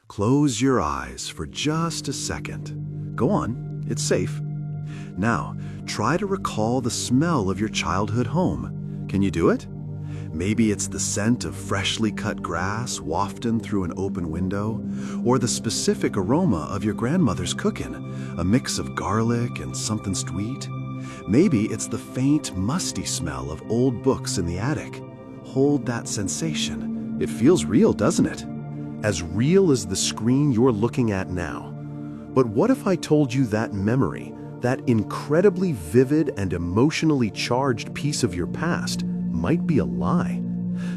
Close your eyes for just a second. Go on, it's safe. Now, try to recall the smell of your childhood home. Can you do it? Maybe it's the scent of freshly cut grass wafted through an open window, or the specific aroma of your grandmother's cooking, a mix of garlic and something sweet. Maybe it's the faint, musty smell of old books in the attic. Hold that sensation. It feels real, doesn't it? As real as the screen you're looking at now. But what if I told you that memory, that incredibly vivid and emotionally charged piece of your past, might be a lie?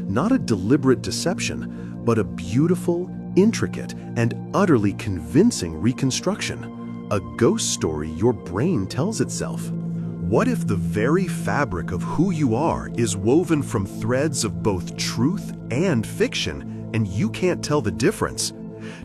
Not a deliberate deception, but a beautiful, intricate, and utterly convincing reconstruction. A ghost story your brain tells itself. What if the very fabric of who you are is woven from threads of both truth and fiction, and you can't tell the difference?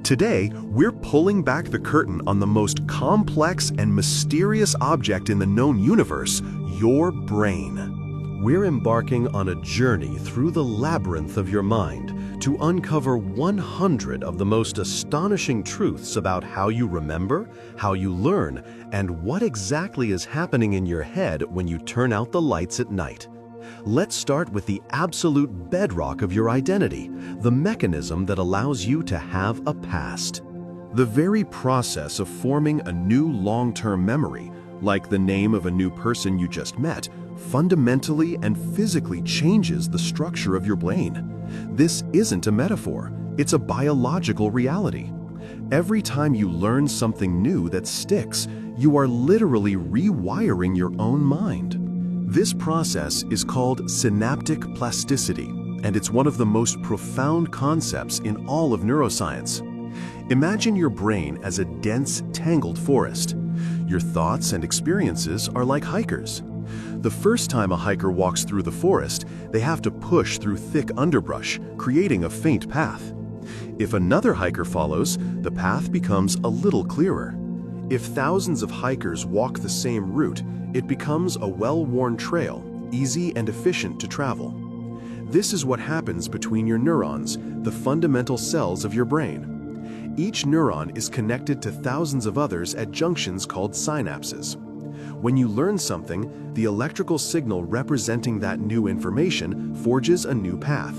Today, we're pulling back the curtain on the most complex and mysterious object in the known universe, your brain. We're embarking on a journey through the labyrinth of your mind to uncover 100 of the most astonishing truths about how you remember, how you learn, and what exactly is happening in your head when you turn out the lights at night. Let's start with the absolute bedrock of your identity, the mechanism that allows you to have a past. The very process of forming a new long-term memory, like the name of a new person you just met, fundamentally and physically changes the structure of your brain. This isn't a metaphor, it's a biological reality. Every time you learn something new that sticks, you are literally rewiring your own mind. This process is called synaptic plasticity, and it's one of the most profound concepts in all of neuroscience. Imagine your brain as a dense, tangled forest. Your thoughts and experiences are like hikers. The first time a hiker walks through the forest, they have to push through thick underbrush, creating a faint path. If another hiker follows, the path becomes a little clearer. If thousands of hikers walk the same route, it becomes a well-worn trail, easy and efficient to travel. This is what happens between your neurons, the fundamental cells of your brain. Each neuron is connected to thousands of others at junctions called synapses. When you learn something, the electrical signal representing that new information forges a new path.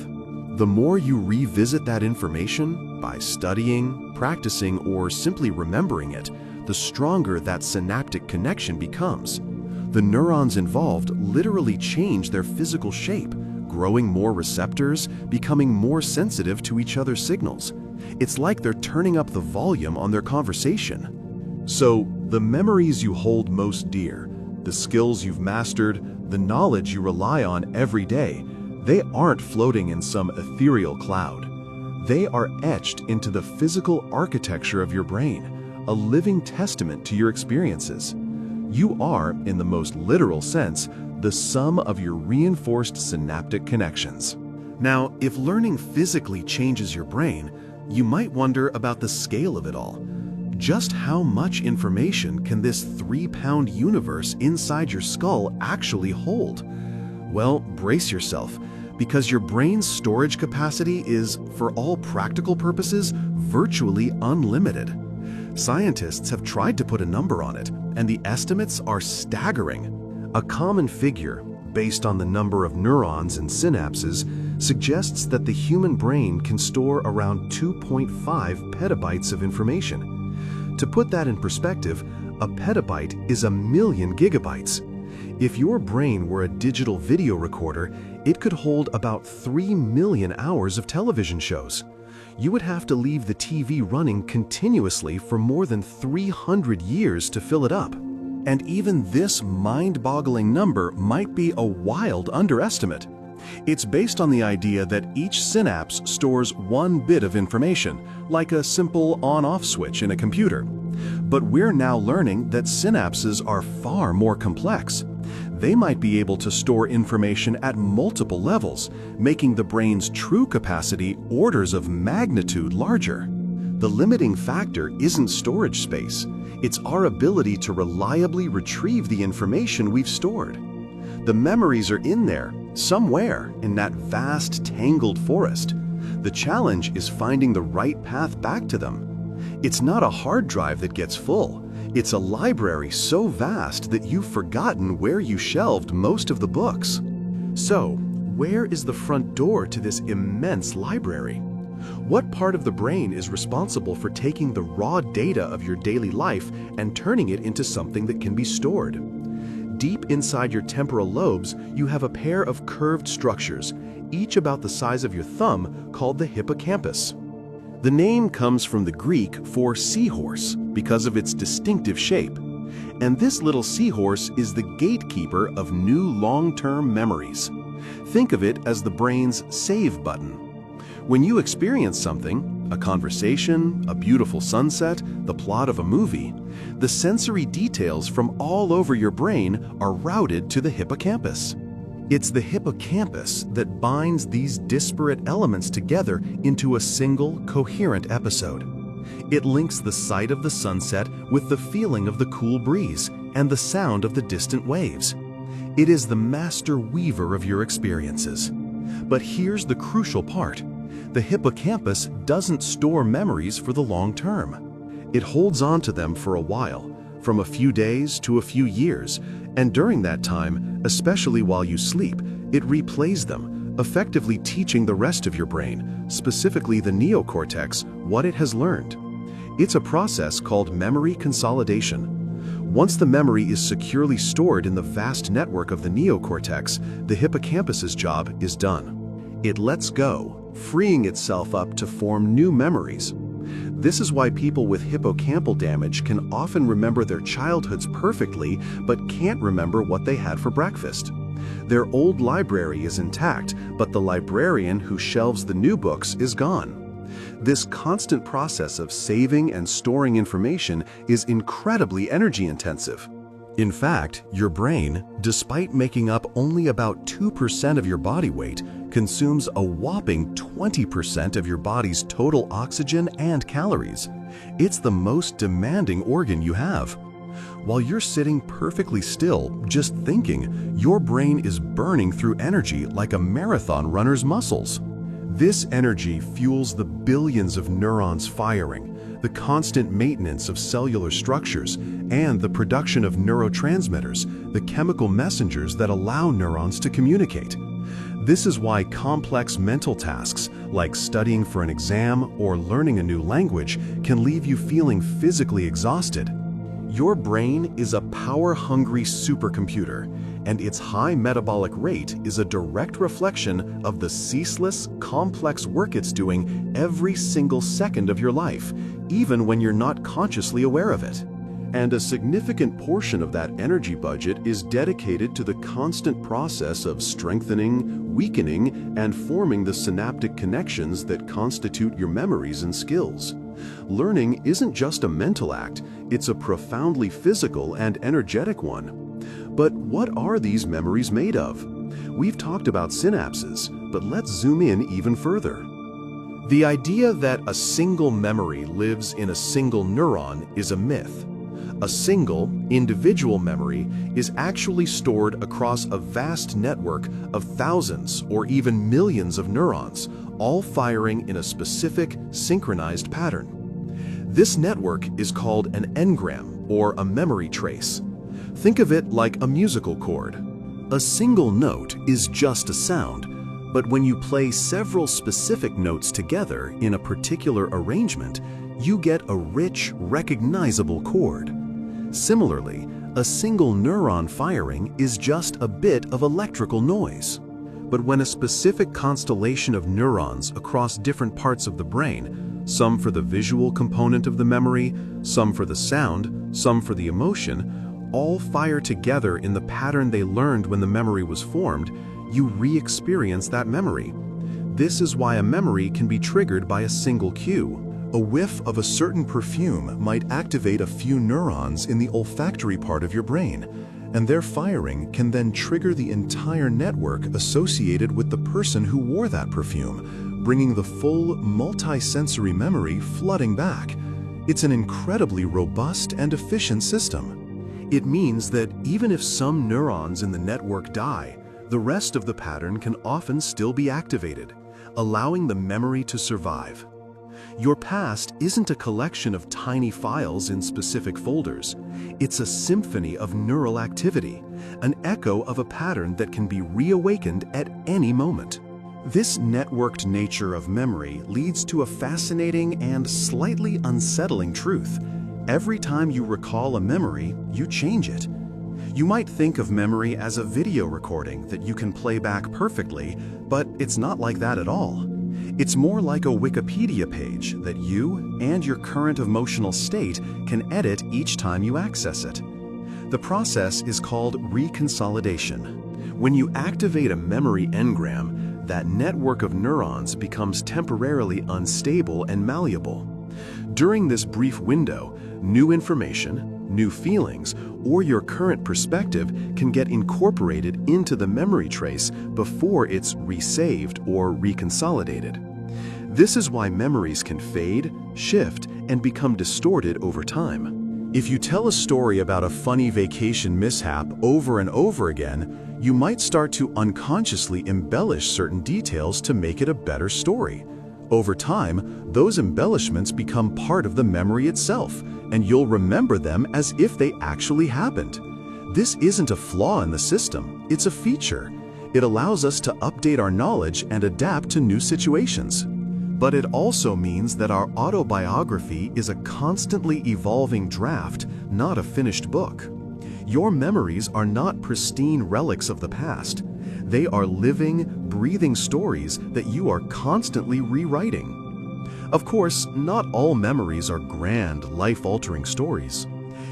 The more you revisit that information, by studying, practicing, or simply remembering it, the stronger that synaptic connection becomes. The neurons involved literally change their physical shape, growing more receptors, becoming more sensitive to each other's signals. It's like they're turning up the volume on their conversation. So, the memories you hold most dear, the skills you've mastered, the knowledge you rely on every day, they aren't floating in some ethereal cloud. They are etched into the physical architecture of your brain, a living testament to your experiences. You are, in the most literal sense, the sum of your reinforced synaptic connections. Now, if learning physically changes your brain, you might wonder about the scale of it all. Just how much information can this 3-pound universe inside your skull actually hold? Well, brace yourself, because your brain's storage capacity is, for all practical purposes, virtually unlimited. Scientists have tried to put a number on it, and the estimates are staggering. A common figure, based on the number of neurons and synapses, suggests that the human brain can store around 2.5 petabytes of information. To put that in perspective, a petabyte is 1,000,000 gigabytes. If your brain were a digital video recorder, it could hold about 3 million hours of television shows. You would have to leave the TV running continuously for more than 300 years to fill it up. And even this mind-boggling number might be a wild underestimate. It's based on the idea that each synapse stores one bit of information, like a simple on-off switch in a computer. But we're now learning that synapses are far more complex. They might be able to store information at multiple levels, making the brain's true capacity orders of magnitude larger. The limiting factor isn't storage space. It's our ability to reliably retrieve the information we've stored. The memories are in there, somewhere in that vast, tangled forest. The challenge is finding the right path back to them. It's not a hard drive that gets full. It's a library so vast that you've forgotten where you shelved most of the books. So, where is the front door to this immense library? What part of the brain is responsible for taking the raw data of your daily life and turning it into something that can be stored? Deep inside your temporal lobes, you have a pair of curved structures, each about the size of your thumb, called the hippocampus. The name comes from the Greek for seahorse because of its distinctive shape. And this little seahorse is the gatekeeper of new long-term memories. Think of it as the brain's save button. When you experience something, a conversation, a beautiful sunset, the plot of a movie, the sensory details from all over your brain are routed to the hippocampus. It's the hippocampus that binds these disparate elements together into a single, coherent episode. It links the sight of the sunset with the feeling of the cool breeze and the sound of the distant waves. It is the master weaver of your experiences. But here's the crucial part. The hippocampus doesn't store memories for the long term. It holds on to them for a while, from a few days to a few years, and during that time, especially while you sleep, it replays them, effectively teaching the rest of your brain, specifically the neocortex, what it has learned. It's a process called memory consolidation. Once the memory is securely stored in the vast network of the neocortex, the hippocampus's job is done. It lets go, freeing itself up to form new memories. This is why people with hippocampal damage can often remember their childhoods perfectly, but can't remember what they had for breakfast. Their old library is intact, but the librarian who shelves the new books is gone. This constant process of saving and storing information is incredibly energy intensive. In fact, your brain, despite making up only about 2% of your body weight, consumes a whopping 20% of your body's total oxygen and calories. It's the most demanding organ you have. While you're sitting perfectly still, just thinking, your brain is burning through energy like a marathon runner's muscles. This energy fuels the billions of neurons firing, the constant maintenance of cellular structures, and the production of neurotransmitters, the chemical messengers that allow neurons to communicate. This is why complex mental tasks, like studying for an exam or learning a new language, can leave you feeling physically exhausted. Your brain is a power-hungry supercomputer, and its high metabolic rate is a direct reflection of the ceaseless, complex work it's doing every single second of your life, even when you're not consciously aware of it. And a significant portion of that energy budget is dedicated to the constant process of strengthening, weakening, and forming the synaptic connections that constitute your memories and skills. Learning isn't just a mental act, it's a profoundly physical and energetic one. But what are these memories made of? We've talked about synapses, but let's zoom in even further. The idea that a single memory lives in a single neuron is a myth. A single, individual memory is actually stored across a vast network of thousands or even millions of neurons, all firing in a specific, synchronized pattern. This network is called an engram, or a memory trace. Think of it like a musical chord. A single note is just a sound, but when you play several specific notes together in a particular arrangement, you get a rich, recognizable chord. Similarly, a single neuron firing is just a bit of electrical noise. But when a specific constellation of neurons across different parts of the brain, some for the visual component of the memory, some for the sound, some for the emotion, all fire together in the pattern they learned when the memory was formed, you re-experience that memory. This is why a memory can be triggered by a single cue. A whiff of a certain perfume might activate a few neurons in the olfactory part of your brain, and their firing can then trigger the entire network associated with the person who wore that perfume, bringing the full multi-sensory memory flooding back. It's an incredibly robust and efficient system. It means that even if some neurons in the network die, the rest of the pattern can often still be activated. allowing the memory to survive. Your past isn't a collection of tiny files in specific folders. It's a symphony of neural activity, an echo of a pattern that can be reawakened at any moment. This networked nature of memory leads to a fascinating and slightly unsettling truth. Every time you recall a memory, you change it. You might think of memory as a video recording that you can play back perfectly, but it's not like that at all. It's more like a Wikipedia page that you and your current emotional state can edit each time you access it. The process is called reconsolidation. When you activate a memory engram, that network of neurons becomes temporarily unstable and malleable. During this brief window, new information, new feelings, or your current perspective can get incorporated into the memory trace before it's resaved or reconsolidated. This is why memories can fade, shift, and become distorted over time. If you tell a story about a funny vacation mishap over and over again, you might start to unconsciously embellish certain details to make it a better story. Over time, those embellishments become part of the memory itself, and you'll remember them as if they actually happened. This isn't a flaw in the system, it's a feature. It allows us to update our knowledge and adapt to new situations. But it also means that our autobiography is a constantly evolving draft, not a finished book. Your memories are not pristine relics of the past. They are living, breathing stories that you are constantly rewriting. Of course, not all memories are grand, life-altering stories.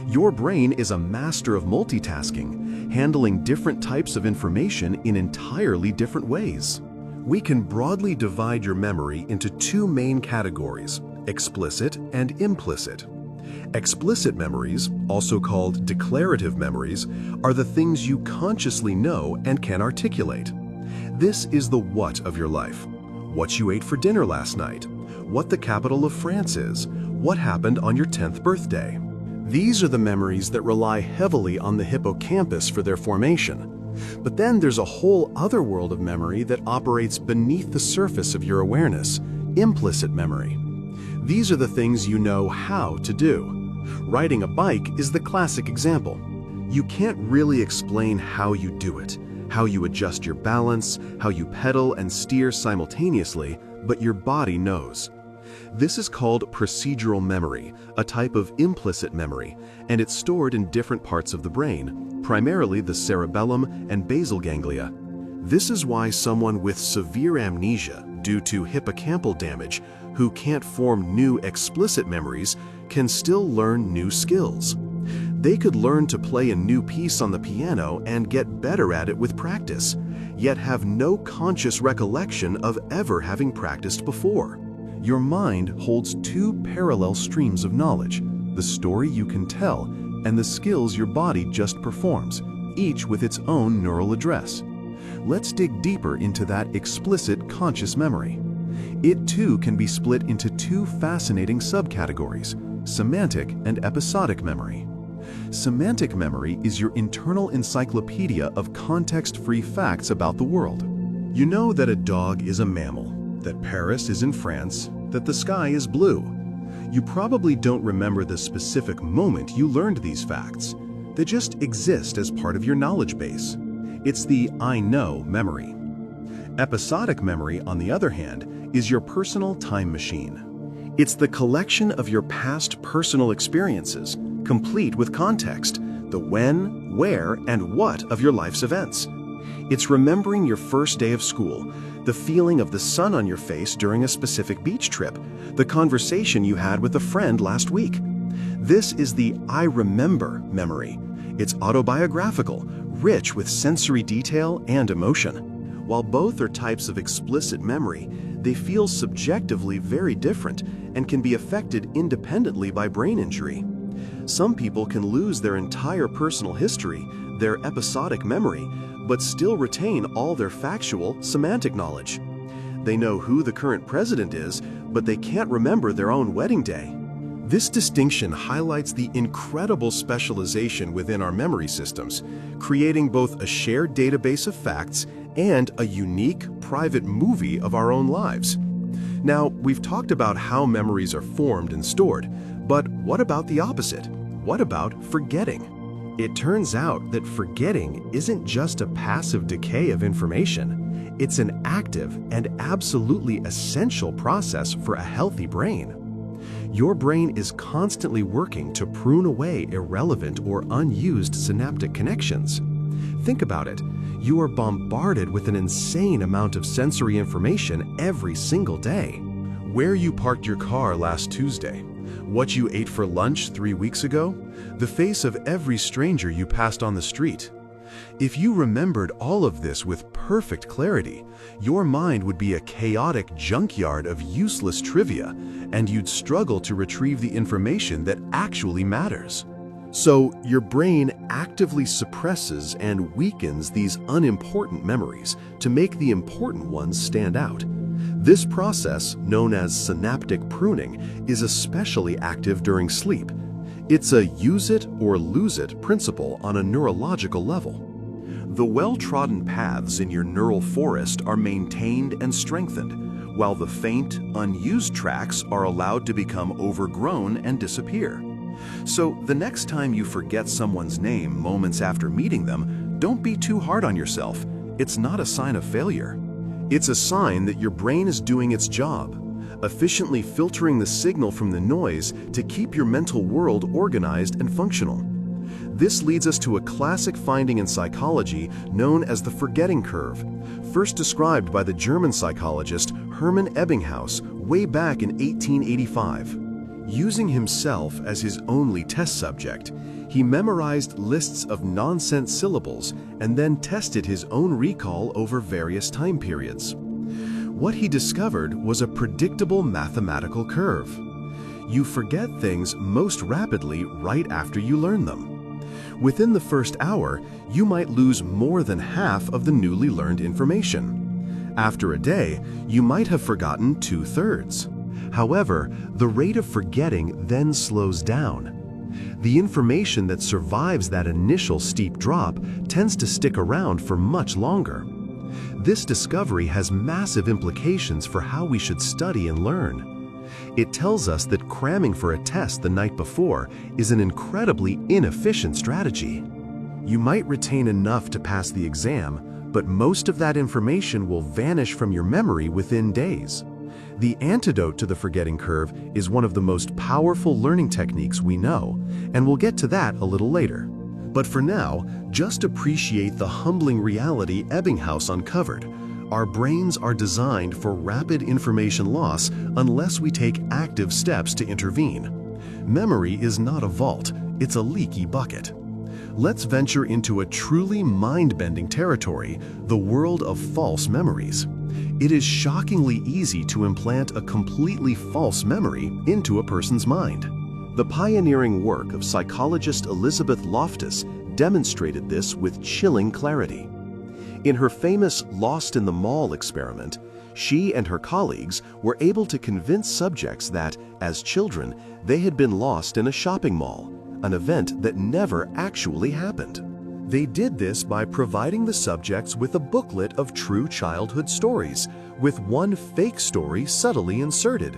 Your brain is a master of multitasking, handling different types of information in entirely different ways. We can broadly divide your memory into two main categories: explicit and implicit. Explicit memories, also called declarative memories, are the things you consciously know and can articulate. This is the what of your life. What you ate for dinner last night, what the capital of France is, what happened on your 10th birthday. These are the memories that rely heavily on the hippocampus for their formation. But then there's a whole other world of memory that operates beneath the surface of your awareness, implicit memory. These are the things you know how to do. Riding a bike is the classic example. You can't really explain how you do it, how you adjust your balance, how you pedal and steer simultaneously, but your body knows. This is called procedural memory, a type of implicit memory, and it's stored in different parts of the brain, primarily the cerebellum and basal ganglia. This is why someone with severe amnesia due to hippocampal damage who can't form new explicit memories can still learn new skills. They could learn to play a new piece on the piano and get better at it with practice, yet have no conscious recollection of ever having practiced before. Your mind holds two parallel streams of knowledge, the story you can tell and the skills your body just performs, each with its own neural address. Let's dig deeper into that explicit conscious memory. It too can be split into two fascinating subcategories: semantic and episodic memory. Semantic memory is your internal encyclopedia of context-free facts about the world. You know that a dog is a mammal, that Paris is in France, that the sky is blue. You probably don't remember the specific moment you learned these facts. They just exist as part of your knowledge base. It's the I know memory. Episodic memory, on the other hand, is your personal time machine. It's the collection of your past personal experiences, complete with context, the when, where, and what of your life's events. It's remembering your first day of school, the feeling of the sun on your face during a specific beach trip, the conversation you had with a friend last week. This is the I remember memory. It's autobiographical, rich with sensory detail and emotion. While both are types of explicit memory, they feel subjectively very different and can be affected independently by brain injury. Some people can lose their entire personal history, their episodic memory, but still retain all their factual, semantic knowledge. They know who the current president is, but they can't remember their own wedding day. This distinction highlights the incredible specialization within our memory systems, creating both a shared database of facts and a unique, private movie of our own lives. Now, we've talked about how memories are formed and stored, but what about the opposite? What about forgetting? It turns out that forgetting isn't just a passive decay of information. It's an active and absolutely essential process for a healthy brain. Your brain is constantly working to prune away irrelevant or unused synaptic connections. Think about it. You are bombarded with an insane amount of sensory information every single day. Where you parked your car last Tuesday, what you ate for lunch 3 weeks ago, the face of every stranger you passed on the street. If you remembered all of this with perfect clarity, your mind would be a chaotic junkyard of useless trivia, and you'd struggle to retrieve the information that actually matters. So, your brain actively suppresses and weakens these unimportant memories to make the important ones stand out. This process, known as synaptic pruning, is especially active during sleep. It's a use it or lose it principle on a neurological level. The well-trodden paths in your neural forest are maintained and strengthened, while the faint, unused tracks are allowed to become overgrown and disappear. So the next time you forget someone's name moments after meeting them, don't be too hard on yourself. It's not a sign of failure. It's a sign that your brain is doing its job, efficiently filtering the signal from the noise to keep your mental world organized and functional. This leads us to a classic finding in psychology known as the forgetting curve, first described by the German psychologist Hermann Ebbinghaus way back in 1885. Using himself as his only test subject, he memorized lists of nonsense syllables and then tested his own recall over various time periods. What he discovered was a predictable mathematical curve. You forget things most rapidly right after you learn them. Within the first hour, you might lose more than half of the newly learned information. After a day, you might have forgotten 2/3. However, the rate of forgetting then slows down. The information that survives that initial steep drop tends to stick around for much longer. This discovery has massive implications for how we should study and learn. It tells us that cramming for a test the night before is an incredibly inefficient strategy. You might retain enough to pass the exam, but most of that information will vanish from your memory within days. The antidote to the forgetting curve is one of the most powerful learning techniques we know, and we'll get to that a little later. But for now, just appreciate the humbling reality Ebbinghaus uncovered. Our brains are designed for rapid information loss unless we take active steps to intervene. Memory is not a vault, it's a leaky bucket. Let's venture into a truly mind-bending territory, the world of false memories. It is shockingly easy to implant a completely false memory into a person's mind. The pioneering work of psychologist Elizabeth Loftus demonstrated this with chilling clarity. In her famous Lost in the Mall experiment, she and her colleagues were able to convince subjects that, as children, they had been lost in a shopping mall, an event that never actually happened. They did this by providing the subjects with a booklet of true childhood stories, with one fake story subtly inserted.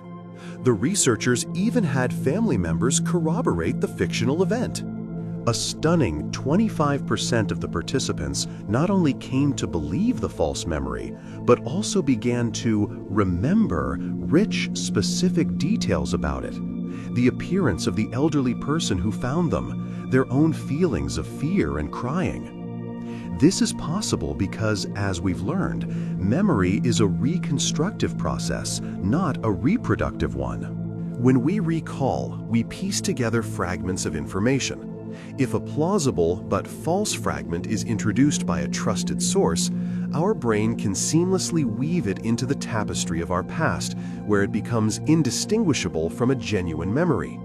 The researchers even had family members corroborate the fictional event. A stunning 25% of the participants not only came to believe the false memory, but also began to remember rich, specific details about it. The appearance of the elderly person who found them, their own feelings of fear and crying. This is possible because, as we've learned, memory is a reconstructive process, not a reproductive one. When we recall, we piece together fragments of information. If a plausible but false fragment is introduced by a trusted source, our brain can seamlessly weave it into the tapestry of our past, where it becomes indistinguishable from a genuine memory.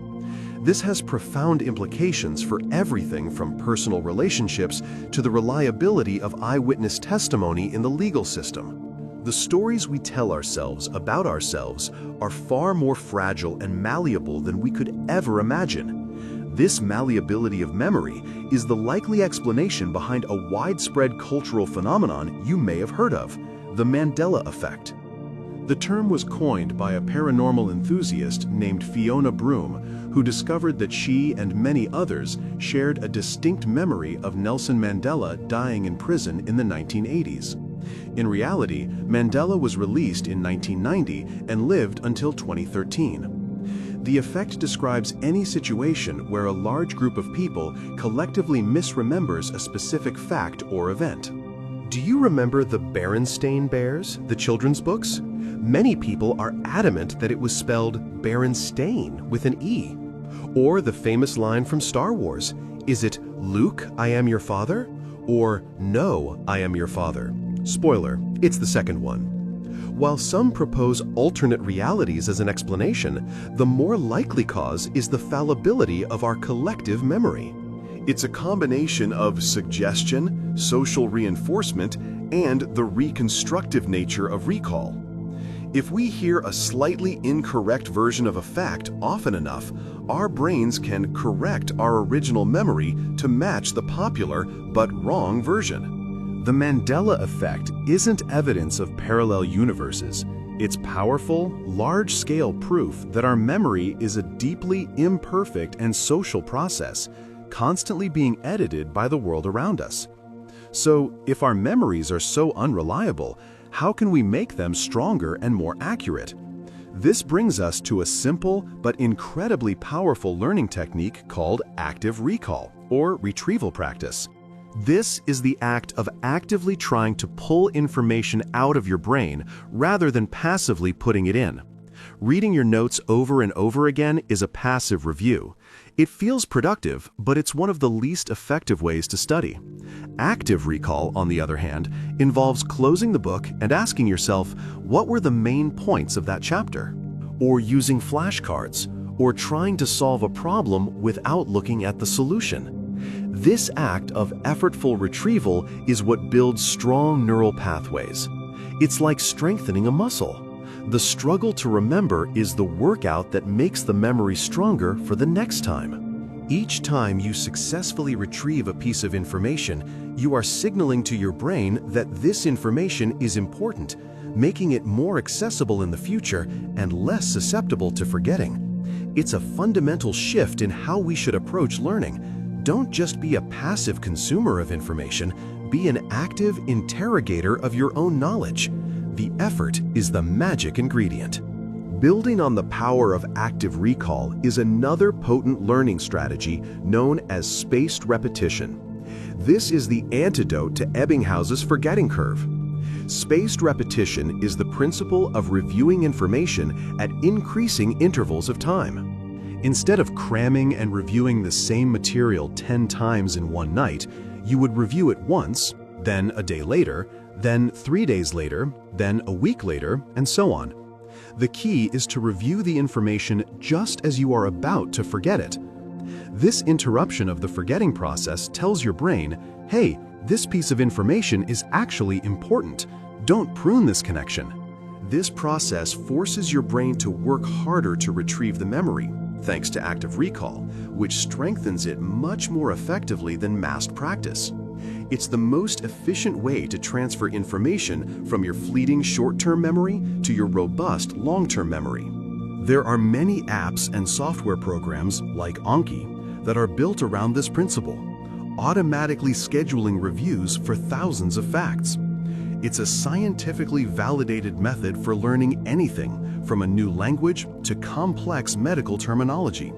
This has profound implications for everything from personal relationships to the reliability of eyewitness testimony in the legal system. The stories we tell ourselves about ourselves are far more fragile and malleable than we could ever imagine. This malleability of memory is the likely explanation behind a widespread cultural phenomenon you may have heard of, the Mandela effect. The term was coined by a paranormal enthusiast named Fiona Broome, who discovered that she and many others shared a distinct memory of Nelson Mandela dying in prison in the 1980s. In reality, Mandela was released in 1990 and lived until 2013. The effect describes any situation where a large group of people collectively misremembers a specific fact or event. Do you remember the Berenstain Bears, the children's books? Many people are adamant that it was spelled Berenstain with an E. Or the famous line from Star Wars, is it Luke, I am your father? Or no, I am your father? Spoiler, it's the second one. While some propose alternate realities as an explanation, the more likely cause is the fallibility of our collective memory. It's a combination of suggestion, social reinforcement, and the reconstructive nature of recall. If we hear a slightly incorrect version of a fact often enough, our brains can correct our original memory to match the popular but wrong version. The Mandela effect isn't evidence of parallel universes. It's powerful, large-scale proof that our memory is a deeply imperfect and social process, constantly being edited by the world around us. So, if our memories are so unreliable, how can we make them stronger and more accurate? This brings us to a simple but incredibly powerful learning technique called active recall, or retrieval practice. This is the act of actively trying to pull information out of your brain rather than passively putting it in. Reading your notes over and over again is a passive review. It feels productive, but it's one of the least effective ways to study. Active recall, on the other hand, involves closing the book and asking yourself, what were the main points of that chapter? Or using flashcards, or trying to solve a problem without looking at the solution. This act of effortful retrieval is what builds strong neural pathways. It's like strengthening a muscle. The struggle to remember is the workout that makes the memory stronger for the next time. Each time you successfully retrieve a piece of information, you are signaling to your brain that this information is important, making it more accessible in the future and less susceptible to forgetting. It's a fundamental shift in how we should approach learning. Don't just be a passive consumer of information, be an active interrogator of your own knowledge. The effort is the magic ingredient. Building on the power of active recall is another potent learning strategy known as spaced repetition. This is the antidote to Ebbinghaus's forgetting curve. Spaced repetition is the principle of reviewing information at increasing intervals of time. Instead of cramming and reviewing the same material 10 times in one night, you would review it once, then a day later, then 3 days later, then a week later, and so on. The key is to review the information just as you are about to forget it. This interruption of the forgetting process tells your brain, hey, this piece of information is actually important. Don't prune this connection. This process forces your brain to work harder to retrieve the memory, thanks to active recall, which strengthens it much more effectively than massed practice. It's the most efficient way to transfer information from your fleeting short-term memory to your robust long-term memory. There are many apps and software programs, like Anki, that are built around this principle, automatically scheduling reviews for thousands of facts. It's a scientifically validated method for learning anything from a new language to complex medical terminology,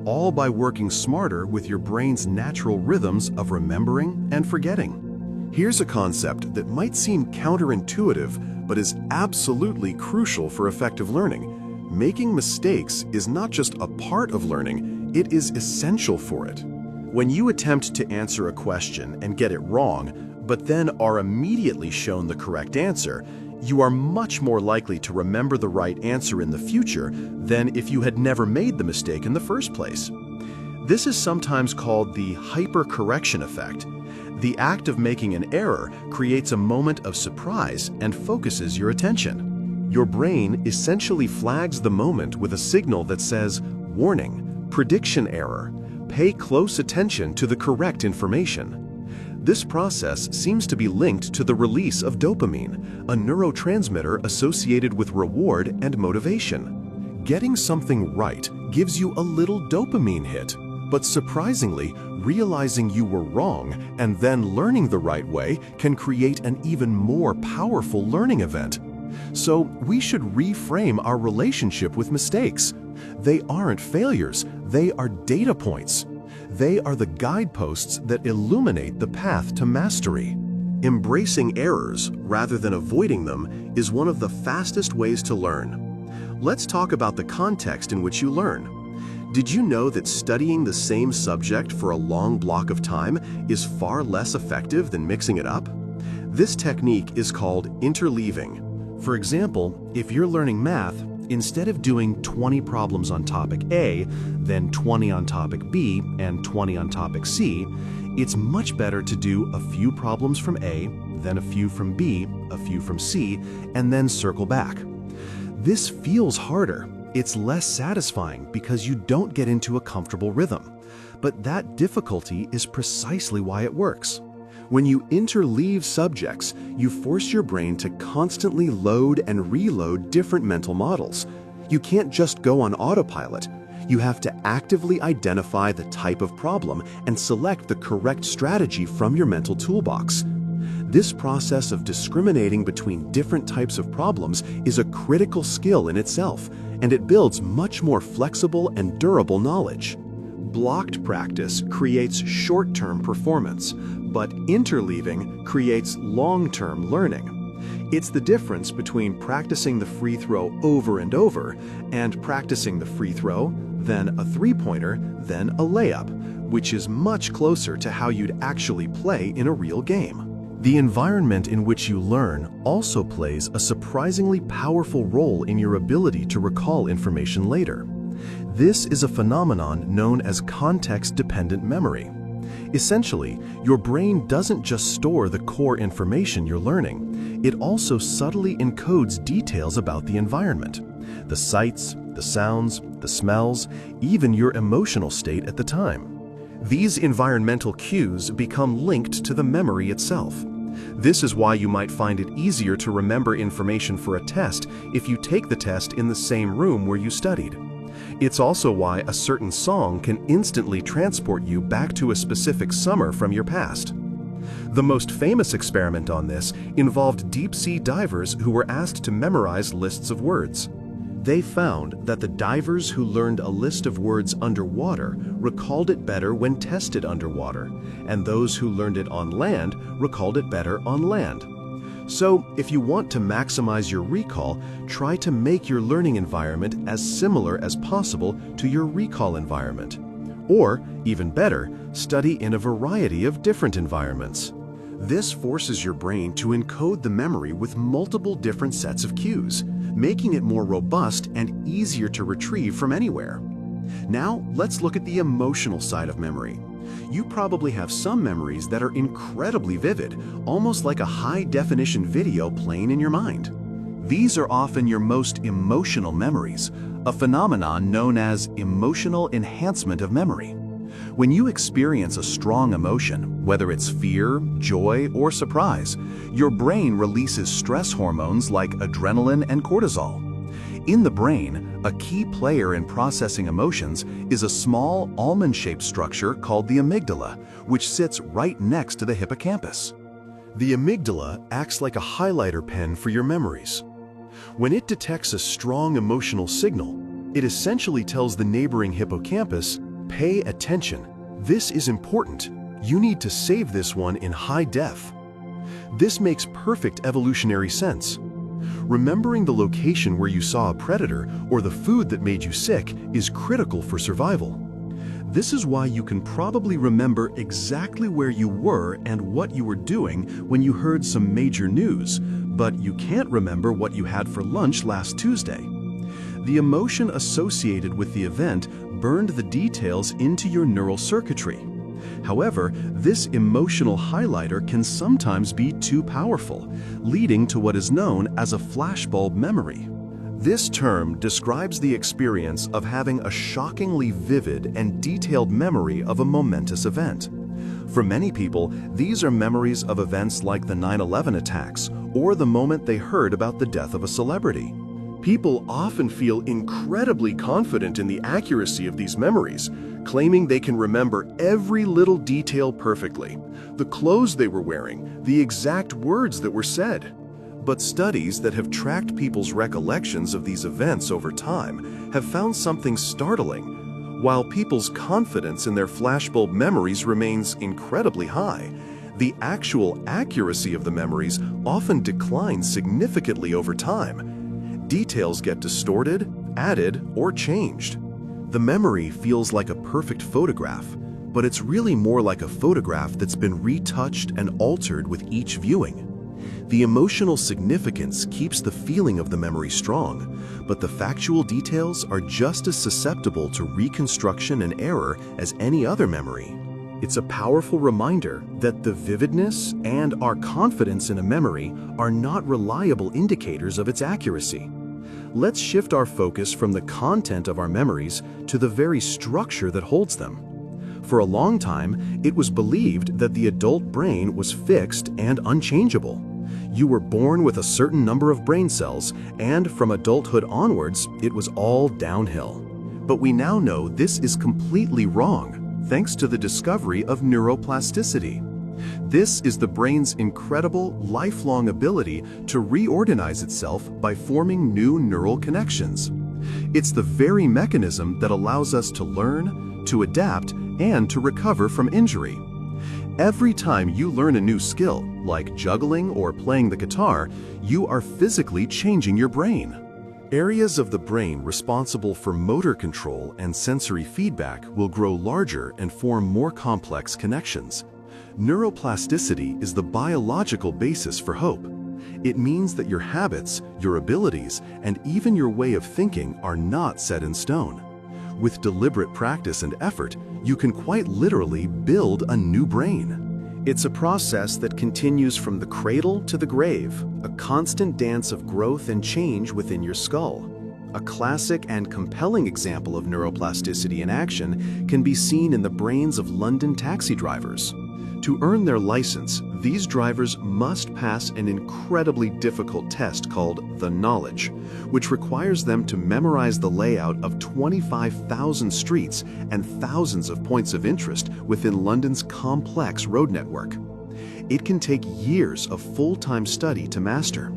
all by working smarter with your brain's natural rhythms of remembering and forgetting. Here's a concept that might seem counterintuitive, but is absolutely crucial for effective learning. Making mistakes is not just a part of learning, it is essential for it. When you attempt to answer a question and get it wrong, but then are immediately shown the correct answer, you are much more likely to remember the right answer in the future than if you had never made the mistake in the first place. This is sometimes called the hypercorrection effect. The act of making an error creates a moment of surprise and focuses your attention. Your brain essentially flags the moment with a signal that says, "Warning, prediction error. Pay close attention to the correct information." This process seems to be linked to the release of dopamine, a neurotransmitter associated with reward and motivation. Getting something right gives you a little dopamine hit, but surprisingly, realizing you were wrong and then learning the right way can create an even more powerful learning event. So we should reframe our relationship with mistakes. They aren't failures, they are data points. They are the guideposts that illuminate the path to mastery. Embracing errors rather than avoiding them is one of the fastest ways to learn. Let's talk about the context in which you learn. Did you know that studying the same subject for a long block of time is far less effective than mixing it up? This technique is called interleaving. For example, if you're learning math, instead of doing 20 problems on topic A, then 20 on topic B, and 20 on topic C, it's much better to do a few problems from A, then a few from B, a few from C, and then circle back. This feels harder. It's less satisfying because you don't get into a comfortable rhythm. But that difficulty is precisely why it works. When you interleave subjects, you force your brain to constantly load and reload different mental models. You can't just go on autopilot. You have to actively identify the type of problem and select the correct strategy from your mental toolbox. This process of discriminating between different types of problems is a critical skill in itself, and it builds much more flexible and durable knowledge. Blocked practice creates short-term performance, but interleaving creates long-term learning. It's the difference between practicing the free throw over and over and practicing the free throw, then a three-pointer, then a layup, which is much closer to how you'd actually play in a real game. The environment in which you learn also plays a surprisingly powerful role in your ability to recall information later. This is a phenomenon known as context-dependent memory. Essentially, your brain doesn't just store the core information you're learning, it also subtly encodes details about the environment. The sights, the sounds, the smells, even your emotional state at the time. These environmental cues become linked to the memory itself. This is why you might find it easier to remember information for a test if you take the test in the same room where you studied. It's also why a certain song can instantly transport you back to a specific summer from your past. The most famous experiment on this involved deep-sea divers who were asked to memorize lists of words. They found that the divers who learned a list of words underwater recalled it better when tested underwater, and those who learned it on land recalled it better on land. So, if you want to maximize your recall, try to make your learning environment as similar as possible to your recall environment. Or, even better, study in a variety of different environments. This forces your brain to encode the memory with multiple different sets of cues, making it more robust and easier to retrieve from anywhere. Now, let's look at the emotional side of memory. You probably have some memories that are incredibly vivid, almost like a high-definition video playing in your mind. These are often your most emotional memories, a phenomenon known as emotional enhancement of memory. When you experience a strong emotion, whether it's fear, joy, or surprise, your brain releases stress hormones like adrenaline and cortisol. In the brain, a key player in processing emotions is a small almond-shaped structure called the amygdala, which sits right next to the hippocampus. The amygdala acts like a highlighter pen for your memories. When it detects a strong emotional signal, it essentially tells the neighboring hippocampus, "Pay attention. This is important. You need to save this one in high def." This makes perfect evolutionary sense. Remembering the location where you saw a predator or the food that made you sick is critical for survival. This is why you can probably remember exactly where you were and what you were doing when you heard some major news, but you can't remember what you had for lunch last Tuesday. The emotion associated with the event burned the details into your neural circuitry. However, this emotional highlighter can sometimes be too powerful, leading to what is known as a flashbulb memory. This term describes the experience of having a shockingly vivid and detailed memory of a momentous event. For many people, these are memories of events like the 9/11 attacks or the moment they heard about the death of a celebrity. People often feel incredibly confident in the accuracy of these memories, claiming they can remember every little detail perfectly, the clothes they were wearing, the exact words that were said. But studies that have tracked people's recollections of these events over time have found something startling. While people's confidence in their flashbulb memories remains incredibly high, the actual accuracy of the memories often declines significantly over time. Details get distorted, added, or changed. The memory feels like a perfect photograph, but it's really more like a photograph that's been retouched and altered with each viewing. The emotional significance keeps the feeling of the memory strong, but the factual details are just as susceptible to reconstruction and error as any other memory. It's a powerful reminder that the vividness and our confidence in a memory are not reliable indicators of its accuracy. Let's shift our focus from the content of our memories to the very structure that holds them. For a long time, it was believed that the adult brain was fixed and unchangeable. You were born with a certain number of brain cells, and from adulthood onwards, it was all downhill. But we now know this is completely wrong, thanks to the discovery of neuroplasticity. This is the brain's incredible, lifelong ability to reorganize itself by forming new neural connections. It's the very mechanism that allows us to learn, to adapt, and to recover from injury. Every time you learn a new skill, like juggling or playing the guitar, you are physically changing your brain. Areas of the brain responsible for motor control and sensory feedback will grow larger and form more complex connections. Neuroplasticity is the biological basis for hope. It means that your habits, your abilities, and even your way of thinking are not set in stone. With deliberate practice and effort, you can quite literally build a new brain. It's a process that continues from the cradle to the grave, a constant dance of growth and change within your skull. A classic and compelling example of neuroplasticity in action can be seen in the brains of London taxi drivers. To earn their license, these drivers must pass an incredibly difficult test called the Knowledge, which requires them to memorize the layout of 25,000 streets and thousands of points of interest within London's complex road network. It can take years of full-time study to master.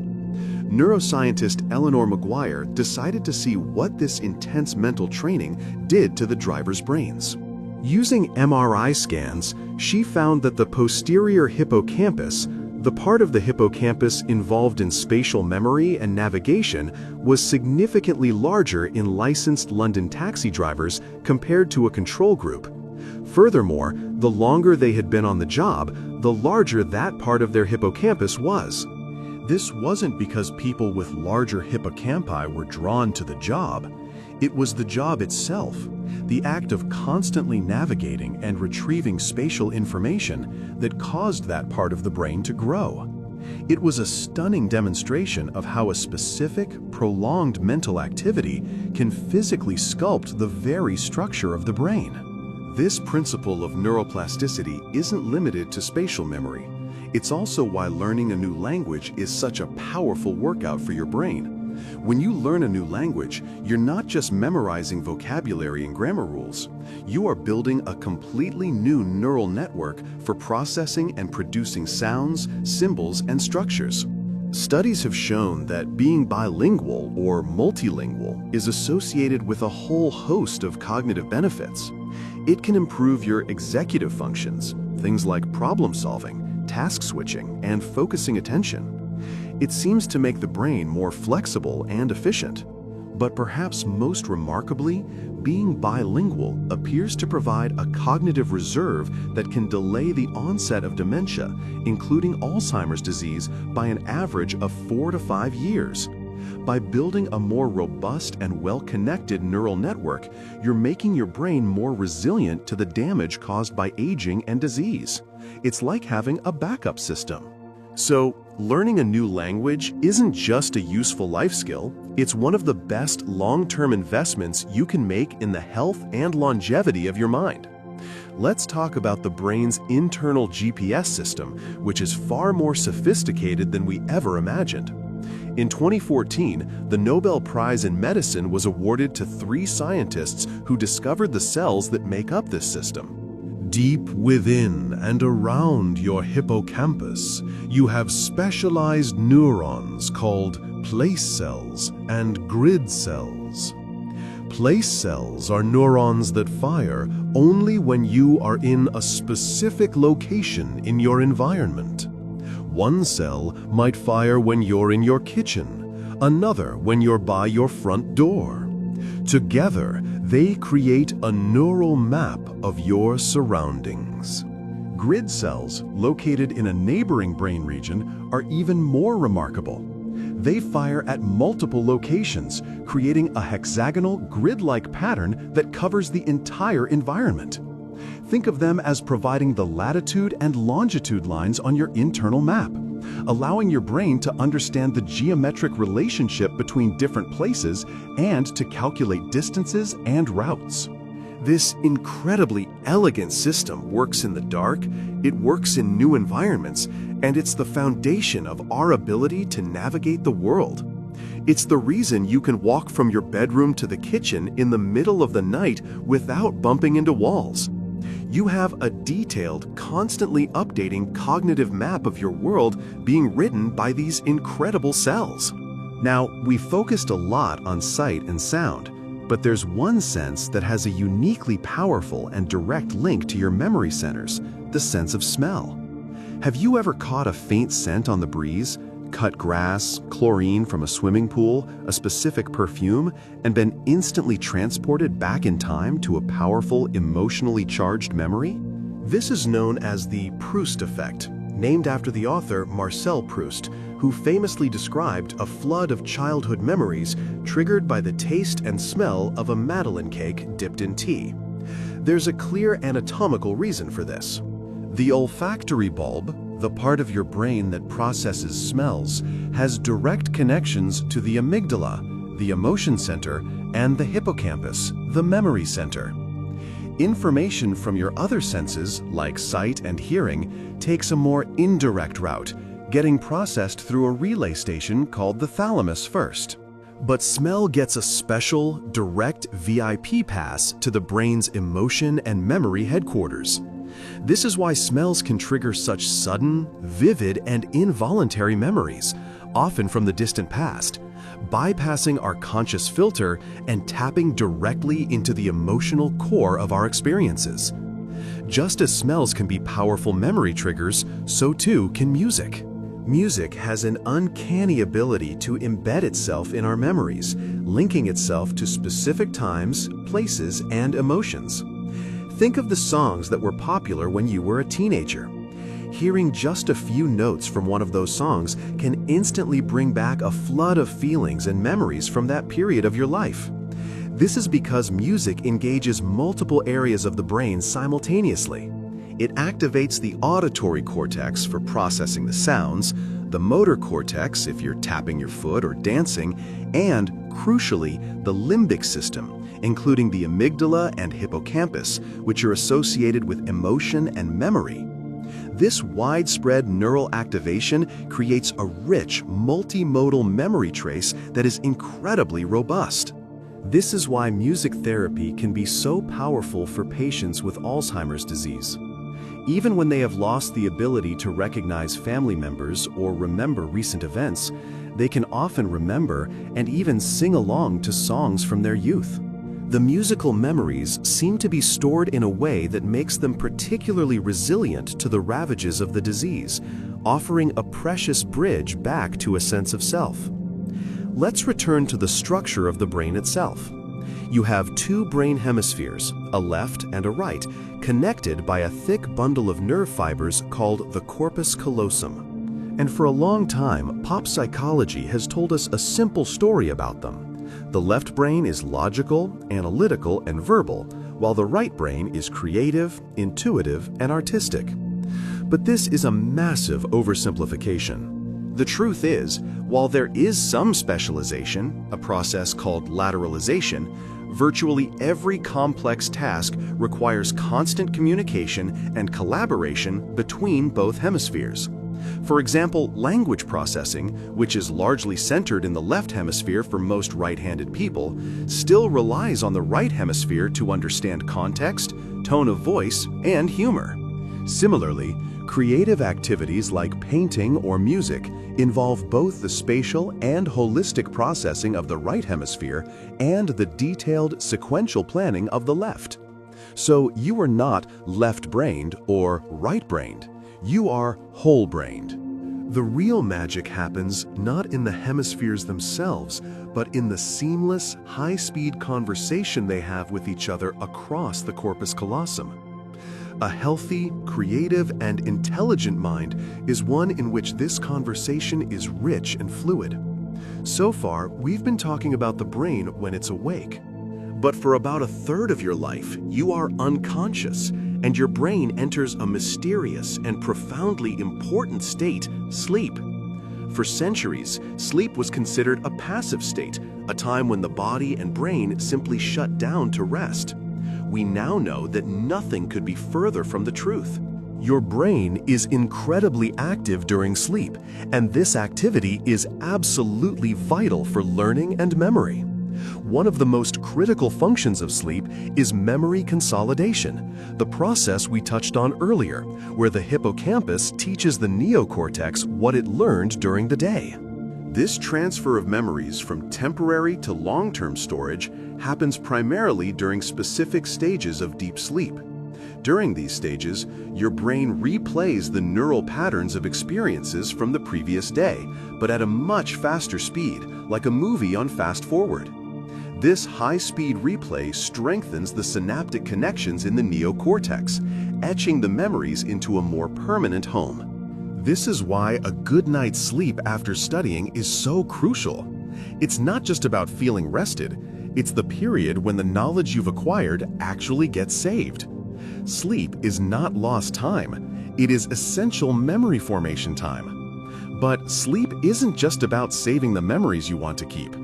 Neuroscientist Eleanor Maguire decided to see what this intense mental training did to the drivers' brains. Using MRI scans, she found that the posterior hippocampus, the part of the hippocampus involved in spatial memory and navigation, was significantly larger in licensed London taxi drivers compared to a control group. Furthermore, the longer they had been on the job, the larger that part of their hippocampus was. This wasn't because people with larger hippocampi were drawn to the job. It was the job itself, the act of constantly navigating and retrieving spatial information that caused that part of the brain to grow. It was a stunning demonstration of how a specific, prolonged mental activity can physically sculpt the very structure of the brain. This principle of neuroplasticity isn't limited to spatial memory. It's also why learning a new language is such a powerful workout for your brain. When you learn a new language, you're not just memorizing vocabulary and grammar rules. You are building a completely new neural network for processing and producing sounds, symbols, and structures. Studies have shown that being bilingual or multilingual is associated with a whole host of cognitive benefits. It can improve your executive functions, things like problem solving, task switching, and focusing attention. It seems to make the brain more flexible and efficient. But perhaps most remarkably, being bilingual appears to provide a cognitive reserve that can delay the onset of dementia, including Alzheimer's disease, by an average of 4 to 5 years. By building a more robust and well-connected neural network, you're making your brain more resilient to the damage caused by aging and disease. It's like having a backup system. So, learning a new language isn't just a useful life skill, it's one of the best long-term investments you can make in the health and longevity of your mind. Let's talk about the brain's internal GPS system, which is far more sophisticated than we ever imagined. In 2014, the Nobel Prize in Medicine was awarded to 3 scientists who discovered the cells that make up this system. Deep within and around your hippocampus, you have specialized neurons called place cells and grid cells. Place cells are neurons that fire only when you are in a specific location in your environment. One cell might fire when you're in your kitchen, another when you're by your front door. Together, they create a neural map of your surroundings. Grid cells, located in a neighboring brain region, are even more remarkable. They fire at multiple locations, creating a hexagonal, grid-like pattern that covers the entire environment. Think of them as providing the latitude and longitude lines on your internal map, allowing your brain to understand the geometric relationship between different places and to calculate distances and routes. This incredibly elegant system works in the dark, it works in new environments, and it's the foundation of our ability to navigate the world. It's the reason you can walk from your bedroom to the kitchen in the middle of the night without bumping into walls. You have a detailed, constantly updating cognitive map of your world being written by these incredible cells. Now, we focused a lot on sight and sound, but there's one sense that has a uniquely powerful and direct link to your memory centers, the sense of smell. Have you ever caught a faint scent on the breeze, cut grass, chlorine from a swimming pool, a specific perfume, and been instantly transported back in time to a powerful, emotionally charged memory? This is known as the Proust effect, named after the author Marcel Proust, who famously described a flood of childhood memories triggered by the taste and smell of a Madeleine cake dipped in tea. There's a clear anatomical reason for this. The olfactory bulb, the part of your brain that processes smells, has direct connections to the amygdala, the emotion center, and the hippocampus, the memory center. Information from your other senses, like sight and hearing, takes a more indirect route, getting processed through a relay station called the thalamus first. But smell gets a special, direct VIP pass to the brain's emotion and memory headquarters. This is why smells can trigger such sudden, vivid, and involuntary memories, often from the distant past, bypassing our conscious filter and tapping directly into the emotional core of our experiences. Just as smells can be powerful memory triggers, so too can music. Music has an uncanny ability to embed itself in our memories, linking itself to specific times, places, and emotions. Think of the songs that were popular when you were a teenager. Hearing just a few notes from one of those songs can instantly bring back a flood of feelings and memories from that period of your life. This is because music engages multiple areas of the brain simultaneously. It activates the auditory cortex for processing the sounds, the motor cortex if you're tapping your foot or dancing, and, crucially, the limbic system, including the amygdala and hippocampus, which are associated with emotion and memory. This widespread neural activation creates a rich, multimodal memory trace that is incredibly robust. This is why music therapy can be so powerful for patients with Alzheimer's disease. Even when they have lost the ability to recognize family members or remember recent events, they can often remember and even sing along to songs from their youth. The musical memories seem to be stored in a way that makes them particularly resilient to the ravages of the disease, offering a precious bridge back to a sense of self. Let's return to the structure of the brain itself. You have two brain hemispheres, a left and a right, connected by a thick bundle of nerve fibers called the corpus callosum. And for a long time, pop psychology has told us a simple story about them. The left brain is logical, analytical, and verbal, while the right brain is creative, intuitive, and artistic. But this is a massive oversimplification. The truth is, while there is some specialization, a process called lateralization, virtually every complex task requires constant communication and collaboration between both hemispheres. For example, language processing, which is largely centered in the left hemisphere for most right-handed people, still relies on the right hemisphere to understand context, tone of voice, and humor. Similarly, creative activities like painting or music involve both the spatial and holistic processing of the right hemisphere and the detailed sequential planning of the left. So you are not left-brained or right-brained. You are whole-brained. The real magic happens not in the hemispheres themselves, but in the seamless, high-speed conversation they have with each other across the corpus callosum. A healthy, creative, and intelligent mind is one in which this conversation is rich and fluid. So far, we've been talking about the brain when it's awake. But for about a third of your life, you are unconscious, and your brain enters a mysterious and profoundly important state, sleep. For centuries, sleep was considered a passive state, a time when the body and brain simply shut down to rest. We now know that nothing could be further from the truth. Your brain is incredibly active during sleep, and this activity is absolutely vital for learning and memory. One of the most critical functions of sleep is memory consolidation, the process we touched on earlier, where the hippocampus teaches the neocortex what it learned during the day. This transfer of memories from temporary to long-term storage happens primarily during specific stages of deep sleep. During these stages, your brain replays the neural patterns of experiences from the previous day, but at a much faster speed, like a movie on fast forward. This high-speed replay strengthens the synaptic connections in the neocortex, etching the memories into a more permanent home. This is why a good night's sleep after studying is so crucial. It's not just about feeling rested, it's the period when the knowledge you've acquired actually gets saved. Sleep is not lost time, it is essential memory formation time. But sleep isn't just about saving the memories you want to keep.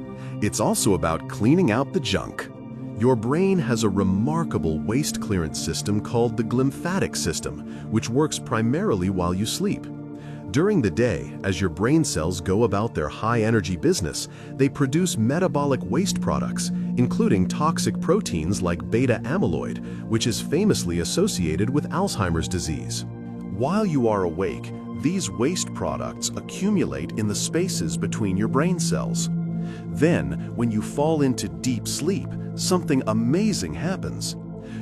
It's also about cleaning out the junk. Your brain has a remarkable waste clearance system called the glymphatic system, which works primarily while you sleep. During the day, as your brain cells go about their high-energy business, they produce metabolic waste products, including toxic proteins like beta amyloid, which is famously associated with Alzheimer's disease. While you are awake, these waste products accumulate in the spaces between your brain cells. Then, when you fall into deep sleep, something amazing happens.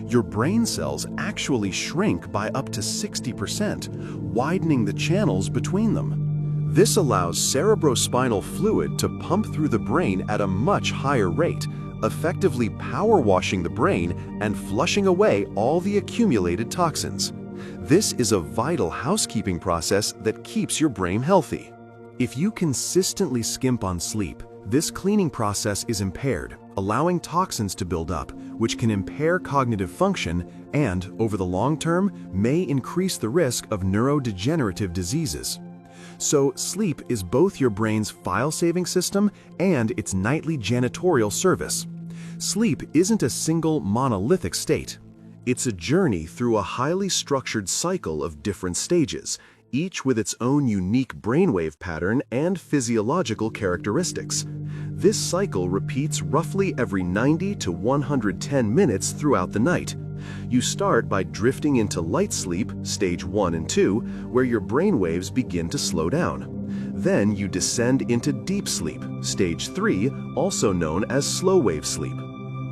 Your brain cells actually shrink by up to 60%, widening the channels between them. This allows cerebrospinal fluid to pump through the brain at a much higher rate, effectively power washing the brain and flushing away all the accumulated toxins. This is a vital housekeeping process that keeps your brain healthy. If you consistently skimp on sleep, this cleaning process is impaired, allowing toxins to build up, which can impair cognitive function and, over the long term, may increase the risk of neurodegenerative diseases. So, sleep is both your brain's file-saving system and its nightly janitorial service. Sleep isn't a single monolithic state. It's a journey through a highly structured cycle of different stages, each with its own unique brainwave pattern and physiological characteristics. This cycle repeats roughly every 90 to 110 minutes throughout the night. You start by drifting into light sleep, stage 1 and 2, where your brainwaves begin to slow down. Then you descend into deep sleep, stage 3, also known as slow-wave sleep.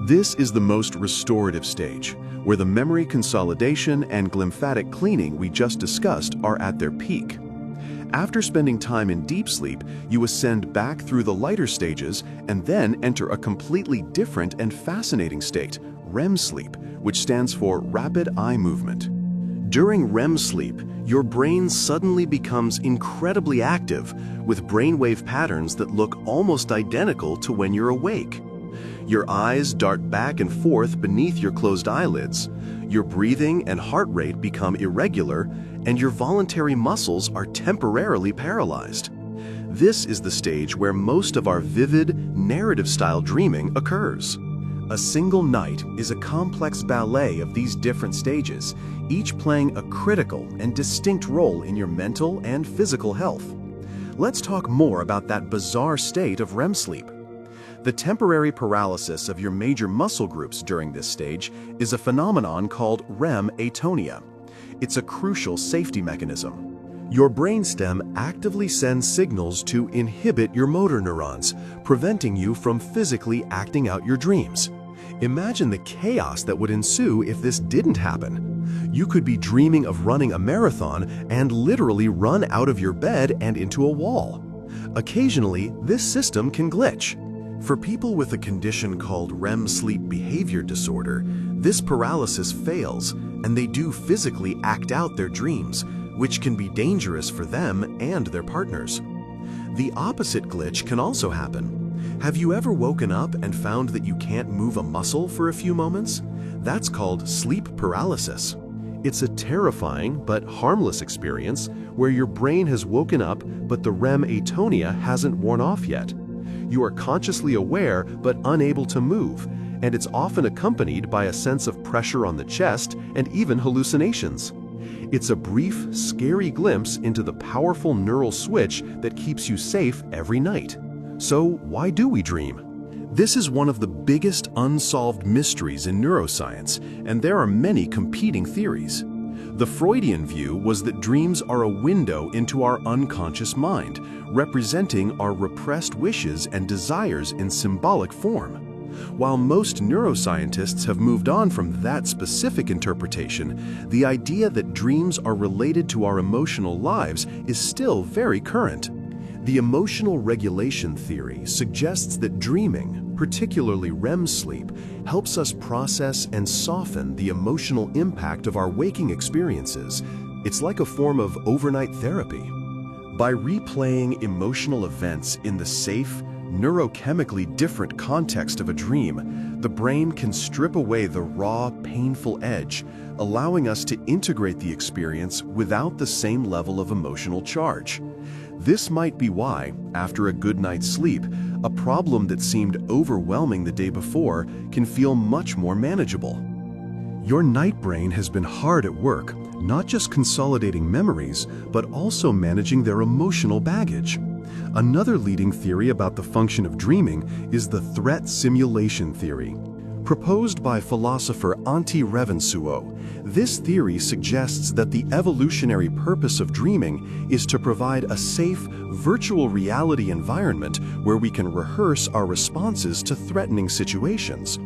This is the most restorative stage, where the memory consolidation and glymphatic cleaning we just discussed are at their peak. After spending time in deep sleep, you ascend back through the lighter stages and then enter a completely different and fascinating state, REM sleep, which stands for rapid eye movement. During REM sleep, your brain suddenly becomes incredibly active, with brainwave patterns that look almost identical to when you're awake. Your eyes dart back and forth beneath your closed eyelids, your breathing and heart rate become irregular, and your voluntary muscles are temporarily paralyzed. This is the stage where most of our vivid, narrative-style dreaming occurs. A single night is a complex ballet of these different stages, each playing a critical and distinct role in your mental and physical health. Let's talk more about that bizarre state of REM sleep. The temporary paralysis of your major muscle groups during this stage is a phenomenon called REM atonia. It's a crucial safety mechanism. Your brainstem actively sends signals to inhibit your motor neurons, preventing you from physically acting out your dreams. Imagine the chaos that would ensue if this didn't happen. You could be dreaming of running a marathon and literally run out of your bed and into a wall. Occasionally, this system can glitch. For people with a condition called REM sleep behavior disorder, this paralysis fails and they do physically act out their dreams, which can be dangerous for them and their partners. The opposite glitch can also happen. Have you ever woken up and found that you can't move a muscle for a few moments? That's called sleep paralysis. It's a terrifying but harmless experience where your brain has woken up but the REM atonia hasn't worn off yet. You are consciously aware but unable to move, and it's often accompanied by a sense of pressure on the chest and even hallucinations. It's a brief, scary glimpse into the powerful neural switch that keeps you safe every night. So why do we dream? This is one of the biggest unsolved mysteries in neuroscience, and there are many competing theories. The Freudian view was that dreams are a window into our unconscious mind, representing our repressed wishes and desires in symbolic form. While most neuroscientists have moved on from that specific interpretation, the idea that dreams are related to our emotional lives is still very current. The emotional regulation theory suggests that dreaming, particularly REM sleep, helps us process and soften the emotional impact of our waking experiences. It's like a form of overnight therapy. By replaying emotional events in the safe, neurochemically different context of a dream, the brain can strip away the raw, painful edge, allowing us to integrate the experience without the same level of emotional charge. This might be why, after a good night's sleep, a problem that seemed overwhelming the day before can feel much more manageable. Your night brain has been hard at work, not just consolidating memories, but also managing their emotional baggage. Another leading theory about the function of dreaming is the threat simulation theory. Proposed by philosopher Antti Revonsuo, this theory suggests that the evolutionary purpose of dreaming is to provide a safe, virtual reality environment where we can rehearse our responses to threatening situations.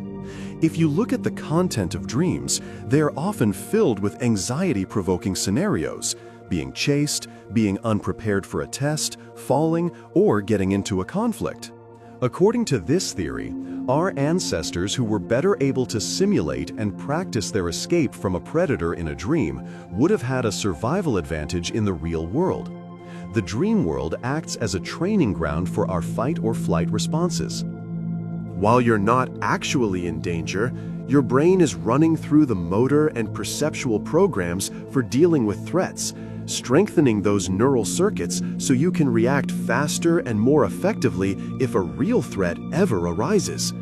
If you look at the content of dreams, they are often filled with anxiety-provoking scenarios: being chased, being unprepared for a test, falling, or getting into a conflict. According to this theory, our ancestors who were better able to simulate and practice their escape from a predator in a dream would have had a survival advantage in the real world. The dream world acts as a training ground for our fight or flight responses. While you're not actually in danger, your brain is running through the motor and perceptual programs for dealing with threats, strengthening those neural circuits so you can react faster and more effectively if a real threat ever arises.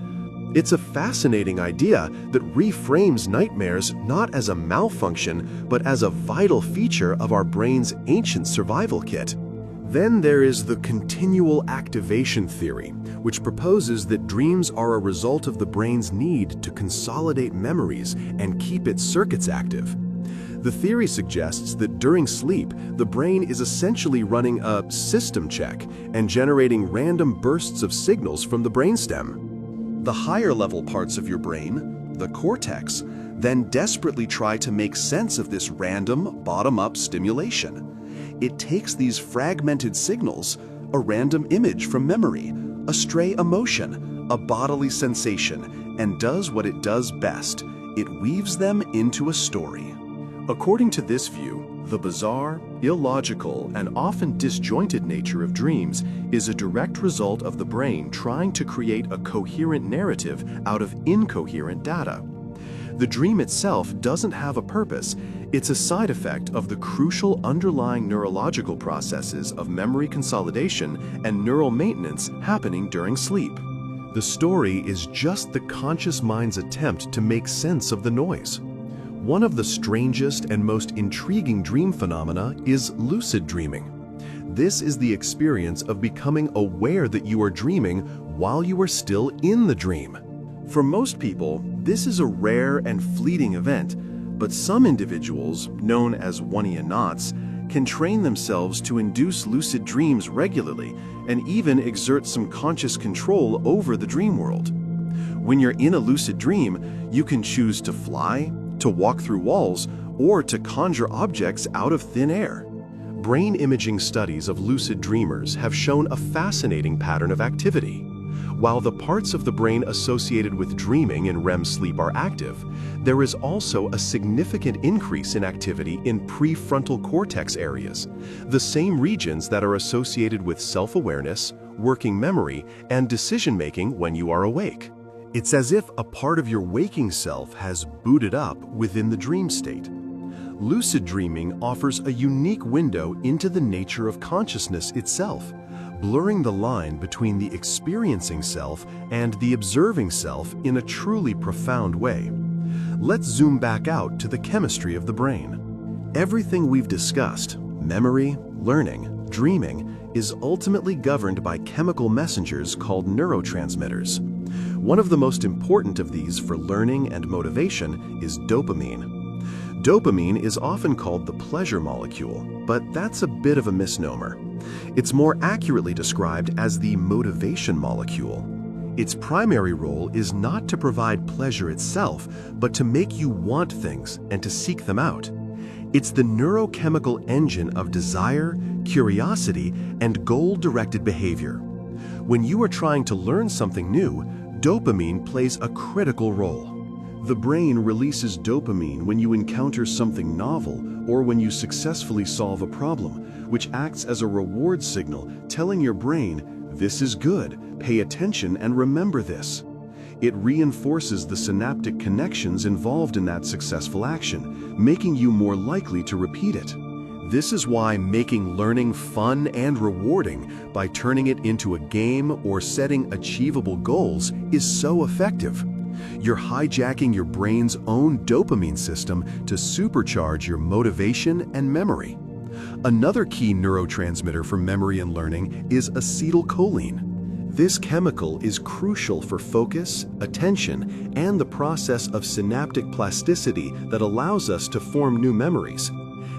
It's a fascinating idea that reframes nightmares not as a malfunction, but as a vital feature of our brain's ancient survival kit. Then there is the continual activation theory, which proposes that dreams are a result of the brain's need to consolidate memories and keep its circuits active. The theory suggests that during sleep, the brain is essentially running a system check and generating random bursts of signals from the brainstem. The higher level parts of your brain, the cortex, then desperately try to make sense of this random, bottom-up stimulation. It takes these fragmented signals, a random image from memory, a stray emotion, a bodily sensation, and does what it does best. It weaves them into a story. According to this view, the bizarre, illogical, and often disjointed nature of dreams is a direct result of the brain trying to create a coherent narrative out of incoherent data. The dream itself doesn't have a purpose. It's a side effect of the crucial underlying neurological processes of memory consolidation and neural maintenance happening during sleep. The story is just the conscious mind's attempt to make sense of the noise. One of the strangest and most intriguing dream phenomena is lucid dreaming. This is the experience of becoming aware that you are dreaming while you are still in the dream. For most people, this is a rare and fleeting event, but some individuals, known as one-ian knots, can train themselves to induce lucid dreams regularly and even exert some conscious control over the dream world. When you're in a lucid dream, you can choose to fly, to walk through walls, or to conjure objects out of thin air. Brain imaging studies of lucid dreamers have shown a fascinating pattern of activity. While the parts of the brain associated with dreaming in REM sleep are active, there is also a significant increase in activity in prefrontal cortex areas, the same regions that are associated with self-awareness, working memory, and decision-making when you are awake. It's as if a part of your waking self has booted up within the dream state. Lucid dreaming offers a unique window into the nature of consciousness itself, blurring the line between the experiencing self and the observing self in a truly profound way. Let's zoom back out to the chemistry of the brain. Everything we've discussed, memory, learning, dreaming, is ultimately governed by chemical messengers called neurotransmitters. One of the most important of these for learning and motivation is dopamine. Dopamine is often called the pleasure molecule, but that's a bit of a misnomer. It's more accurately described as the motivation molecule. Its primary role is not to provide pleasure itself, but to make you want things and to seek them out. It's the neurochemical engine of desire, curiosity, and goal-directed behavior. When you are trying to learn something new, dopamine plays a critical role. The brain releases dopamine when you encounter something novel or when you successfully solve a problem, which acts as a reward signal telling your brain, "This is good, pay attention and remember this." It reinforces the synaptic connections involved in that successful action, making you more likely to repeat it. This is why making learning fun and rewarding by turning it into a game or setting achievable goals is so effective. You're hijacking your brain's own dopamine system to supercharge your motivation and memory. Another key neurotransmitter for memory and learning is acetylcholine. This chemical is crucial for focus, attention, and the process of synaptic plasticity that allows us to form new memories.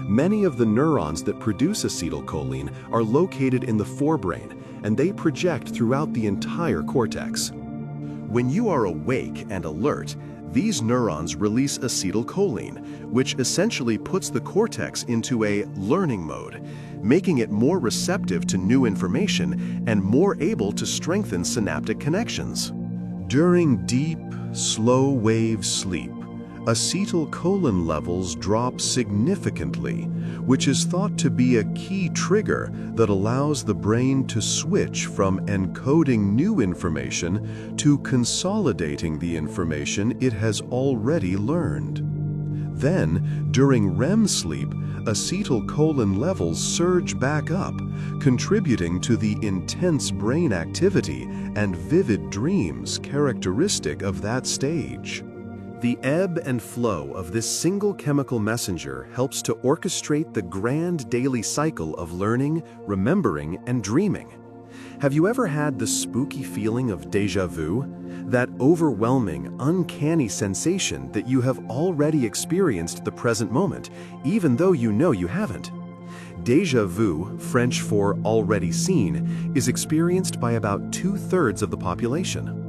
Many of the neurons that produce acetylcholine are located in the forebrain, and they project throughout the entire cortex. When you are awake and alert, these neurons release acetylcholine, which essentially puts the cortex into a learning mode, making it more receptive to new information and more able to strengthen synaptic connections. During deep, slow-wave sleep, acetylcholine levels drop significantly, which is thought to be a key trigger that allows the brain to switch from encoding new information to consolidating the information it has already learned. Then, during REM sleep, acetylcholine levels surge back up, contributing to the intense brain activity and vivid dreams characteristic of that stage. The ebb and flow of this single chemical messenger helps to orchestrate the grand daily cycle of learning, remembering, and dreaming. Have you ever had the spooky feeling of déjà vu? That overwhelming, uncanny sensation that you have already experienced the present moment, even though you know you haven't. Déjà vu, French for already seen, is experienced by about 2/3 of the population.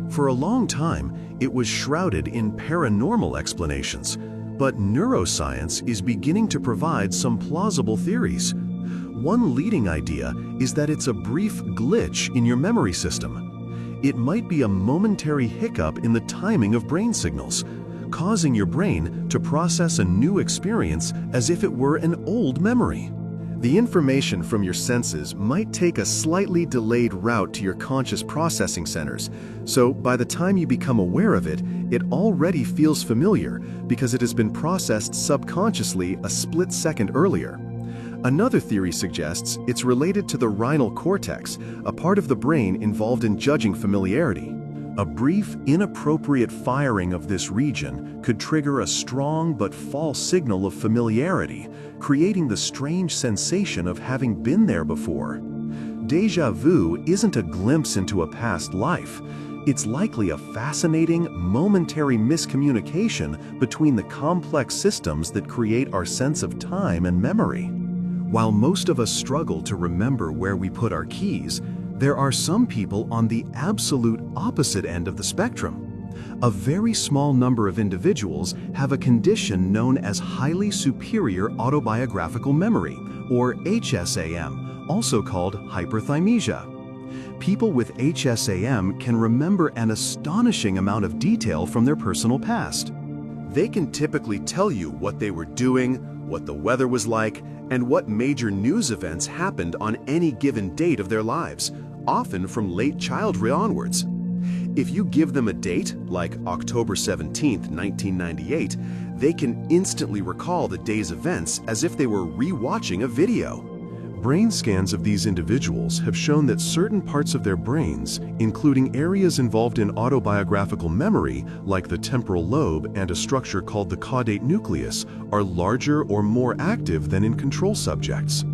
For a long time, it was shrouded in paranormal explanations, but neuroscience is beginning to provide some plausible theories. One leading idea is that it's a brief glitch in your memory system. It might be a momentary hiccup in the timing of brain signals, causing your brain to process a new experience as if it were an old memory. The information from your senses might take a slightly delayed route to your conscious processing centers, so by the time you become aware of it, it already feels familiar because it has been processed subconsciously a split second earlier. Another theory suggests it's related to the rhinal cortex, a part of the brain involved in judging familiarity. A brief, inappropriate firing of this region could trigger a strong but false signal of familiarity, creating the strange sensation of having been there before. Déjà vu isn't a glimpse into a past life. It's likely a fascinating, momentary miscommunication between the complex systems that create our sense of time and memory. While most of us struggle to remember where we put our keys, there are some people on the absolute opposite end of the spectrum. A very small number of individuals have a condition known as highly superior autobiographical memory, or HSAM, also called hyperthymesia. People with HSAM can remember an astonishing amount of detail from their personal past. They can typically tell you what they were doing, what the weather was like, and what major news events happened on any given date of their lives, often from late childhood onwards. If you give them a date, like October 17, 1998, they can instantly recall the day's events as if they were re-watching a video. Brain scans of these individuals have shown that certain parts of their brains, including areas involved in autobiographical memory, like the temporal lobe and a structure called the caudate nucleus, are larger or more active than in control subjects.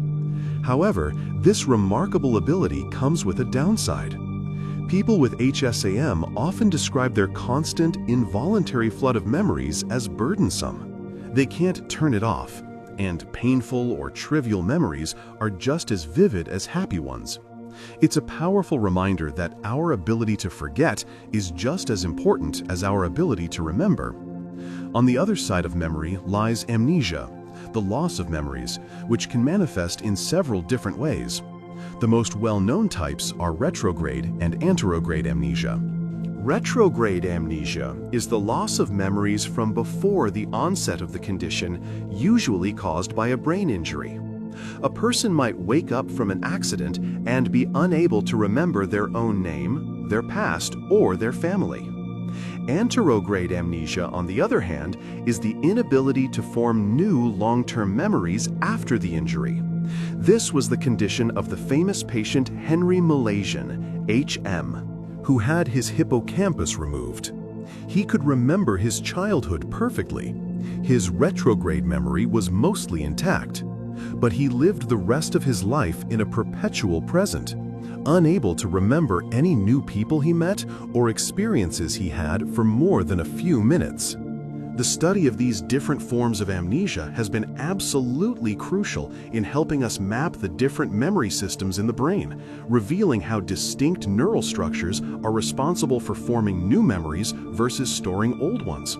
However, this remarkable ability comes with a downside. People with HSAM often describe their constant, involuntary flood of memories as burdensome. They can't turn it off, and painful or trivial memories are just as vivid as happy ones. It's a powerful reminder that our ability to forget is just as important as our ability to remember. On the other side of memory lies amnesia, the loss of memories, which can manifest in several different ways. The most well-known types are retrograde and anterograde amnesia. Retrograde amnesia is the loss of memories from before the onset of the condition, usually caused by a brain injury. A person might wake up from an accident and be unable to remember their own name, their past, or their family. Anterograde amnesia, on the other hand, is the inability to form new long-term memories after the injury. This was the condition of the famous patient Henry Malaysian, HM, who had his hippocampus removed. He could remember his childhood perfectly. His retrograde memory was mostly intact, but he lived the rest of his life in a perpetual present, unable to remember any new people he met or experiences he had for more than a few minutes. The study of these different forms of amnesia has been absolutely crucial in helping us map the different memory systems in the brain, revealing how distinct neural structures are responsible for forming new memories versus storing old ones.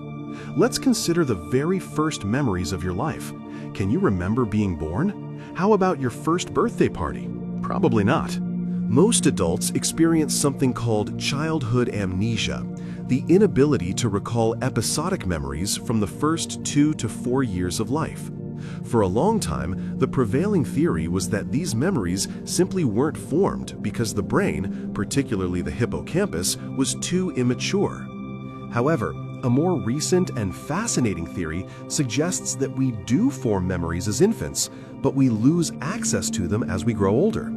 Let's consider the very first memories of your life. Can you remember being born? How about your first birthday party? Probably not. Most adults experience something called childhood amnesia, the inability to recall episodic memories from the first 2 to 4 years of life. For a long time, the prevailing theory was that these memories simply weren't formed because the brain, particularly the hippocampus, was too immature. However, a more recent and fascinating theory suggests that we do form memories as infants, but we lose access to them as we grow older.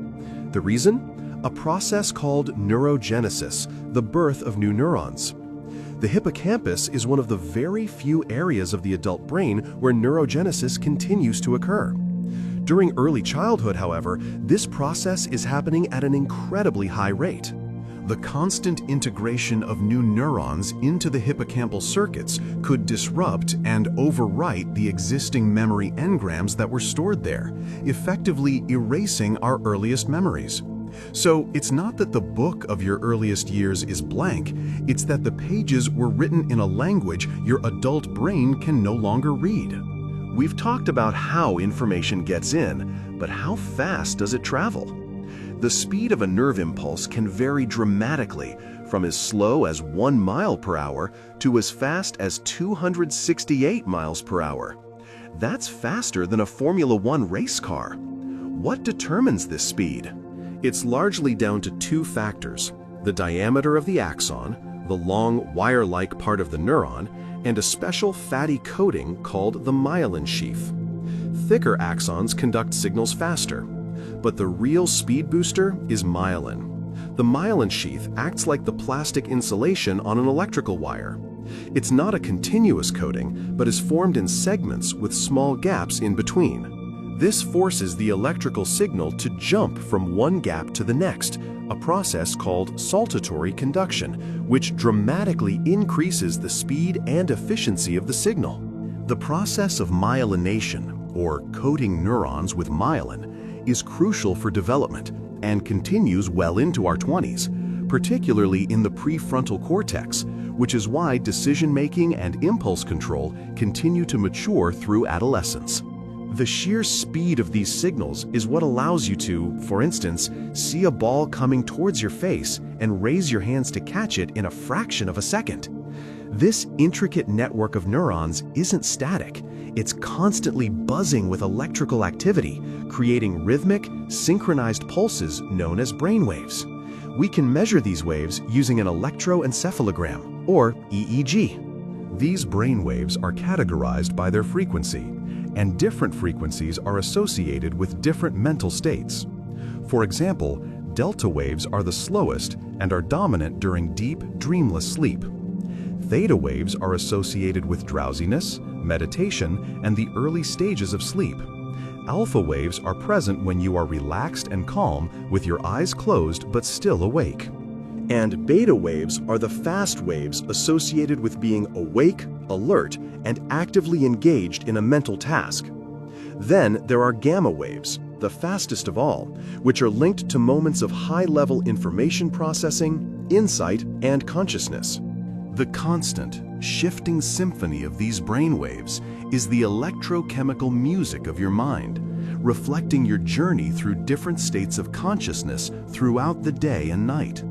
The reason? A process called neurogenesis, the birth of new neurons. The hippocampus is one of the very few areas of the adult brain where neurogenesis continues to occur. During early childhood, however, this process is happening at an incredibly high rate. The constant integration of new neurons into the hippocampal circuits could disrupt and overwrite the existing memory engrams that were stored there, effectively erasing our earliest memories. So it's not that the book of your earliest years is blank, it's that the pages were written in a language your adult brain can no longer read. We've talked about how information gets in, but how fast does it travel? The speed of a nerve impulse can vary dramatically, from as slow as 1 mile per hour to as fast as 268 miles per hour. That's faster than a Formula One race car. What determines this speed? It's largely down to two factors: the diameter of the axon, the long wire-like part of the neuron, and a special fatty coating called the myelin sheath. Thicker axons conduct signals faster, but the real speed booster is myelin. The myelin sheath acts like the plastic insulation on an electrical wire. It's not a continuous coating, but is formed in segments with small gaps in between. This forces the electrical signal to jump from one gap to the next, a process called saltatory conduction, which dramatically increases the speed and efficiency of the signal. The process of myelination, or coating neurons with myelin, is crucial for development and continues well into our 20s, particularly in the prefrontal cortex, which is why decision-making and impulse control continue to mature through adolescence. The sheer speed of these signals is what allows you to, for instance, see a ball coming towards your face and raise your hands to catch it in a fraction of a second. This intricate network of neurons isn't static. It's constantly buzzing with electrical activity, creating rhythmic, synchronized pulses known as brainwaves. We can measure these waves using an electroencephalogram, or EEG. These brainwaves are categorized by their frequency, and different frequencies are associated with different mental states. For example, delta waves are the slowest and are dominant during deep, dreamless sleep. Theta waves are associated with drowsiness, meditation, and the early stages of sleep. Alpha waves are present when you are relaxed and calm, with your eyes closed but still awake. And beta waves are the fast waves associated with being awake, alert, and actively engaged in a mental task. Then there are gamma waves, the fastest of all, which are linked to moments of high-level information processing, insight, and consciousness. The constant, shifting symphony of these brainwaves is the electrochemical music of your mind, reflecting your journey through different states of consciousness throughout the day and night.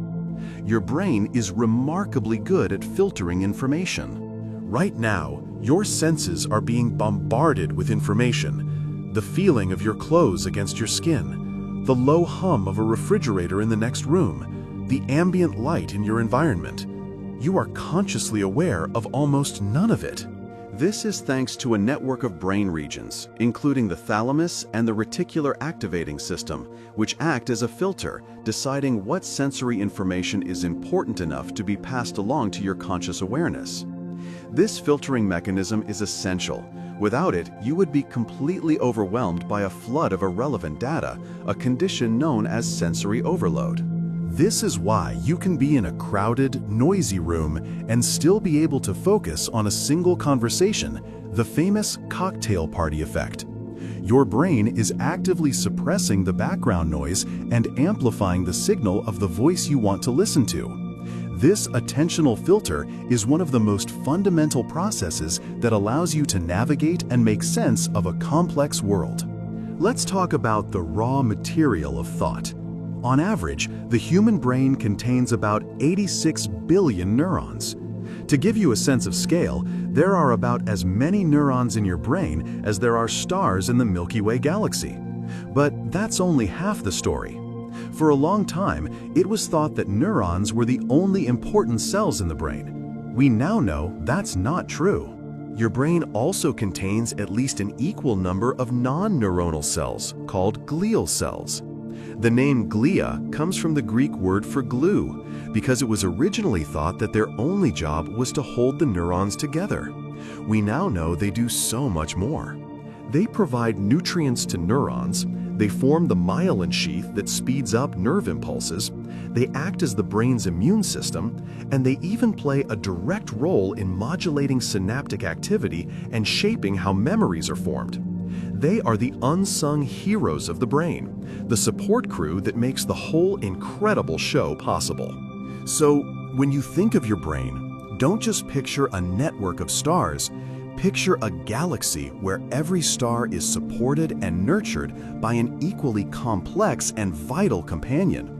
Your brain is remarkably good at filtering information. Right now, your senses are being bombarded with information. The feeling of your clothes against your skin, the low hum of a refrigerator in the next room, the ambient light in your environment. You are consciously aware of almost none of it. This is thanks to a network of brain regions, including the thalamus and the reticular activating system, which act as a filter, deciding what sensory information is important enough to be passed along to your conscious awareness. This filtering mechanism is essential. Without it, you would be completely overwhelmed by a flood of irrelevant data, a condition known as sensory overload. This is why you can be in a crowded, noisy room and still be able to focus on a single conversation, the famous cocktail party effect. Your brain is actively suppressing the background noise and amplifying the signal of the voice you want to listen to. This attentional filter is one of the most fundamental processes that allows you to navigate and make sense of a complex world. Let's talk about the raw material of thought. On average, the human brain contains about 86 billion neurons. To give you a sense of scale, there are about as many neurons in your brain as there are stars in the Milky Way galaxy. But that's only half the story. For a long time, it was thought that neurons were the only important cells in the brain. We now know that's not true. Your brain also contains at least an equal number of non-neuronal cells, called glial cells. The name glia comes from the Greek word for glue, because it was originally thought that their only job was to hold the neurons together. We now know they do so much more. They provide nutrients to neurons, they form the myelin sheath that speeds up nerve impulses, they act as the brain's immune system, and they even play a direct role in modulating synaptic activity and shaping how memories are formed. They are the unsung heroes of the brain, the support crew that makes the whole incredible show possible. So, when you think of your brain, don't just picture a network of stars, picture a galaxy where every star is supported and nurtured by an equally complex and vital companion.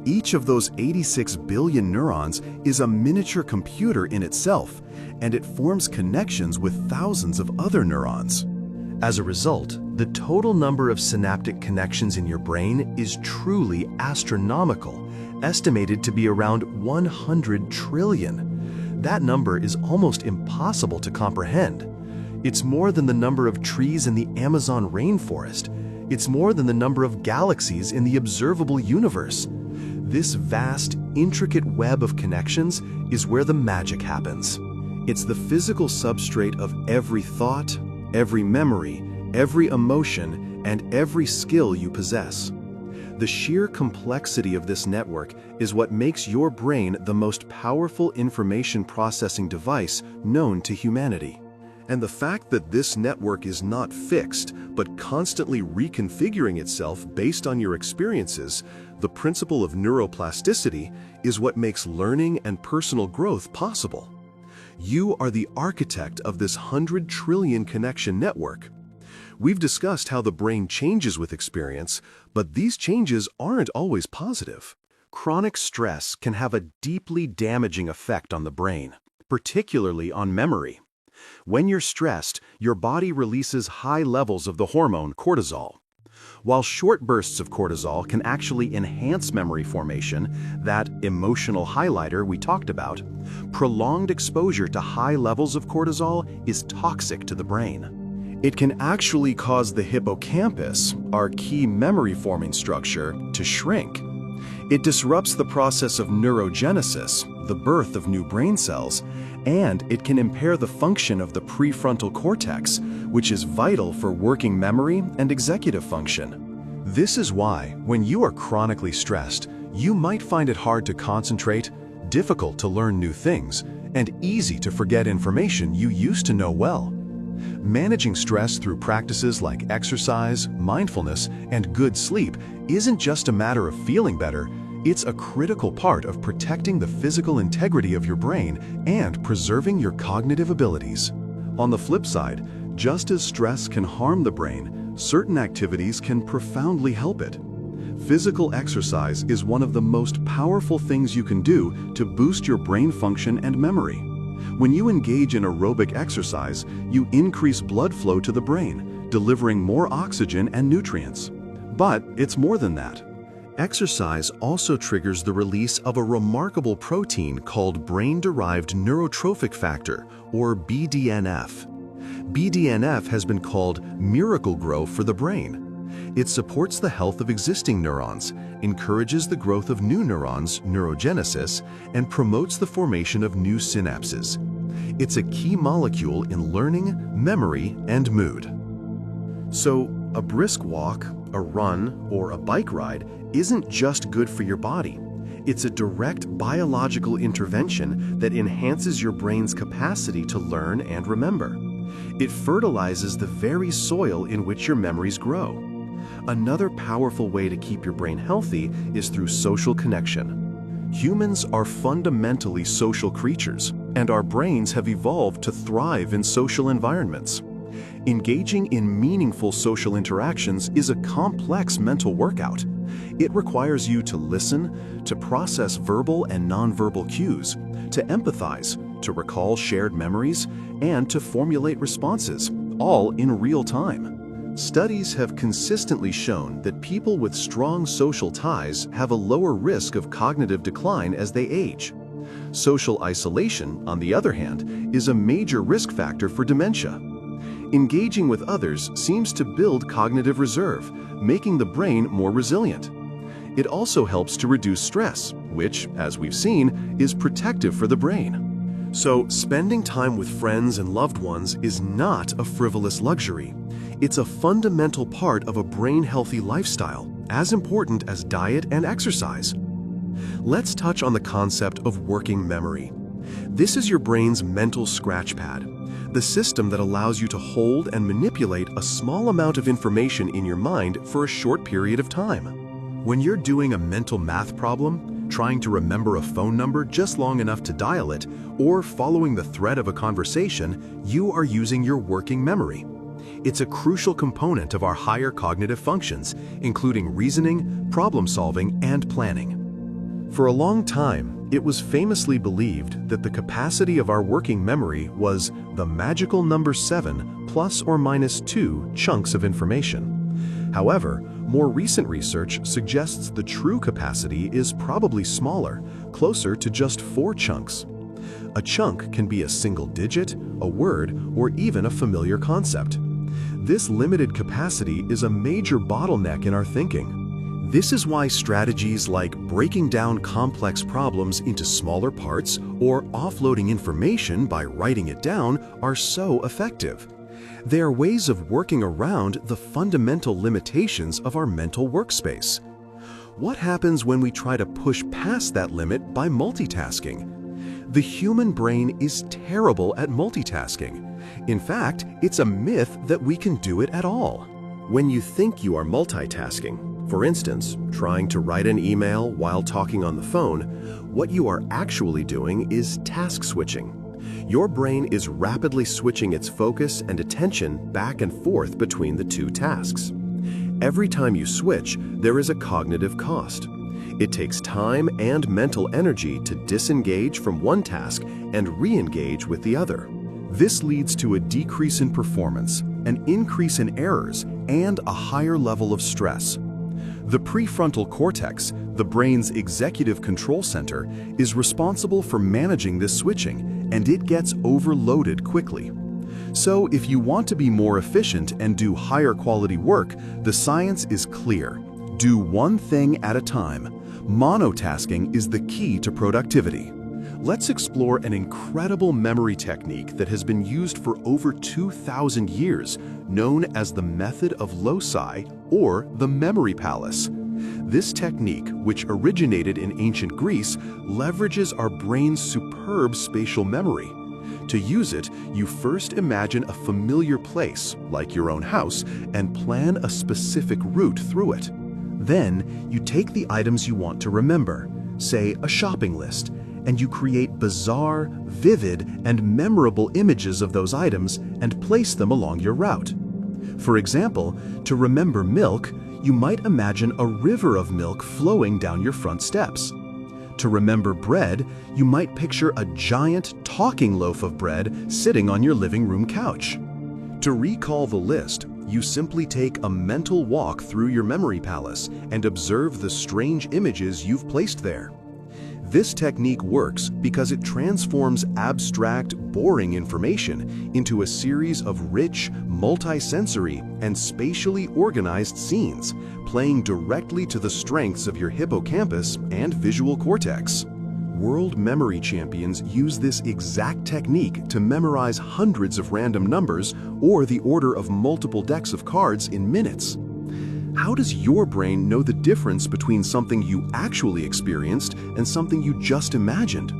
Each of those 86 billion neurons is a miniature computer in itself, and it forms connections with thousands of other neurons. As a result, the total number of synaptic connections in your brain is truly astronomical, estimated to be around 100 trillion. That number is almost impossible to comprehend. It's more than the number of trees in the Amazon rainforest. It's more than the number of galaxies in the observable universe. This vast, intricate web of connections is where the magic happens. It's the physical substrate of every thought, every memory, every emotion, and every skill you possess. The sheer complexity of this network is what makes your brain the most powerful information processing device known to humanity. And the fact that this network is not fixed, but constantly reconfiguring itself based on your experiences, the principle of neuroplasticity, is what makes learning and personal growth possible. You are the architect of this 100 trillion connection network. We've discussed how the brain changes with experience, but these changes aren't always positive. Chronic stress can have a deeply damaging effect on the brain, particularly on memory. When you're stressed, your body releases high levels of the hormone cortisol. While short bursts of cortisol can actually enhance memory formation, that emotional highlighter we talked about, prolonged exposure to high levels of cortisol is toxic to the brain. It can actually cause the hippocampus, our key memory-forming structure, to shrink. It disrupts the process of neurogenesis, the birth of new brain cells, and it can impair the function of the prefrontal cortex, which is vital for working memory and executive function. This is why, when you are chronically stressed, you might find it hard to concentrate, difficult to learn new things, and easy to forget information you used to know well. Managing stress through practices like exercise, mindfulness, and good sleep isn't just a matter of feeling better. It's a critical part of protecting the physical integrity of your brain and preserving your cognitive abilities. On the flip side, just as stress can harm the brain, certain activities can profoundly help it. Physical exercise is one of the most powerful things you can do to boost your brain function and memory. When you engage in aerobic exercise, you increase blood flow to the brain, delivering more oxygen and nutrients. But it's more than that. Exercise also triggers the release of a remarkable protein called brain-derived neurotrophic factor, or BDNF. BDNF has been called miracle grow for the brain. It supports the health of existing neurons, encourages the growth of new neurons, neurogenesis, and promotes the formation of new synapses. It's a key molecule in learning, memory, and mood. So, a brisk walk, a run, or a bike ride isn't just good for your body. It's a direct biological intervention that enhances your brain's capacity to learn and remember. It fertilizes the very soil in which your memories grow. Another powerful way to keep your brain healthy is through social connection. Humans are fundamentally social creatures, and our brains have evolved to thrive in social environments. Engaging in meaningful social interactions is a complex mental workout. It requires you to listen, to process verbal and nonverbal cues, to empathize, to recall shared memories, and to formulate responses, all in real time. Studies have consistently shown that people with strong social ties have a lower risk of cognitive decline as they age. Social isolation, on the other hand, is a major risk factor for dementia. Engaging with others seems to build cognitive reserve, making the brain more resilient. It also helps to reduce stress, which, as we've seen, is protective for the brain. So, spending time with friends and loved ones is not a frivolous luxury. It's a fundamental part of a brain-healthy lifestyle, as important as diet and exercise. Let's touch on the concept of working memory. This is your brain's mental scratch pad, the system that allows you to hold and manipulate a small amount of information in your mind for a short period of time. When you're doing a mental math problem, trying to remember a phone number just long enough to dial it, or following the thread of a conversation, you are using your working memory. It's a crucial component of our higher cognitive functions, including reasoning, problem solving, and planning. For a long time, it was famously believed that the capacity of our working memory was the magical number 7 plus or minus 2 chunks of information. However, more recent research suggests the true capacity is probably smaller, closer to just 4 chunks. A chunk can be a single digit, a word, or even a familiar concept. This limited capacity is a major bottleneck in our thinking. This is why strategies like breaking down complex problems into smaller parts or offloading information by writing it down are so effective. They are ways of working around the fundamental limitations of our mental workspace. What happens when we try to push past that limit by multitasking? The human brain is terrible at multitasking. In fact, it's a myth that we can do it at all. When you think you are multitasking, for instance, trying to write an email while talking on the phone, what you are actually doing is task switching. Your brain is rapidly switching its focus and attention back and forth between the two tasks. Every time you switch, there is a cognitive cost. It takes time and mental energy to disengage from one task and re-engage with the other. This leads to a decrease in performance, an increase in errors, and a higher level of stress. The prefrontal cortex, the brain's executive control center, is responsible for managing this switching, and it gets overloaded quickly. So if you want to be more efficient and do higher quality work, the science is clear. Do one thing at a time. Monotasking is the key to productivity. Let's explore an incredible memory technique that has been used for over 2,000 years, known as the method of loci, or the memory palace. This technique, which originated in ancient Greece, leverages our brain's superb spatial memory. To use it, you first imagine a familiar place, like your own house, and plan a specific route through it. Then, you take the items you want to remember, say a shopping list, and you create bizarre, vivid, and memorable images of those items and place them along your route. For example, to remember milk, you might imagine a river of milk flowing down your front steps. To remember bread, you might picture a giant talking loaf of bread sitting on your living room couch. To recall the list, you simply take a mental walk through your memory palace and observe the strange images you've placed there. This technique works because it transforms abstract, boring information into a series of rich, multisensory, and spatially organized scenes, playing directly to the strengths of your hippocampus and visual cortex. World memory champions use this exact technique to memorize hundreds of random numbers or the order of multiple decks of cards in minutes. How does your brain know the difference between something you actually experienced and something you just imagined?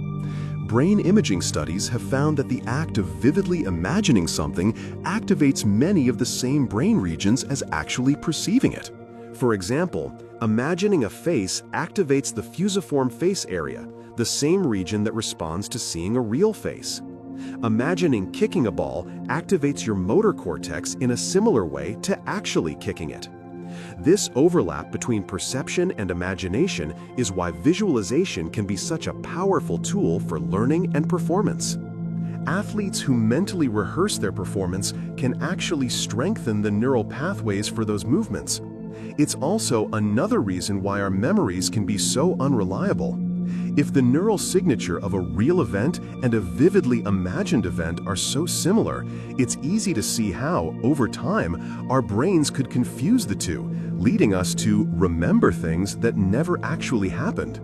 Brain imaging studies have found that the act of vividly imagining something activates many of the same brain regions as actually perceiving it. For example, imagining a face activates the fusiform face area, the same region that responds to seeing a real face. Imagining kicking a ball activates your motor cortex in a similar way to actually kicking it. This overlap between perception and imagination is why visualization can be such a powerful tool for learning and performance. Athletes who mentally rehearse their performance can actually strengthen the neural pathways for those movements. It's also another reason why our memories can be so unreliable. If the neural signature of a real event and a vividly imagined event are so similar, it's easy to see how, over time, our brains could confuse the two, leading us to remember things that never actually happened.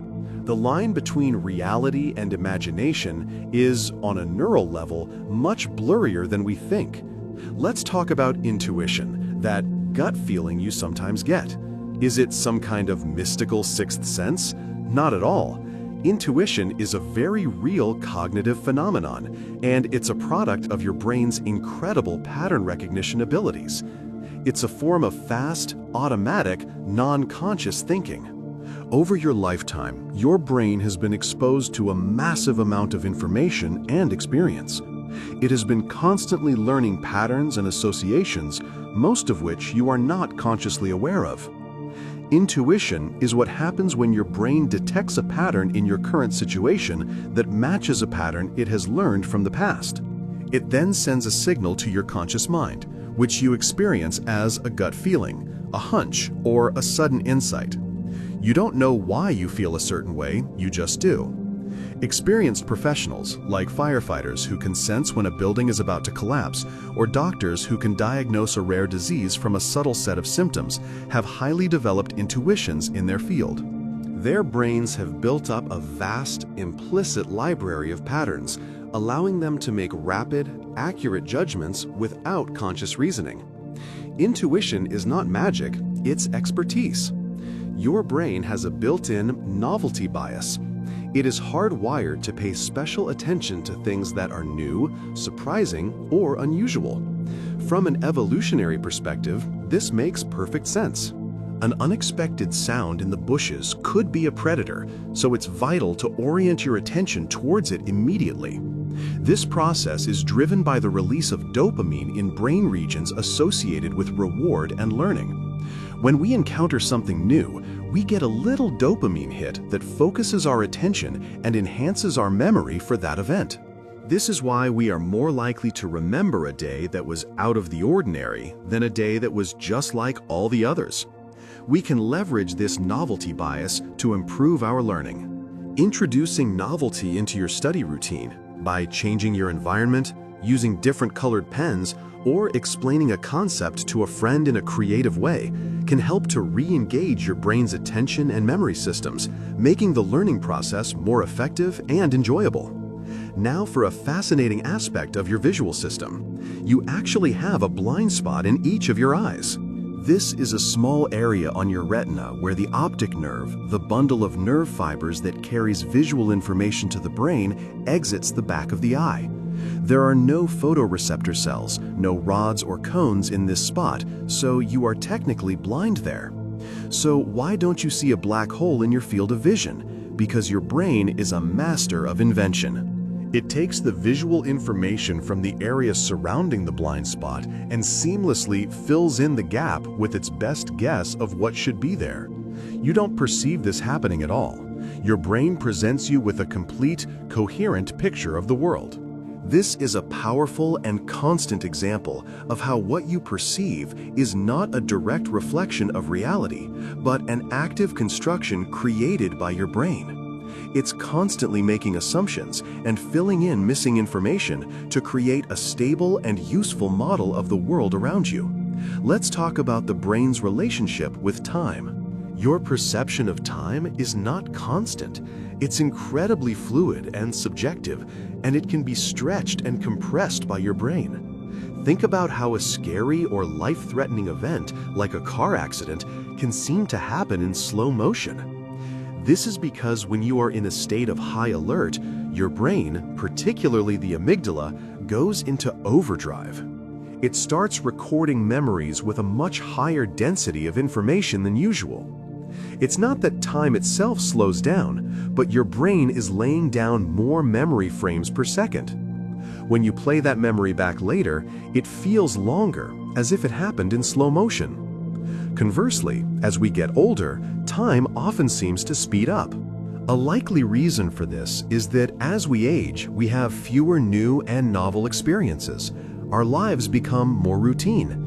The line between reality and imagination is, on a neural level, much blurrier than we think. Let's talk about intuition, that gut feeling you sometimes get. Is it some kind of mystical sixth sense? Not at all. Intuition is a very real cognitive phenomenon, and it's a product of your brain's incredible pattern recognition abilities. It's a form of fast, automatic, non-conscious thinking. Over your lifetime, your brain has been exposed to a massive amount of information and experience. It has been constantly learning patterns and associations, most of which you are not consciously aware of. Intuition is what happens when your brain detects a pattern in your current situation that matches a pattern it has learned from the past. It then sends a signal to your conscious mind, which you experience as a gut feeling, a hunch, or a sudden insight. You don't know why you feel a certain way, you just do. Experienced professionals, like firefighters who can sense when a building is about to collapse, or doctors who can diagnose a rare disease from a subtle set of symptoms, have highly developed intuitions in their field. Their brains have built up a vast, implicit library of patterns, allowing them to make rapid, accurate judgments without conscious reasoning. Intuition is not magic, it's expertise. Your brain has a built-in novelty bias. It is hardwired to pay special attention to things that are new, surprising, or unusual. From an evolutionary perspective, this makes perfect sense. An unexpected sound in the bushes could be a predator, so it's vital to orient your attention towards it immediately. This process is driven by the release of dopamine in brain regions associated with reward and learning. When we encounter something new, we get a little dopamine hit that focuses our attention and enhances our memory for that event. This is why we are more likely to remember a day that was out of the ordinary than a day that was just like all the others. We can leverage this novelty bias to improve our learning. Introducing novelty into your study routine by changing your environment, using different colored pens, or explaining a concept to a friend in a creative way can help to re-engage your brain's attention and memory systems, making the learning process more effective and enjoyable. Now for a fascinating aspect of your visual system. You actually have a blind spot in each of your eyes. This is a small area on your retina where the optic nerve, the bundle of nerve fibers that carries visual information to the brain, exits the back of the eye. There are no photoreceptor cells, no rods or cones in this spot, so you are technically blind there. So why don't you see a black hole in your field of vision? Because your brain is a master of invention. It takes the visual information from the area surrounding the blind spot and seamlessly fills in the gap with its best guess of what should be there. You don't perceive this happening at all. Your brain presents you with a complete, coherent picture of the world. This is a powerful and constant example of how what you perceive is not a direct reflection of reality, but an active construction created by your brain. It's constantly making assumptions and filling in missing information to create a stable and useful model of the world around you. Let's talk about the brain's relationship with time. Your perception of time is not constant. It's incredibly fluid and subjective, and it can be stretched and compressed by your brain. Think about how a scary or life-threatening event, like a car accident, can seem to happen in slow motion. This is because when you are in a state of high alert, your brain, particularly the amygdala, goes into overdrive. It starts recording memories with a much higher density of information than usual. It's not that time itself slows down, but your brain is laying down more memory frames per second. When you play that memory back later, it feels longer, as if it happened in slow motion. Conversely, as we get older, time often seems to speed up. A likely reason for this is that as we age, we have fewer new and novel experiences. Our lives become more routine.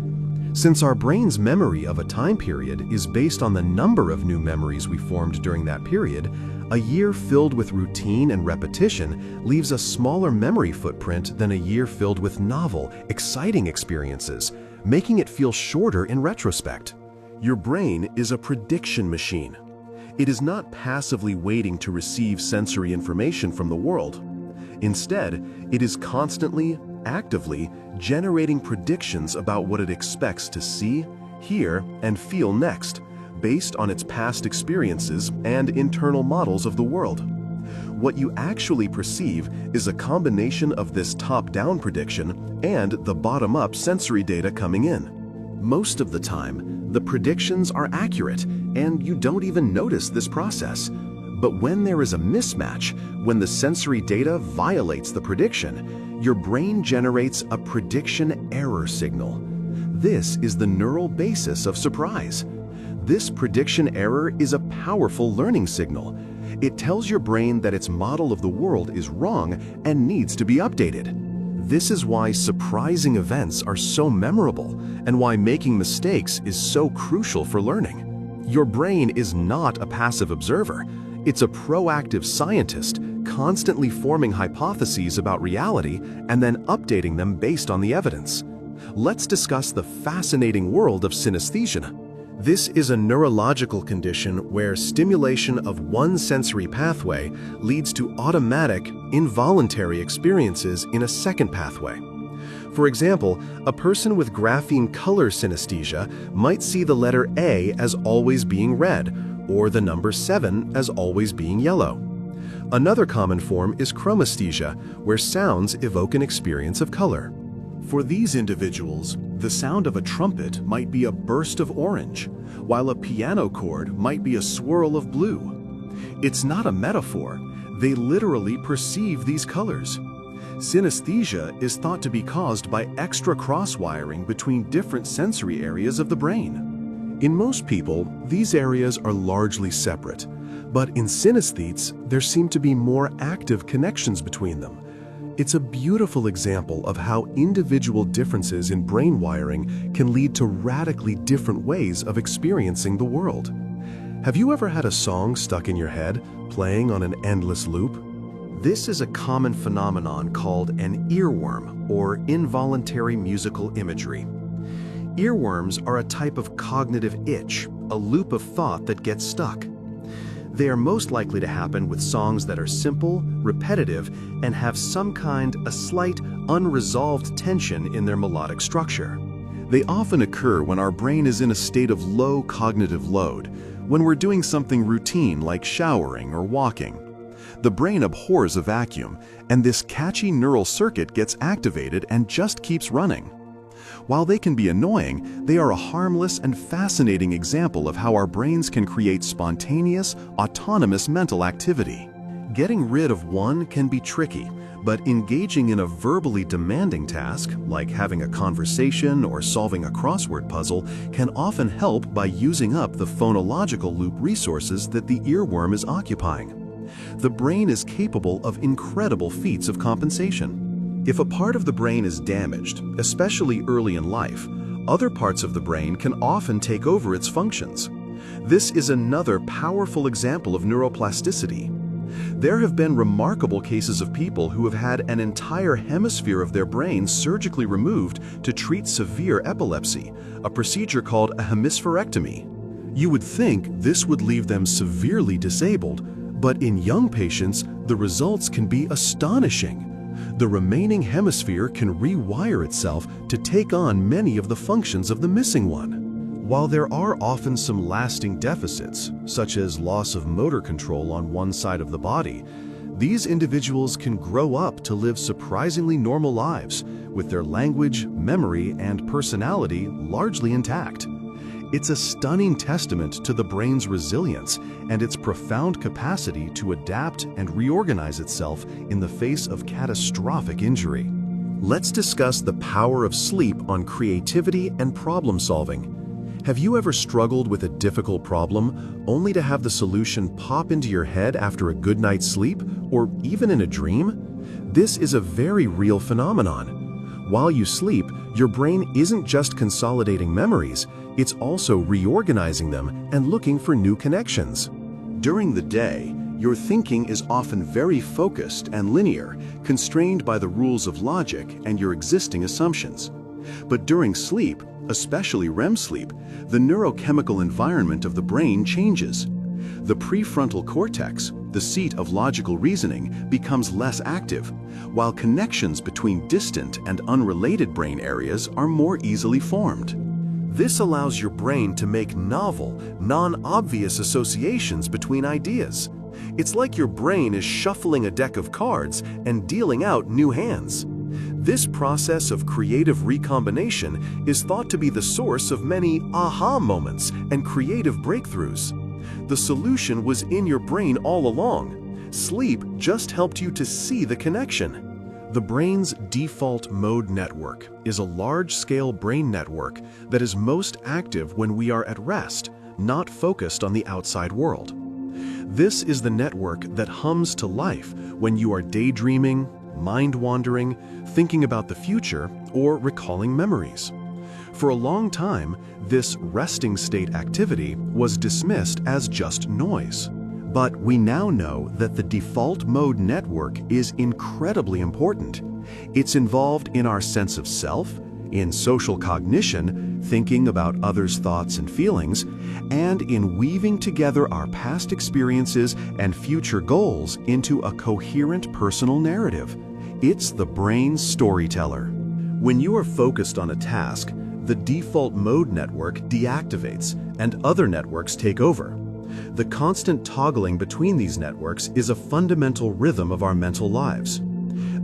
Since our brain's memory of a time period is based on the number of new memories we formed during that period, a year filled with routine and repetition leaves a smaller memory footprint than a year filled with novel, exciting experiences, making it feel shorter in retrospect. Your brain is a prediction machine. It is not passively waiting to receive sensory information from the world. Instead, it is constantly, actively generating predictions about what it expects to see, hear, and feel next, based on its past experiences and internal models of the world. What you actually perceive is a combination of this top-down prediction and the bottom-up sensory data coming in. Most of the time, the predictions are accurate, and you don't even notice this process. But when there is a mismatch, when the sensory data violates the prediction, your brain generates a prediction error signal. This is the neural basis of surprise. This prediction error is a powerful learning signal. It tells your brain that its model of the world is wrong and needs to be updated. This is why surprising events are so memorable and why making mistakes is so crucial for learning. Your brain is not a passive observer. It's a proactive scientist, constantly forming hypotheses about reality and then updating them based on the evidence. Let's discuss the fascinating world of synesthesia. This is a neurological condition where stimulation of one sensory pathway leads to automatic, involuntary experiences in a second pathway. For example, a person with grapheme color synesthesia might see the letter A as always being red, or the number 7 as always being yellow. Another common form is chromesthesia, where sounds evoke an experience of color. For these individuals, the sound of a trumpet might be a burst of orange, while a piano chord might be a swirl of blue. It's not a metaphor. They literally perceive these colors. Synesthesia is thought to be caused by extra cross-wiring between different sensory areas of the brain. In most people, these areas are largely separate, but in synesthetes, there seem to be more active connections between them. It's a beautiful example of how individual differences in brain wiring can lead to radically different ways of experiencing the world. Have you ever had a song stuck in your head, playing on an endless loop? This is a common phenomenon called an earworm, or involuntary musical imagery. Earworms are a type of cognitive itch, a loop of thought that gets stuck. They are most likely to happen with songs that are simple, repetitive, and have a slight, unresolved tension in their melodic structure. They often occur when our brain is in a state of low cognitive load, when we're doing something routine like showering or walking. The brain abhors a vacuum, and this catchy neural circuit gets activated and just keeps running. While they can be annoying, they are a harmless and fascinating example of how our brains can create spontaneous, autonomous mental activity. Getting rid of one can be tricky, but engaging in a verbally demanding task, like having a conversation or solving a crossword puzzle, can often help by using up the phonological loop resources that the earworm is occupying. The brain is capable of incredible feats of compensation. If a part of the brain is damaged, especially early in life, other parts of the brain can often take over its functions. This is another powerful example of neuroplasticity. There have been remarkable cases of people who have had an entire hemisphere of their brain surgically removed to treat severe epilepsy, a procedure called a hemispherectomy. You would think this would leave them severely disabled, but in young patients, the results can be astonishing. The remaining hemisphere can rewire itself to take on many of the functions of the missing one. While there are often some lasting deficits, such as loss of motor control on one side of the body, these individuals can grow up to live surprisingly normal lives, with their language, memory, and personality largely intact. It's a stunning testament to the brain's resilience and its profound capacity to adapt and reorganize itself in the face of catastrophic injury. Let's discuss the power of sleep on creativity and problem solving. Have you ever struggled with a difficult problem only to have the solution pop into your head after a good night's sleep, or even in a dream? This is a very real phenomenon. While you sleep, your brain isn't just consolidating memories, it's also reorganizing them and looking for new connections. During the day, your thinking is often very focused and linear, constrained by the rules of logic and your existing assumptions. But during sleep, especially REM sleep, the neurochemical environment of the brain changes. The prefrontal cortex, the seat of logical reasoning, becomes less active, while connections between distant and unrelated brain areas are more easily formed. This allows your brain to make novel, non-obvious associations between ideas. It's like your brain is shuffling a deck of cards and dealing out new hands. This process of creative recombination is thought to be the source of many aha moments and creative breakthroughs. The solution was in your brain all along. Sleep just helped you to see the connection. The brain's default mode network is a large-scale brain network that is most active when we are at rest, not focused on the outside world. This is the network that hums to life when you are daydreaming, mind-wandering, thinking about the future, or recalling memories. For a long time, this resting state activity was dismissed as just noise. But we now know that the default mode network is incredibly important. It's involved in our sense of self, in social cognition, thinking about others' thoughts and feelings, and in weaving together our past experiences and future goals into a coherent personal narrative. It's the brain's storyteller. When you are focused on a task, the default mode network deactivates and other networks take over. The constant toggling between these networks is a fundamental rhythm of our mental lives.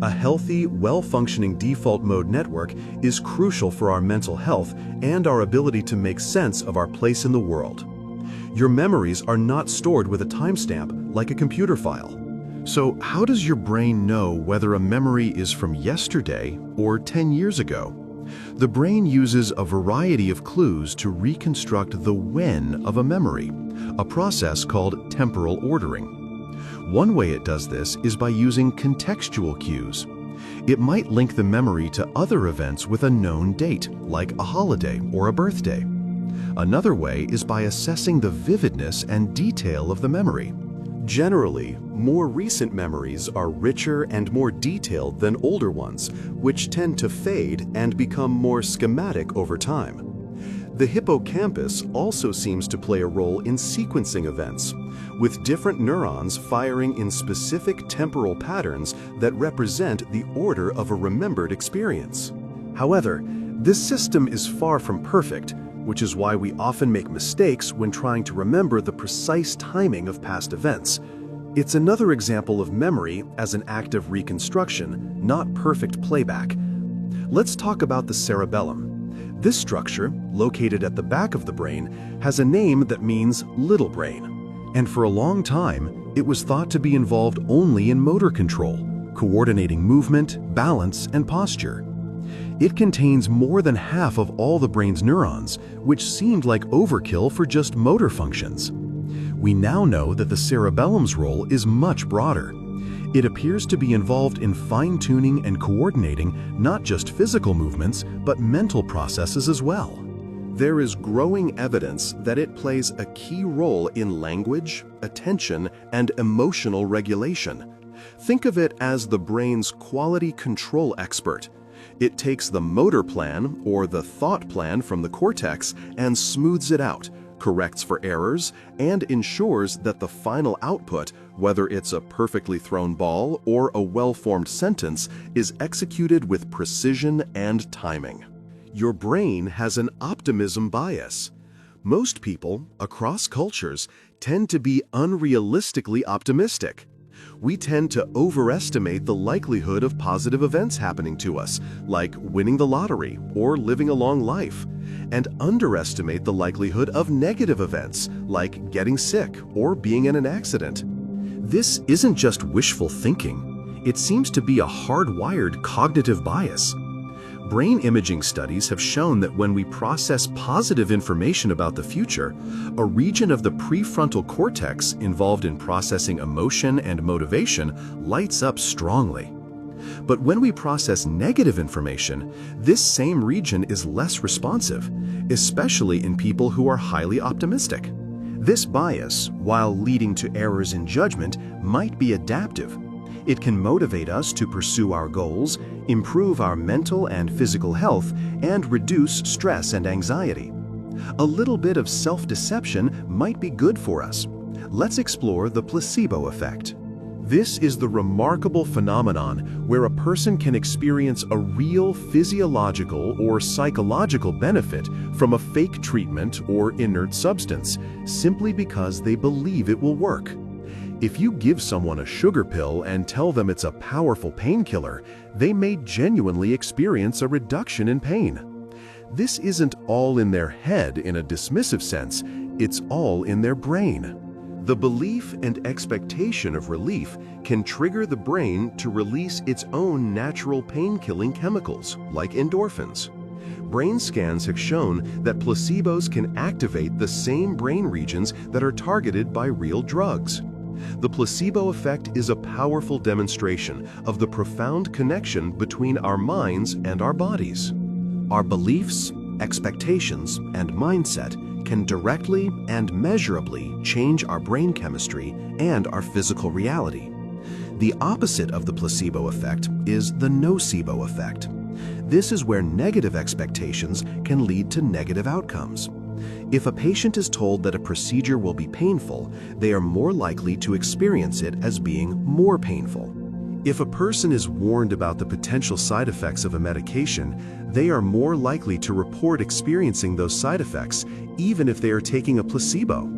A healthy, well-functioning default mode network is crucial for our mental health and our ability to make sense of our place in the world. Your memories are not stored with a timestamp like a computer file. So how does your brain know whether a memory is from yesterday or 10 years ago? The brain uses a variety of clues to reconstruct the when of a memory, a process called temporal ordering. One way it does this is by using contextual cues. It might link the memory to other events with a known date, like a holiday or a birthday. Another way is by assessing the vividness and detail of the memory. Generally, more recent memories are richer and more detailed than older ones, which tend to fade and become more schematic over time. The hippocampus also seems to play a role in sequencing events, with different neurons firing in specific temporal patterns that represent the order of a remembered experience. However, this system is far from perfect, which is why we often make mistakes when trying to remember the precise timing of past events. It's another example of memory as an act of reconstruction, not perfect playback. Let's talk about the cerebellum. This structure, located at the back of the brain, has a name that means little brain. And for a long time, it was thought to be involved only in motor control, coordinating movement, balance, and posture. It contains more than half of all the brain's neurons, which seemed like overkill for just motor functions. We now know that the cerebellum's role is much broader. It appears to be involved in fine-tuning and coordinating not just physical movements, but mental processes as well. There is growing evidence that it plays a key role in language, attention, and emotional regulation. Think of it as the brain's quality control expert. It takes the motor plan, or the thought plan from the cortex, and smooths it out, corrects for errors, and ensures that the final output, whether it's a perfectly thrown ball or a well-formed sentence, is executed with precision and timing. Your brain has an optimism bias. Most people, across cultures, tend to be unrealistically optimistic. We tend to overestimate the likelihood of positive events happening to us, like winning the lottery or living a long life, and underestimate the likelihood of negative events, like getting sick or being in an accident. This isn't just wishful thinking. It seems to be a hardwired cognitive bias. Brain imaging studies have shown that when we process positive information about the future, a region of the prefrontal cortex involved in processing emotion and motivation lights up strongly. But when we process negative information, this same region is less responsive, especially in people who are highly optimistic. This bias, while leading to errors in judgment, might be adaptive. It can motivate us to pursue our goals, improve our mental and physical health, and reduce stress and anxiety. A little bit of self-deception might be good for us. Let's explore the placebo effect. This is the remarkable phenomenon where a person can experience a real physiological or psychological benefit from a fake treatment or inert substance, simply because they believe it will work. If you give someone a sugar pill and tell them it's a powerful painkiller, they may genuinely experience a reduction in pain. This isn't all in their head in a dismissive sense, it's all in their brain. The belief and expectation of relief can trigger the brain to release its own natural pain-killing chemicals, like endorphins. Brain scans have shown that placebos can activate the same brain regions that are targeted by real drugs. The placebo effect is a powerful demonstration of the profound connection between our minds and our bodies. Our beliefs, expectations, and mindset can directly and measurably change our brain chemistry and our physical reality. The opposite of the placebo effect is the nocebo effect. This is where negative expectations can lead to negative outcomes. If a patient is told that a procedure will be painful, they are more likely to experience it as being more painful. If a person is warned about the potential side effects of a medication, they are more likely to report experiencing those side effects, even if they are taking a placebo.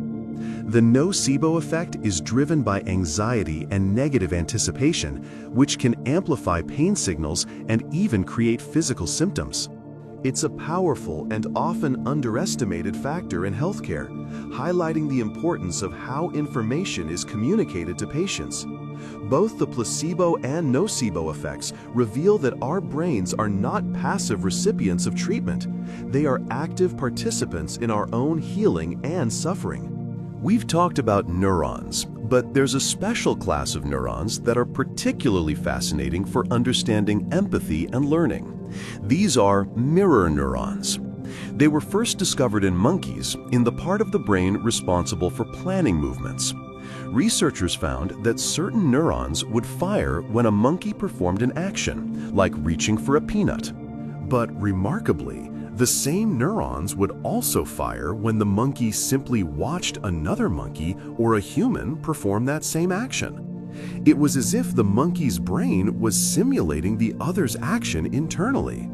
The nocebo effect is driven by anxiety and negative anticipation, which can amplify pain signals and even create physical symptoms. It's a powerful and often underestimated factor in healthcare, highlighting the importance of how information is communicated to patients. Both the placebo and nocebo effects reveal that our brains are not passive recipients of treatment. They are active participants in our own healing and suffering. We've talked about neurons, but there's a special class of neurons that are particularly fascinating for understanding empathy and learning. These are mirror neurons. They were first discovered in monkeys in the part of the brain responsible for planning movements. Researchers found that certain neurons would fire when a monkey performed an action, like reaching for a peanut. But remarkably, the same neurons would also fire when the monkey simply watched another monkey or a human perform that same action. It was as if the monkey's brain was simulating the other's action internally.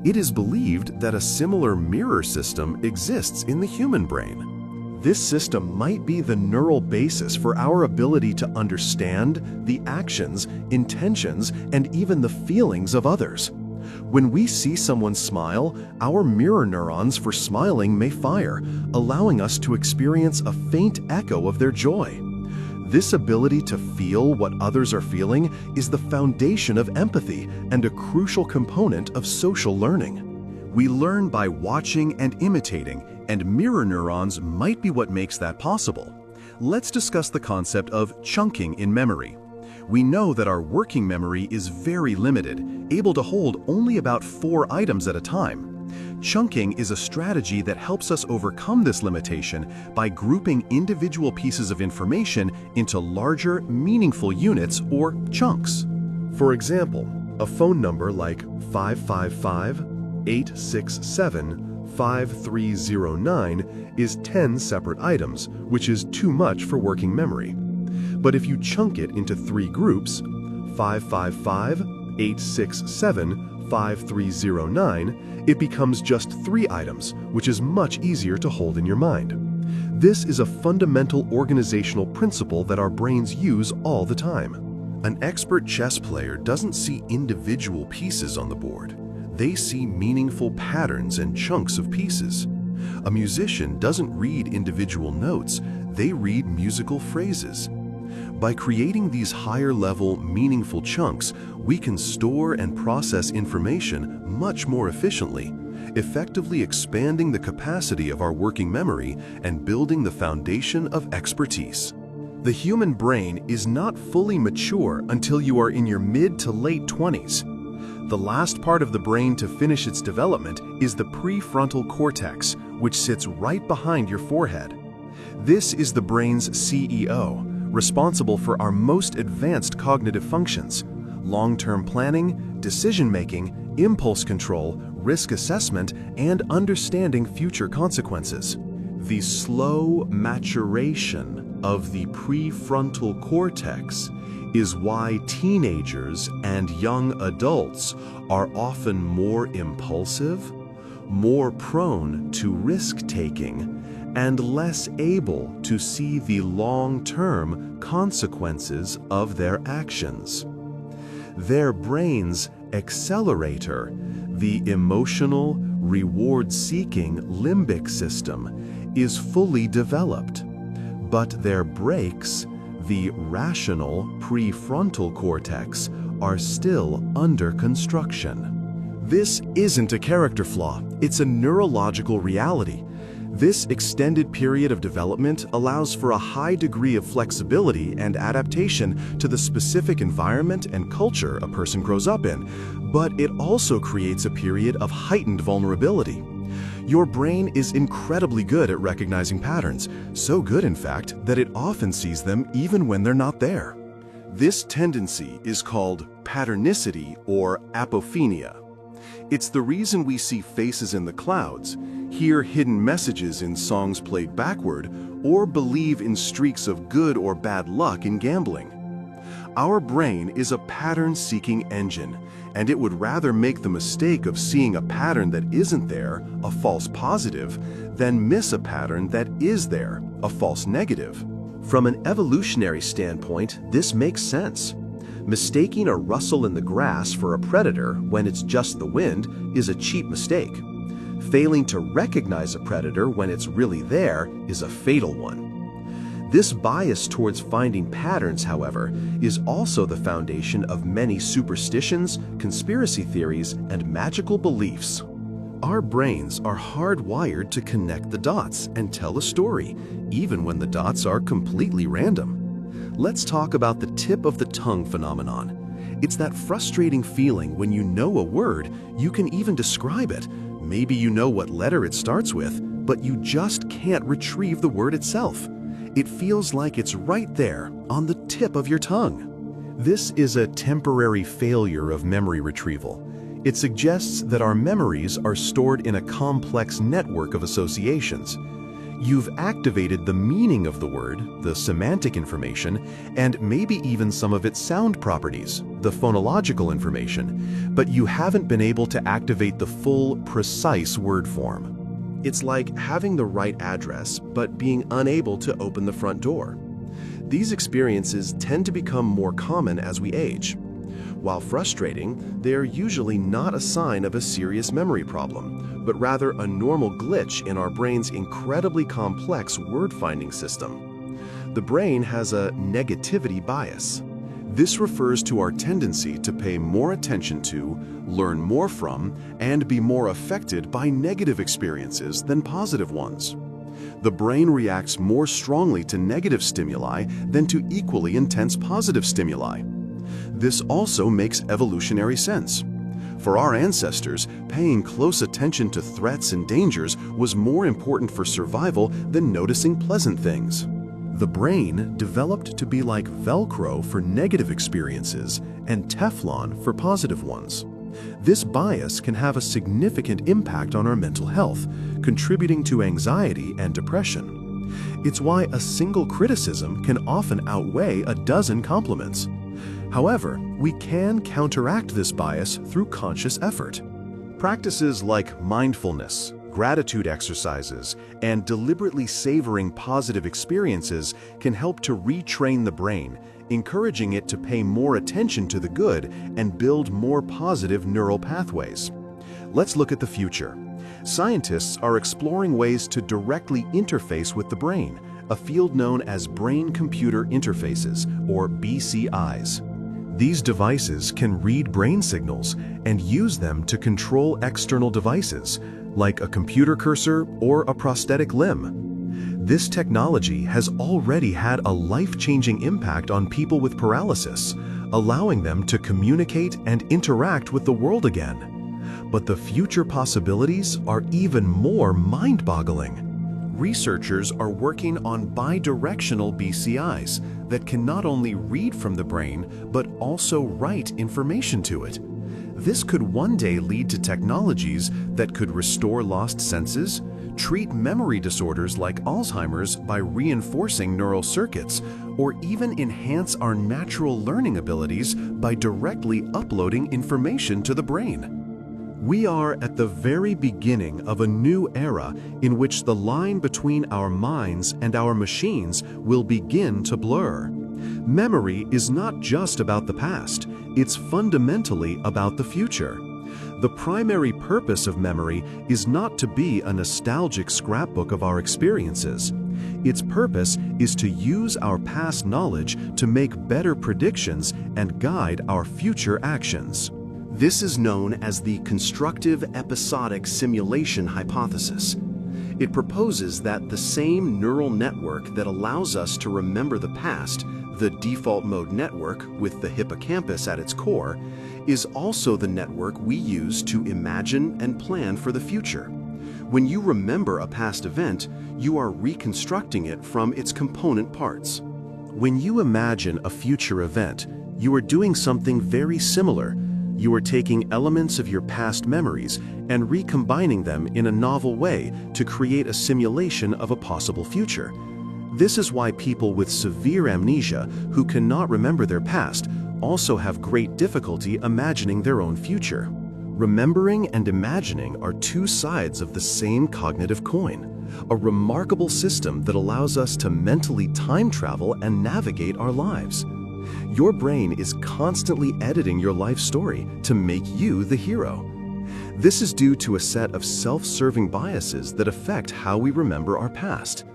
It is believed that a similar mirror system exists in the human brain. This system might be the neural basis for our ability to understand the actions, intentions, and even the feelings of others. When we see someone smile, our mirror neurons for smiling may fire, allowing us to experience a faint echo of their joy. This ability to feel what others are feeling is the foundation of empathy and a crucial component of social learning. We learn by watching and imitating, and mirror neurons might be what makes that possible. Let's discuss the concept of chunking in memory. We know that our working memory is very limited, able to hold only about 4 items at a time. Chunking is a strategy that helps us overcome this limitation by grouping individual pieces of information into larger, meaningful units or chunks. For example, a phone number like 555-867-5309 is 10 separate items, which is too much for working memory. But if you chunk it into 3 groups, 555-867-5309, it becomes just 3 items, which is much easier to hold in your mind. This is a fundamental organizational principle that our brains use all the time. An expert chess player doesn't see individual pieces on the board. They see meaningful patterns and chunks of pieces. A musician doesn't read individual notes, they read musical phrases. By creating these higher-level, meaningful chunks, we can store and process information much more efficiently, effectively expanding the capacity of our working memory and building the foundation of expertise. The human brain is not fully mature until you are in your mid to late 20s. The last part of the brain to finish its development is the prefrontal cortex, which sits right behind your forehead. This is the brain's CEO, responsible for our most advanced cognitive functions: long-term planning, decision-making, impulse control, risk assessment, and understanding future consequences. The slow maturation of the prefrontal cortex is why teenagers and young adults are often more impulsive, more prone to risk-taking, and less able to see the long-term consequences of their actions. Their brain's accelerator, the emotional, reward-seeking limbic system, is fully developed. But their brakes, the rational prefrontal cortex, are still under construction. This isn't a character flaw, it's a neurological reality. This extended period of development allows for a high degree of flexibility and adaptation to the specific environment and culture a person grows up in, but it also creates a period of heightened vulnerability. Your brain is incredibly good at recognizing patterns, so good in fact that it often sees them even when they're not there. This tendency is called patternicity or apophenia. It's the reason we see faces in the clouds, hear hidden messages in songs played backward, or believe in streaks of good or bad luck in gambling. Our brain is a pattern-seeking engine, and it would rather make the mistake of seeing a pattern that isn't there, a false positive, than miss a pattern that is there, a false negative. From an evolutionary standpoint, this makes sense. Mistaking a rustle in the grass for a predator when it's just the wind is a cheap mistake. Failing to recognize a predator when it's really there is a fatal one. This bias towards finding patterns, however, is also the foundation of many superstitions, conspiracy theories, and magical beliefs. Our brains are hardwired to connect the dots and tell a story, even when the dots are completely random. Let's talk about the tip of the tongue phenomenon. It's that frustrating feeling when you know a word, you can even describe it. Maybe you know what letter it starts with, but you just can't retrieve the word itself. It feels like it's right there, on the tip of your tongue. This is a temporary failure of memory retrieval. It suggests that our memories are stored in a complex network of associations. You've activated the meaning of the word, the semantic information, and maybe even some of its sound properties, the phonological information, but you haven't been able to activate the full, precise word form. It's like having the right address, but being unable to open the front door. These experiences tend to become more common as we age. While frustrating, they are usually not a sign of a serious memory problem, but rather a normal glitch in our brain's incredibly complex word-finding system. The brain has a negativity bias. This refers to our tendency to pay more attention to, learn more from, and be more affected by negative experiences than positive ones. The brain reacts more strongly to negative stimuli than to equally intense positive stimuli. This also makes evolutionary sense. For our ancestors, paying close attention to threats and dangers was more important for survival than noticing pleasant things. The brain developed to be like Velcro for negative experiences and Teflon for positive ones. This bias can have a significant impact on our mental health, contributing to anxiety and depression. It's why a single criticism can often outweigh a dozen compliments. However, we can counteract this bias through conscious effort. Practices like mindfulness, gratitude exercises, and deliberately savoring positive experiences can help to retrain the brain, encouraging it to pay more attention to the good and build more positive neural pathways. Let's look at the future. Scientists are exploring ways to directly interface with the brain, a field known as brain-computer interfaces, or BCIs. These devices can read brain signals and use them to control external devices, like a computer cursor or a prosthetic limb. This technology has already had a life-changing impact on people with paralysis, allowing them to communicate and interact with the world again. But the future possibilities are even more mind-boggling. Researchers are working on bidirectional BCIs that can not only read from the brain, but also write information to it. This could one day lead to technologies that could restore lost senses, treat memory disorders like Alzheimer's by reinforcing neural circuits, or even enhance our natural learning abilities by directly uploading information to the brain. We are at the very beginning of a new era in which the line between our minds and our machines will begin to blur. Memory is not just about the past, it's fundamentally about the future. The primary purpose of memory is not to be a nostalgic scrapbook of our experiences. Its purpose is to use our past knowledge to make better predictions and guide our future actions. This is known as the constructive episodic simulation hypothesis. It proposes that the same neural network that allows us to remember the past, the default mode network with the hippocampus at its core, is also the network we use to imagine and plan for the future. When you remember a past event, you are reconstructing it from its component parts. When you imagine a future event, you are doing something very similar. You are taking elements of your past memories and recombining them in a novel way to create a simulation of a possible future. This is why people with severe amnesia who cannot remember their past also have great difficulty imagining their own future. Remembering and imagining are two sides of the same cognitive coin, a remarkable system that allows us to mentally time travel and navigate our lives. Your brain is constantly editing your life story to make you the hero. This is due to a set of self-serving biases that affect how we remember our past.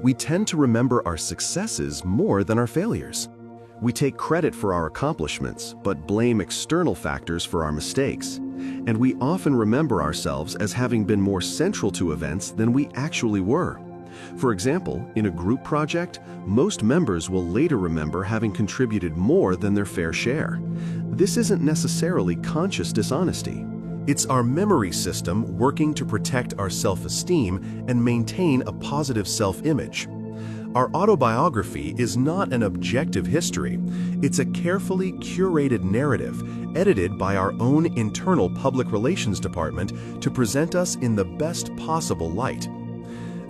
We tend to remember our successes more than our failures. We take credit for our accomplishments, but blame external factors for our mistakes. And we often remember ourselves as having been more central to events than we actually were. For example, in a group project, most members will later remember having contributed more than their fair share. This isn't necessarily conscious dishonesty. It's our memory system working to protect our self-esteem and maintain a positive self-image. Our autobiography is not an objective history. It's a carefully curated narrative, edited by our own internal public relations department to present us in the best possible light.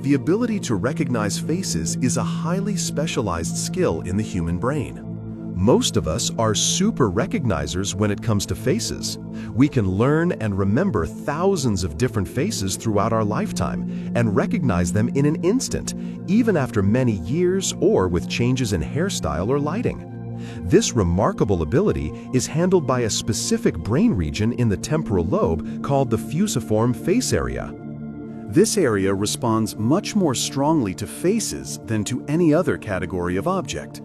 The ability to recognize faces is a highly specialized skill in the human brain. Most of us are super recognizers when it comes to faces. We can learn and remember thousands of different faces throughout our lifetime and recognize them in an instant, even after many years or with changes in hairstyle or lighting. This remarkable ability is handled by a specific brain region in the temporal lobe called the fusiform face area. This area responds much more strongly to faces than to any other category of object.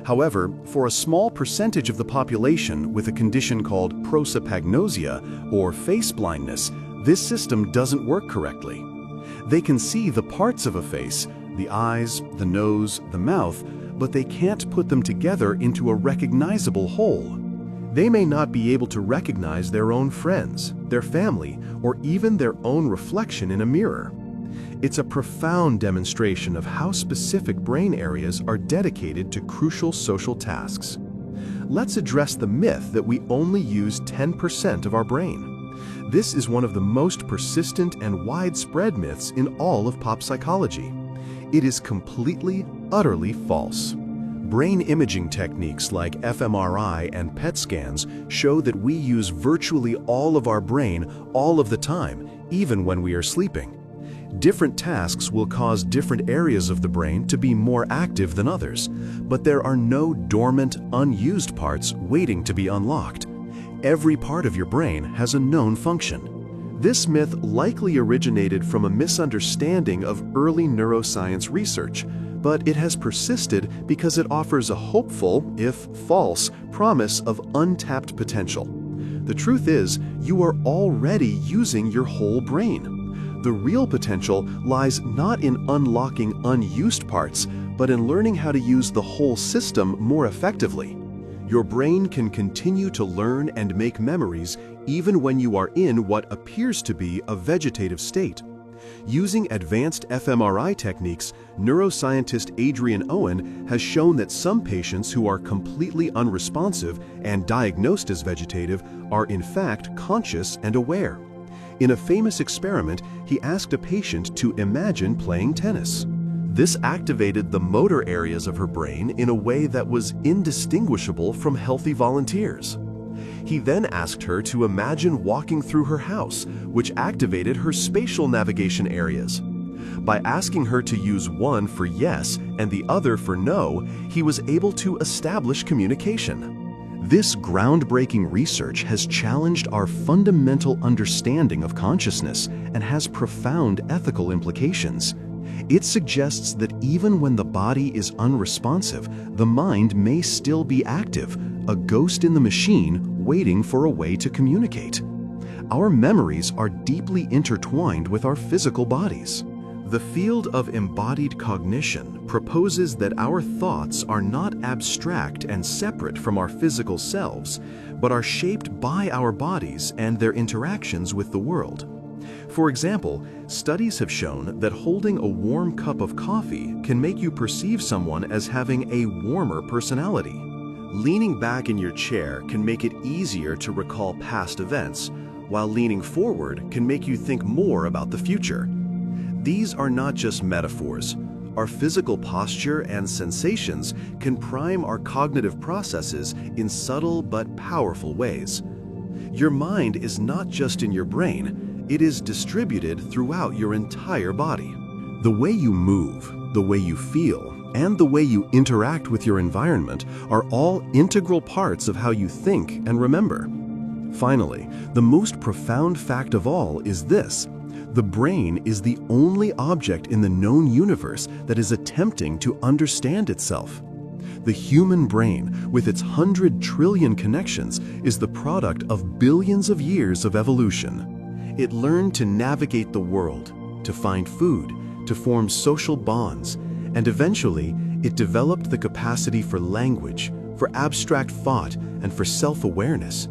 However, for a small percentage of the population with a condition called prosopagnosia or face blindness, this system doesn't work correctly. They can see the parts of a face, the eyes, the nose, the mouth, but they can't put them together into a recognizable whole. They may not be able to recognize their own friends, their family, or even their own reflection in a mirror. It's a profound demonstration of how specific brain areas are dedicated to crucial social tasks. Let's address the myth that we only use 10% of our brain. This is one of the most persistent and widespread myths in all of pop psychology. It is completely, utterly false. Brain imaging techniques like fMRI and PET scans show that we use virtually all of our brain all of the time, even when we are sleeping. Different tasks will cause different areas of the brain to be more active than others, but there are no dormant, unused parts waiting to be unlocked. Every part of your brain has a known function. This myth likely originated from a misunderstanding of early neuroscience research, but it has persisted because it offers a hopeful, if false, promise of untapped potential. The truth is, you are already using your whole brain. The real potential lies not in unlocking unused parts, but in learning how to use the whole system more effectively. Your brain can continue to learn and make memories even when you are in what appears to be a vegetative state. Using advanced fMRI techniques, neuroscientist Adrian Owen has shown that some patients who are completely unresponsive and diagnosed as vegetative are in fact conscious and aware. In a famous experiment, he asked a patient to imagine playing tennis. This activated the motor areas of her brain in a way that was indistinguishable from healthy volunteers. He then asked her to imagine walking through her house, which activated her spatial navigation areas. By asking her to use one for yes and the other for no, he was able to establish communication. This groundbreaking research has challenged our fundamental understanding of consciousness and has profound ethical implications. It suggests that even when the body is unresponsive, the mind may still be active, a ghost in the machine waiting for a way to communicate. Our memories are deeply intertwined with our physical bodies. The field of embodied cognition proposes that our thoughts are not abstract and separate from our physical selves, but are shaped by our bodies and their interactions with the world. For example, studies have shown that holding a warm cup of coffee can make you perceive someone as having a warmer personality. Leaning back in your chair can make it easier to recall past events, while leaning forward can make you think more about the future. These are not just metaphors. Our physical posture and sensations can prime our cognitive processes in subtle but powerful ways. Your mind is not just in your brain, it is distributed throughout your entire body. The way you move, the way you feel, and the way you interact with your environment are all integral parts of how you think and remember. Finally, the most profound fact of all is this: the brain is the only object in the known universe that is attempting to understand itself. The human brain, with its 100 trillion connections, is the product of billions of years of evolution. It learned to navigate the world, to find food, to form social bonds, and eventually it developed the capacity for language, for abstract thought, and for self-awareness.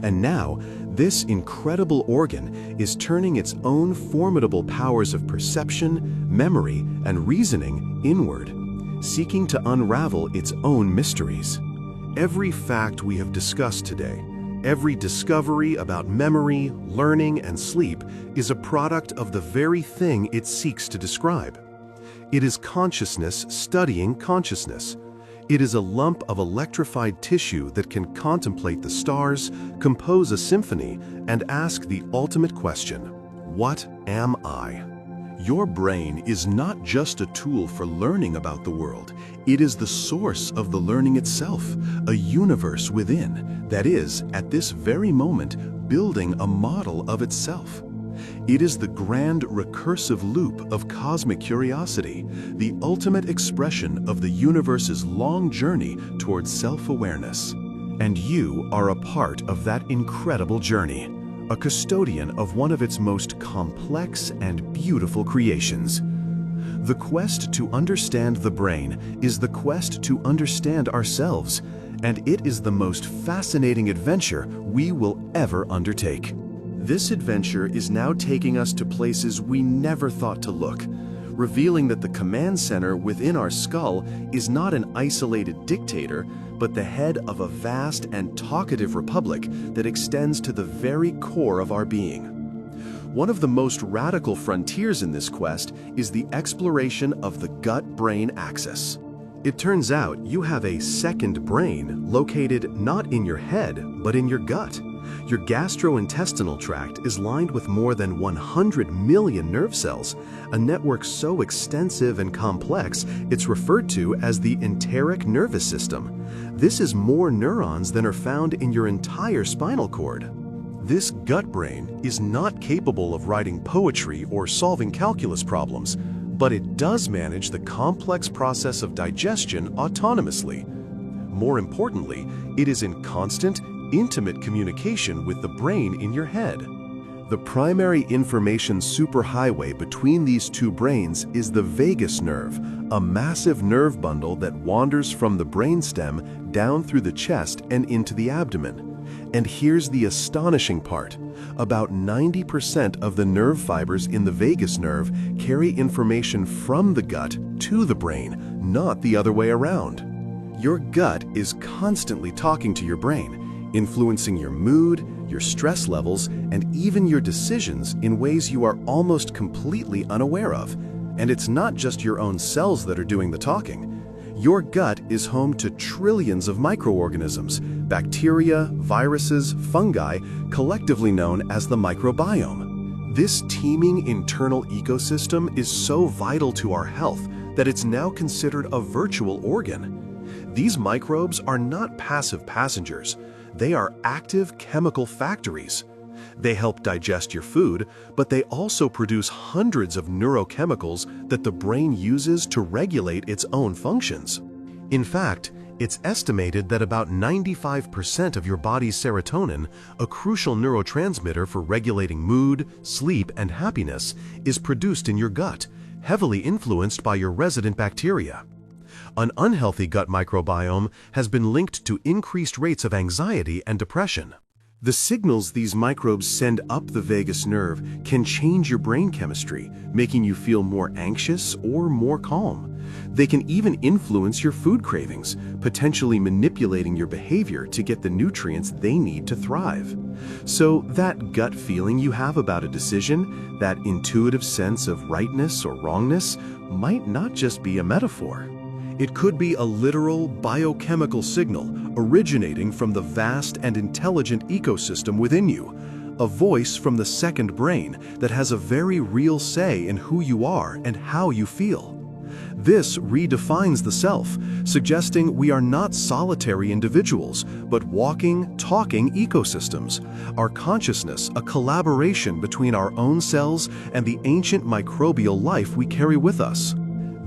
And now, this incredible organ is turning its own formidable powers of perception, memory, and reasoning inward, seeking to unravel its own mysteries. Every fact we have discussed today, every discovery about memory, learning, and sleep is a product of the very thing it seeks to describe. It is consciousness studying consciousness. It is a lump of electrified tissue that can contemplate the stars, compose a symphony, and ask the ultimate question: what am I? Your brain is not just a tool for learning about the world. It is the source of the learning itself, a universe within that is, at this very moment, building a model of itself. It is the grand recursive loop of cosmic curiosity, the ultimate expression of the universe's long journey towards self-awareness. And you are a part of that incredible journey, a custodian of one of its most complex and beautiful creations. The quest to understand the brain is the quest to understand ourselves, and it is the most fascinating adventure we will ever undertake. This adventure is now taking us to places we never thought to look, revealing that the command center within our skull is not an isolated dictator, but the head of a vast and talkative republic that extends to the very core of our being. One of the most radical frontiers in this quest is the exploration of the gut-brain axis. It turns out you have a second brain located not in your head, but in your gut. Your gastrointestinal tract is lined with more than 100 million nerve cells, a network so extensive and complex it's referred to as the enteric nervous system. This is more neurons than are found in your entire spinal cord. This gut brain is not capable of writing poetry or solving calculus problems, but it does manage the complex process of digestion autonomously. More importantly, it is in constant, intimate communication with the brain in your head. The primary information superhighway between these two brains is the vagus nerve, a massive nerve bundle that wanders from the brainstem down through the chest and into the abdomen. And here's the astonishing part: about 90% of the nerve fibers in the vagus nerve carry information from the gut to the brain, not the other way around. Your gut is constantly talking to your brain, influencing your mood, your stress levels, and even your decisions in ways you are almost completely unaware of. And it's not just your own cells that are doing the talking. Your gut is home to trillions of microorganisms, bacteria, viruses, fungi, collectively known as the microbiome. This teeming internal ecosystem is so vital to our health that it's now considered a virtual organ. These microbes are not passive passengers. They are active chemical factories. They help digest your food, but they also produce hundreds of neurochemicals that the brain uses to regulate its own functions. In fact, it's estimated that about 95% of your body's serotonin, a crucial neurotransmitter for regulating mood, sleep, and happiness, is produced in your gut, heavily influenced by your resident bacteria. An unhealthy gut microbiome has been linked to increased rates of anxiety and depression. The signals these microbes send up the vagus nerve can change your brain chemistry, making you feel more anxious or more calm. They can even influence your food cravings, potentially manipulating your behavior to get the nutrients they need to thrive. So that gut feeling you have about a decision, that intuitive sense of rightness or wrongness, might not just be a metaphor. It could be a literal biochemical signal originating from the vast and intelligent ecosystem within you, a voice from the second brain that has a very real say in who you are and how you feel. This redefines the self, suggesting we are not solitary individuals, but walking, talking ecosystems, our consciousness a collaboration between our own cells and the ancient microbial life we carry with us.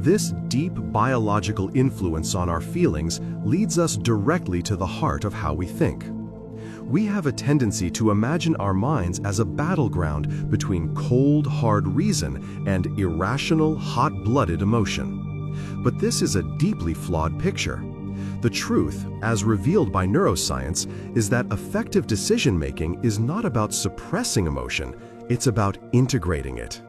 This deep biological influence on our feelings leads us directly to the heart of how we think. We have a tendency to imagine our minds as a battleground between cold, hard reason and irrational, hot-blooded emotion. But this is a deeply flawed picture. The truth, as revealed by neuroscience, is that effective decision-making is not about suppressing emotion, it's about integrating it.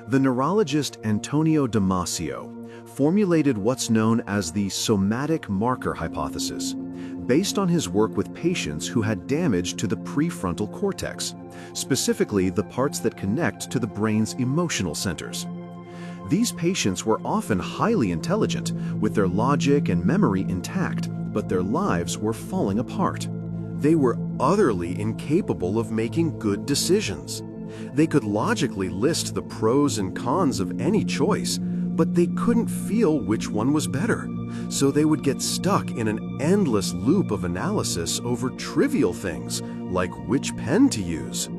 The neurologist Antonio Damasio formulated what's known as the somatic marker hypothesis, based on his work with patients who had damage to the prefrontal cortex, specifically the parts that connect to the brain's emotional centers. These patients were often highly intelligent, with their logic and memory intact, but their lives were falling apart. They were utterly incapable of making good decisions. They could logically list the pros and cons of any choice, but they couldn't feel which one was better, so they would get stuck in an endless loop of analysis over trivial things, like which pen to use.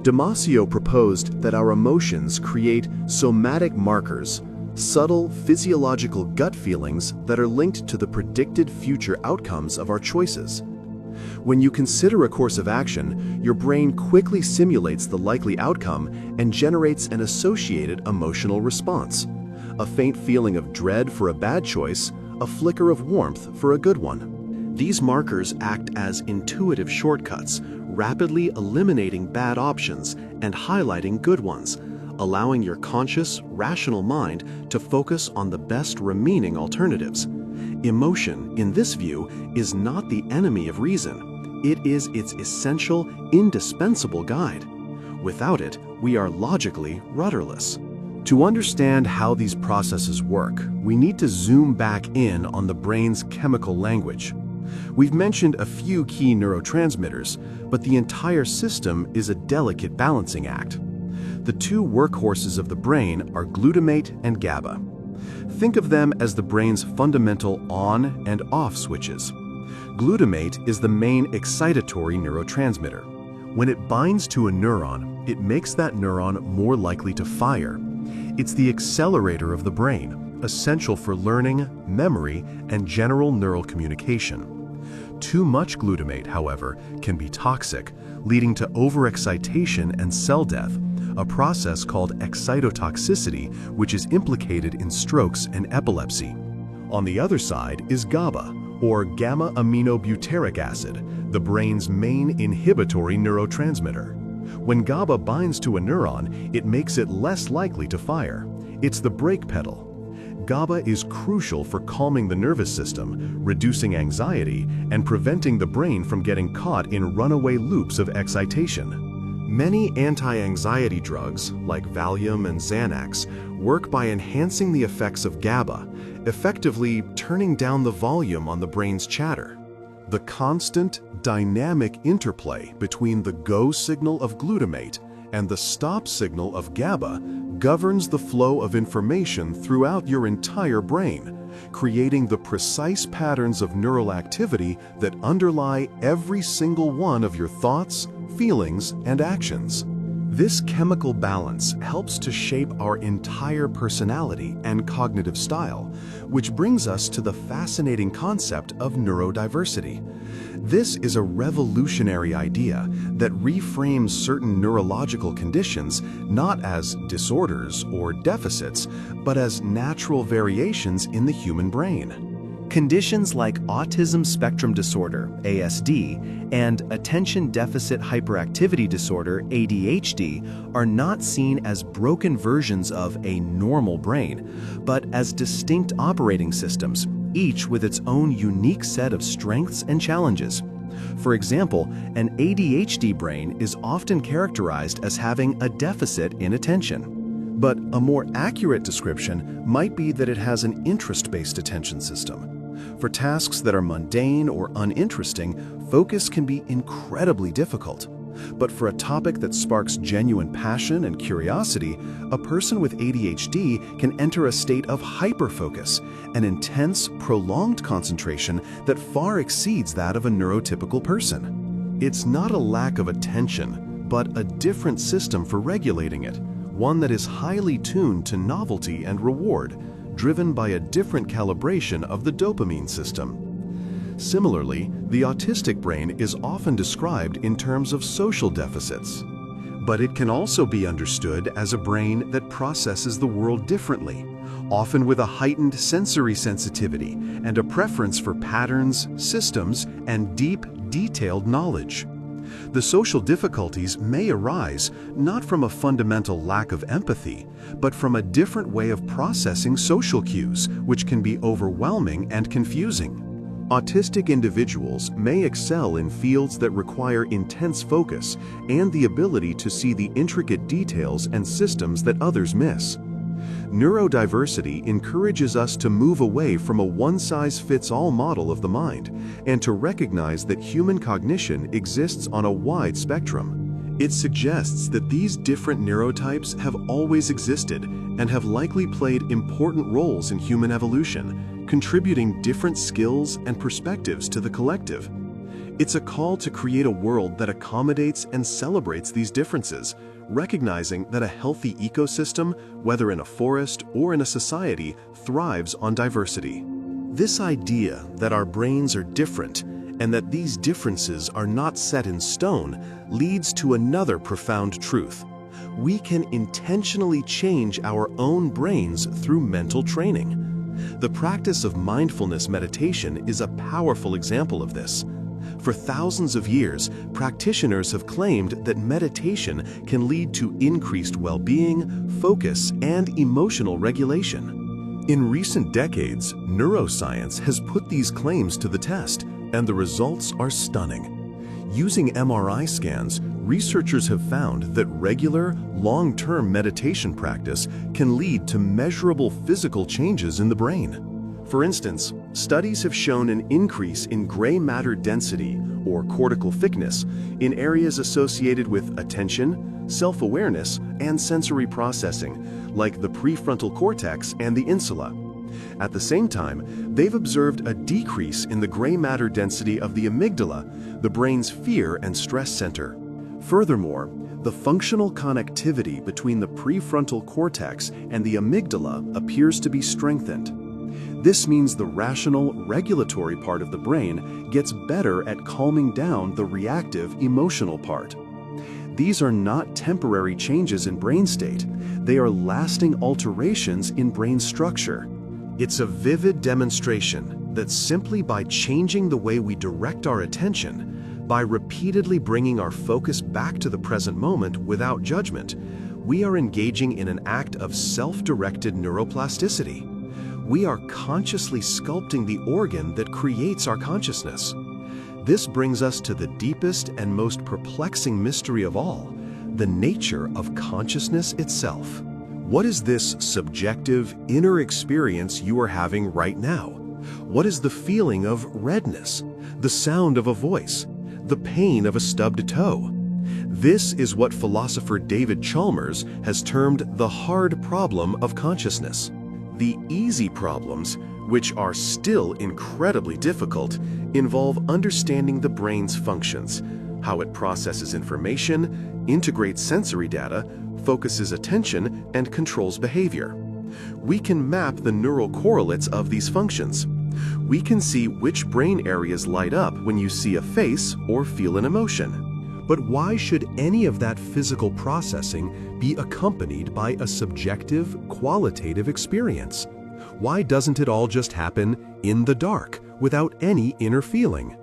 Damasio proposed that our emotions create somatic markers, subtle physiological gut feelings that are linked to the predicted future outcomes of our choices. When you consider a course of action, your brain quickly simulates the likely outcome and generates an associated emotional response. A faint feeling of dread for a bad choice, a flicker of warmth for a good one. These markers act as intuitive shortcuts, rapidly eliminating bad options and highlighting good ones, allowing your conscious, rational mind to focus on the best remaining alternatives. Emotion, in this view, is not the enemy of reason. It is its essential, indispensable guide. Without it, we are logically rudderless. To understand how these processes work, we need to zoom back in on the brain's chemical language. We've mentioned a few key neurotransmitters, but the entire system is a delicate balancing act. The two workhorses of the brain are glutamate and GABA. Think of them as the brain's fundamental on and off switches. Glutamate is the main excitatory neurotransmitter. When it binds to a neuron, it makes that neuron more likely to fire. It's the accelerator of the brain, essential for learning, memory, and general neural communication. Too much glutamate, however, can be toxic, leading to overexcitation and cell death, a process called excitotoxicity, which is implicated in strokes and epilepsy. On the other side is GABA, or gamma-aminobutyric acid, the brain's main inhibitory neurotransmitter. When GABA binds to a neuron, it makes it less likely to fire. It's the brake pedal. GABA is crucial for calming the nervous system, reducing anxiety, and preventing the brain from getting caught in runaway loops of excitation. Many anti-anxiety drugs, like Valium and Xanax, work by enhancing the effects of GABA, effectively turning down the volume on the brain's chatter. The constant, dynamic interplay between the go signal of glutamate and the stop signal of GABA governs the flow of information throughout your entire brain, creating the precise patterns of neural activity that underlie every single one of your thoughts, feelings, and actions. This chemical balance helps to shape our entire personality and cognitive style, which brings us to the fascinating concept of neurodiversity. This is a revolutionary idea that reframes certain neurological conditions not as disorders or deficits, but as natural variations in the human brain. Conditions like autism spectrum disorder, ASD, and attention deficit hyperactivity disorder, ADHD, are not seen as broken versions of a normal brain, but as distinct operating systems, each with its own unique set of strengths and challenges. For example, an ADHD brain is often characterized as having a deficit in attention. But a more accurate description might be that it has an interest-based attention system. For tasks that are mundane or uninteresting, focus can be incredibly difficult. But for a topic that sparks genuine passion and curiosity, a person with ADHD can enter a state of hyperfocus, an intense, prolonged concentration that far exceeds that of a neurotypical person. It's not a lack of attention, but a different system for regulating it, one that is highly tuned to novelty and reward, driven by a different calibration of the dopamine system. Similarly, the autistic brain is often described in terms of social deficits. But it can also be understood as a brain that processes the world differently, often with a heightened sensory sensitivity and a preference for patterns, systems, and deep, detailed knowledge. The social difficulties may arise not from a fundamental lack of empathy, but from a different way of processing social cues, which can be overwhelming and confusing. Autistic individuals may excel in fields that require intense focus and the ability to see the intricate details and systems that others miss. Neurodiversity encourages us to move away from a one-size-fits-all model of the mind and to recognize that human cognition exists on a wide spectrum. It suggests that these different neurotypes have always existed and have likely played important roles in human evolution, contributing different skills and perspectives to the collective. It's a call to create a world that accommodates and celebrates these differences, recognizing that a healthy ecosystem, whether in a forest or in a society, thrives on diversity. This idea that our brains are different and that these differences are not set in stone leads to another profound truth. We can intentionally change our own brains through mental training. The practice of mindfulness meditation is a powerful example of this. For thousands of years, practitioners have claimed that meditation can lead to increased well-being, focus, and emotional regulation. In recent decades, neuroscience has put these claims to the test, and the results are stunning. Using MRI scans, researchers have found that regular, long-term meditation practice can lead to measurable physical changes in the brain. For instance, studies have shown an increase in gray matter density, or cortical thickness, in areas associated with attention, self-awareness, and sensory processing, like the prefrontal cortex and the insula. At the same time, they've observed a decrease in the gray matter density of the amygdala, the brain's fear and stress center. Furthermore, the functional connectivity between the prefrontal cortex and the amygdala appears to be strengthened. This means the rational, regulatory part of the brain gets better at calming down the reactive, emotional part. These are not temporary changes in brain state. They are lasting alterations in brain structure. It's a vivid demonstration that simply by changing the way we direct our attention, by repeatedly bringing our focus back to the present moment without judgment, we are engaging in an act of self-directed neuroplasticity. We are consciously sculpting the organ that creates our consciousness. This brings us to the deepest and most perplexing mystery of all, the nature of consciousness itself. What is this subjective, inner experience you are having right now? What is the feeling of redness, the sound of a voice, the pain of a stubbed toe? This is what philosopher David Chalmers has termed the hard problem of consciousness. The easy problems, which are still incredibly difficult, involve understanding the brain's functions, how it processes information, integrates sensory data, focuses attention, and controls behavior. We can map the neural correlates of these functions. We can see which brain areas light up when you see a face or feel an emotion. But why should any of that physical processing be accompanied by a subjective, qualitative experience? Why doesn't it all just happen in the dark, without any inner feeling?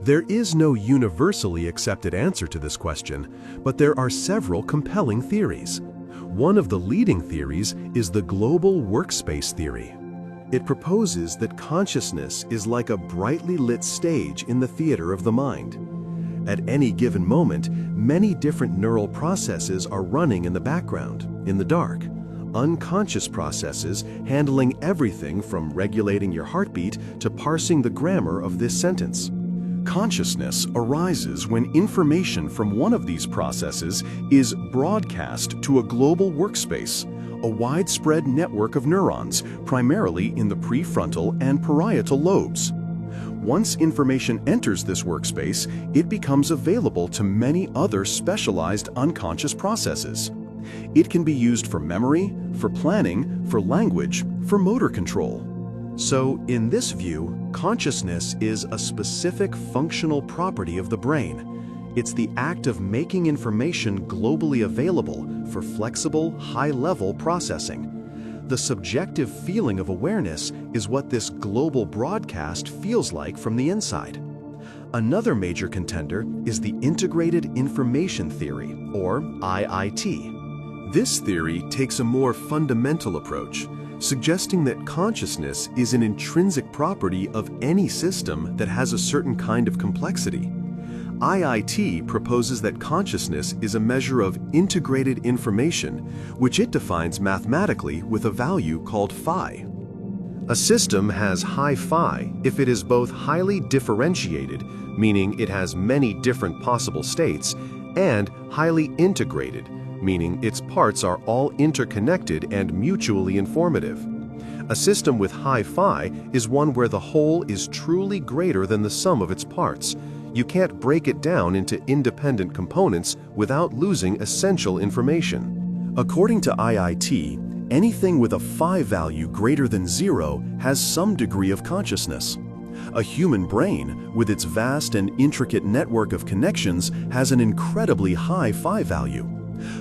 There is no universally accepted answer to this question, but there are several compelling theories. One of the leading theories is the global workspace theory. It proposes that consciousness is like a brightly lit stage in the theater of the mind. At any given moment, many different neural processes are running in the background, in the dark. Unconscious processes handling everything from regulating your heartbeat to parsing the grammar of this sentence. Consciousness arises when information from one of these processes is broadcast to a global workspace, a widespread network of neurons, primarily in the prefrontal and parietal lobes. Once information enters this workspace, it becomes available to many other specialized unconscious processes. It can be used for memory, for planning, for language, for motor control. So, in this view, consciousness is a specific functional property of the brain. It's the act of making information globally available for flexible, high-level processing. The subjective feeling of awareness is what this global broadcast feels like from the inside. Another major contender is the Integrated Information Theory, or IIT. This theory takes a more fundamental approach, suggesting that consciousness is an intrinsic property of any system that has a certain kind of complexity. IIT proposes that consciousness is a measure of integrated information, which it defines mathematically with a value called phi. A system has high phi if it is both highly differentiated, meaning it has many different possible states, and highly integrated, meaning its parts are all interconnected and mutually informative. A system with high phi is one where the whole is truly greater than the sum of its parts. You can't break it down into independent components without losing essential information. According to IIT, anything with a phi value greater than 0 has some degree of consciousness. A human brain, with its vast and intricate network of connections, has an incredibly high phi value.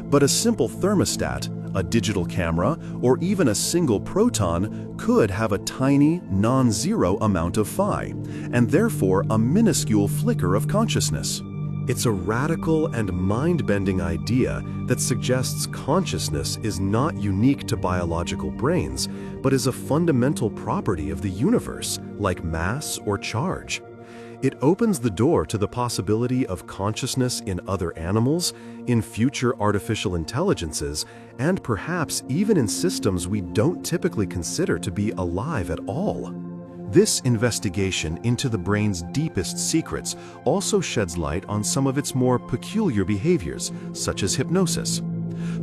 But a simple thermostat, a digital camera, or even a single proton could have a tiny, non-zero amount of phi, and therefore a minuscule flicker of consciousness. It's a radical and mind-bending idea that suggests consciousness is not unique to biological brains, but is a fundamental property of the universe, like mass or charge. It opens the door to the possibility of consciousness in other animals, in future artificial intelligences, and perhaps even in systems we don't typically consider to be alive at all. This investigation into the brain's deepest secrets also sheds light on some of its more peculiar behaviors, such as hypnosis.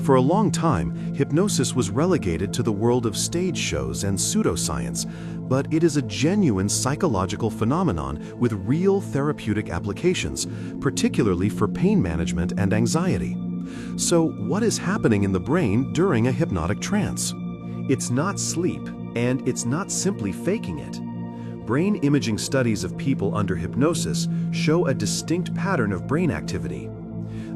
For a long time, hypnosis was relegated to the world of stage shows and pseudoscience, but it is a genuine psychological phenomenon with real therapeutic applications, particularly for pain management and anxiety. So, what is happening in the brain during a hypnotic trance? It's not sleep, and it's not simply faking it. Brain imaging studies of people under hypnosis show a distinct pattern of brain activity.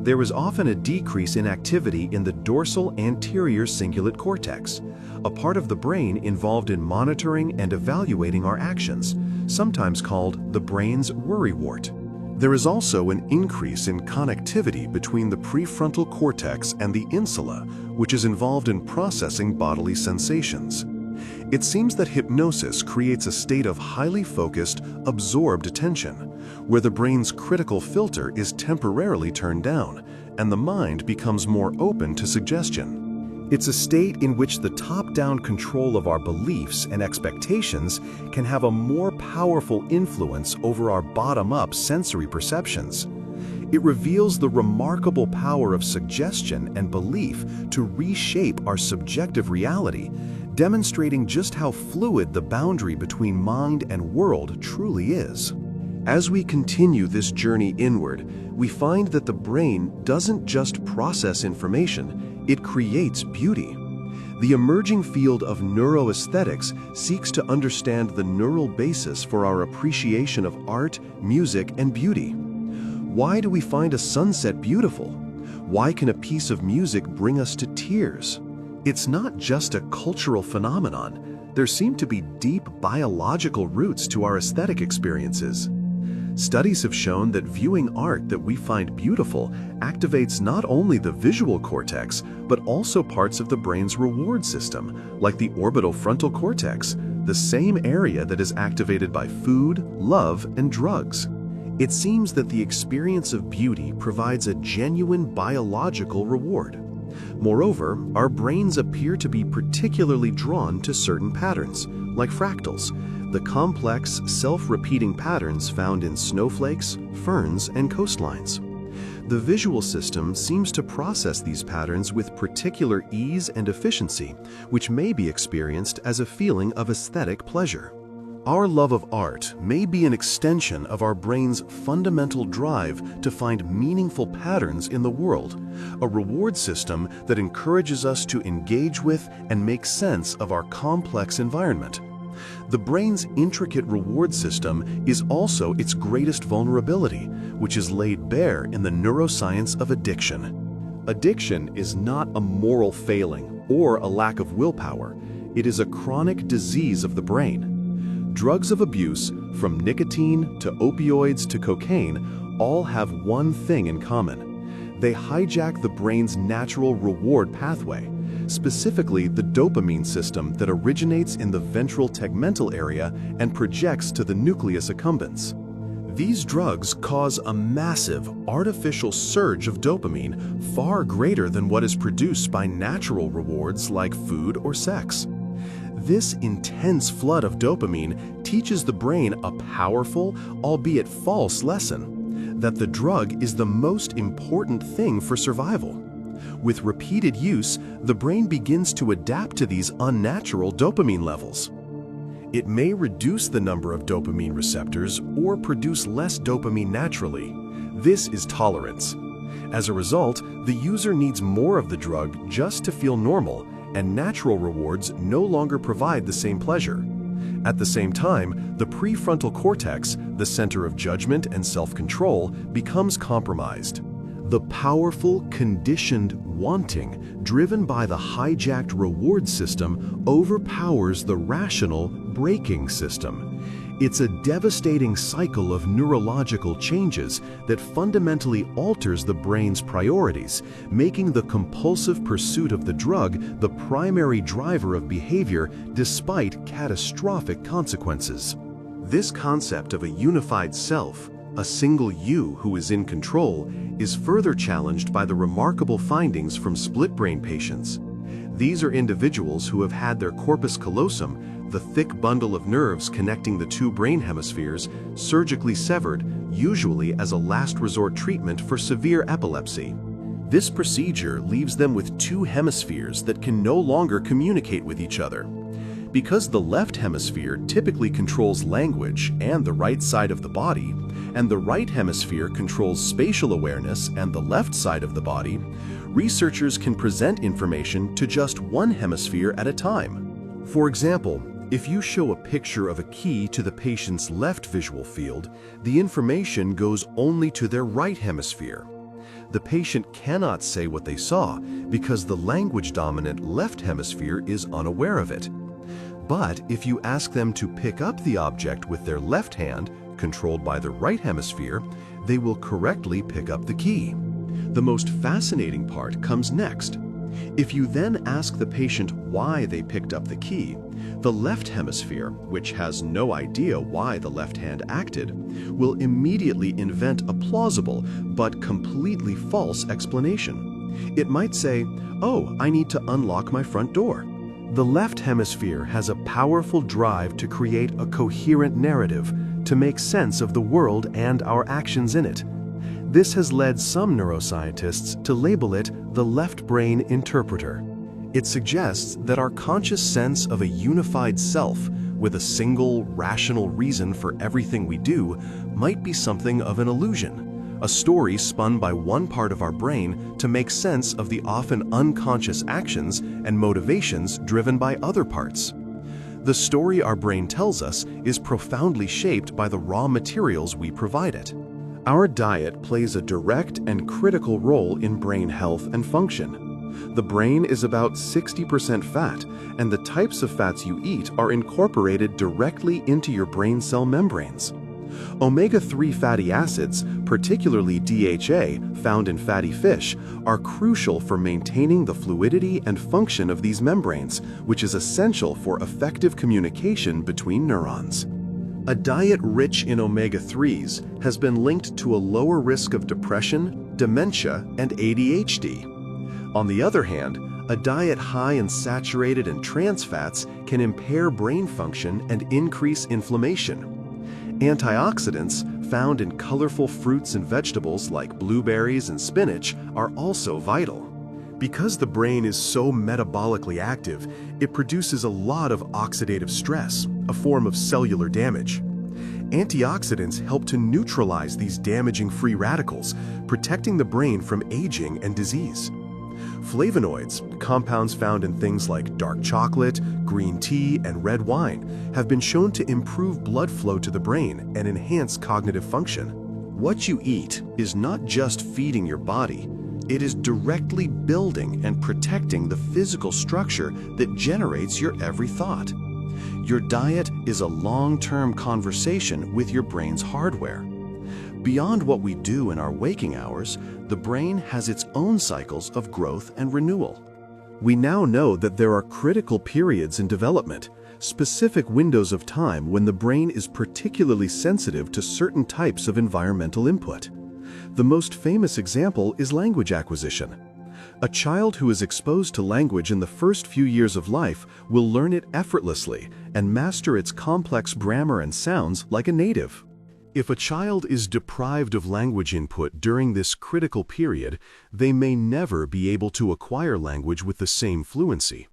There is often a decrease in activity in the dorsal anterior cingulate cortex, a part of the brain involved in monitoring and evaluating our actions, sometimes called the brain's worrywart. There is also an increase in connectivity between the prefrontal cortex and the insula, which is involved in processing bodily sensations. It seems that hypnosis creates a state of highly focused, absorbed attention, where the brain's critical filter is temporarily turned down, and the mind becomes more open to suggestion. It's a state in which the top-down control of our beliefs and expectations can have a more powerful influence over our bottom-up sensory perceptions. It reveals the remarkable power of suggestion and belief to reshape our subjective reality, demonstrating just how fluid the boundary between mind and world truly is. As we continue this journey inward, we find that the brain doesn't just process information, it creates beauty. The emerging field of neuroaesthetics seeks to understand the neural basis for our appreciation of art, music, and beauty. Why do we find a sunset beautiful? Why can a piece of music bring us to tears? It's not just a cultural phenomenon. There seem to be deep biological roots to our aesthetic experiences. Studies have shown that viewing art that we find beautiful activates not only the visual cortex, but also parts of the brain's reward system, like the orbital frontal cortex, the same area that is activated by food, love, and drugs. It seems that the experience of beauty provides a genuine biological reward. Moreover, our brains appear to be particularly drawn to certain patterns, like fractals, the complex, self-repeating patterns found in snowflakes, ferns, and coastlines. The visual system seems to process these patterns with particular ease and efficiency, which may be experienced as a feeling of aesthetic pleasure. Our love of art may be an extension of our brain's fundamental drive to find meaningful patterns in the world, a reward system that encourages us to engage with and make sense of our complex environment. The brain's intricate reward system is also its greatest vulnerability, which is laid bare in the neuroscience of addiction. Addiction is not a moral failing or a lack of willpower. It is a chronic disease of the brain. Drugs of abuse, from nicotine to opioids to cocaine, all have one thing in common. They hijack the brain's natural reward pathway, specifically the dopamine system that originates in the ventral tegmental area and projects to the nucleus accumbens. These drugs cause a massive, artificial surge of dopamine far greater than what is produced by natural rewards like food or sex. This intense flood of dopamine teaches the brain a powerful, albeit false lesson, that the drug is the most important thing for survival. With repeated use, the brain begins to adapt to these unnatural dopamine levels. It may reduce the number of dopamine receptors or produce less dopamine naturally. This is tolerance. As a result, the user needs more of the drug just to feel normal, and natural rewards no longer provide the same pleasure. At the same time, the prefrontal cortex, the center of judgment and self-control, becomes compromised. The powerful, conditioned wanting, driven by the hijacked reward system, overpowers the rational braking system. It's a devastating cycle of neurological changes that fundamentally alters the brain's priorities, making the compulsive pursuit of the drug the primary driver of behavior despite catastrophic consequences. This concept of a unified self, a single you who is in control, is further challenged by the remarkable findings from split-brain patients. These are individuals who have had their corpus callosum, the thick bundle of nerves connecting the two brain hemispheres, surgically severed, usually as a last resort treatment for severe epilepsy. This procedure leaves them with two hemispheres that can no longer communicate with each other. Because the left hemisphere typically controls language and the right side of the body, and the right hemisphere controls spatial awareness and the left side of the body, researchers can present information to just one hemisphere at a time. For example, if you show a picture of a key to the patient's left visual field, the information goes only to their right hemisphere. The patient cannot say what they saw because the language-dominant left hemisphere is unaware of it. But if you ask them to pick up the object with their left hand, controlled by the right hemisphere, they will correctly pick up the key. The most fascinating part comes next. If you then ask the patient why they picked up the key, the left hemisphere, which has no idea why the left hand acted, will immediately invent a plausible but completely false explanation. It might say, "Oh, I need to unlock my front door." The left hemisphere has a powerful drive to create a coherent narrative, to make sense of the world and our actions in it. This has led some neuroscientists to label it the left brain interpreter. It suggests that our conscious sense of a unified self, with a single, rational reason for everything we do might be something of an illusion, a story spun by one part of our brain to make sense of the often unconscious actions and motivations driven by other parts. The story our brain tells us is profoundly shaped by the raw materials we provide it. Our diet plays a direct and critical role in brain health and function. The brain is about 60% fat, and the types of fats you eat are incorporated directly into your brain cell membranes. Omega-3 fatty acids, particularly DHA, found in fatty fish, are crucial for maintaining the fluidity and function of these membranes, which is essential for effective communication between neurons. A diet rich in omega-3s has been linked to a lower risk of depression, dementia, and ADHD. On the other hand, a diet high in saturated and trans fats can impair brain function and increase inflammation. Antioxidants, found in colorful fruits and vegetables like blueberries and spinach, are also vital. Because the brain is so metabolically active, it produces a lot of oxidative stress, a form of cellular damage. Antioxidants help to neutralize these damaging free radicals, protecting the brain from aging and disease. Flavonoids, compounds found in things like dark chocolate, green tea, and red wine, have been shown to improve blood flow to the brain and enhance cognitive function. What you eat is not just feeding your body, it is directly building and protecting the physical structure that generates your every thought. Your diet is a long-term conversation with your brain's hardware. Beyond what we do in our waking hours, the brain has its own cycles of growth and renewal. We now know that there are critical periods in development, specific windows of time when the brain is particularly sensitive to certain types of environmental input. The most famous example is language acquisition. A child who is exposed to language in the first few years of life will learn it effortlessly and master its complex grammar and sounds like a native. If a child is deprived of language input during this critical period, they may never be able to acquire language with the same fluency.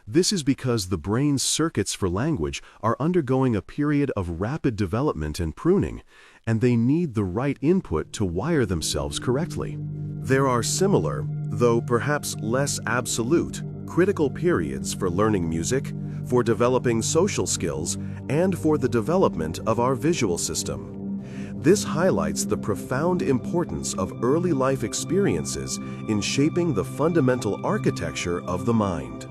This is because the brain's circuits for language are undergoing a period of rapid development and pruning, and they need the right input to wire themselves correctly. There are similar, though perhaps less absolute, critical periods for learning music, for developing social skills, and for the development of our visual system. This highlights the profound importance of early life experiences in shaping the fundamental architecture of the mind.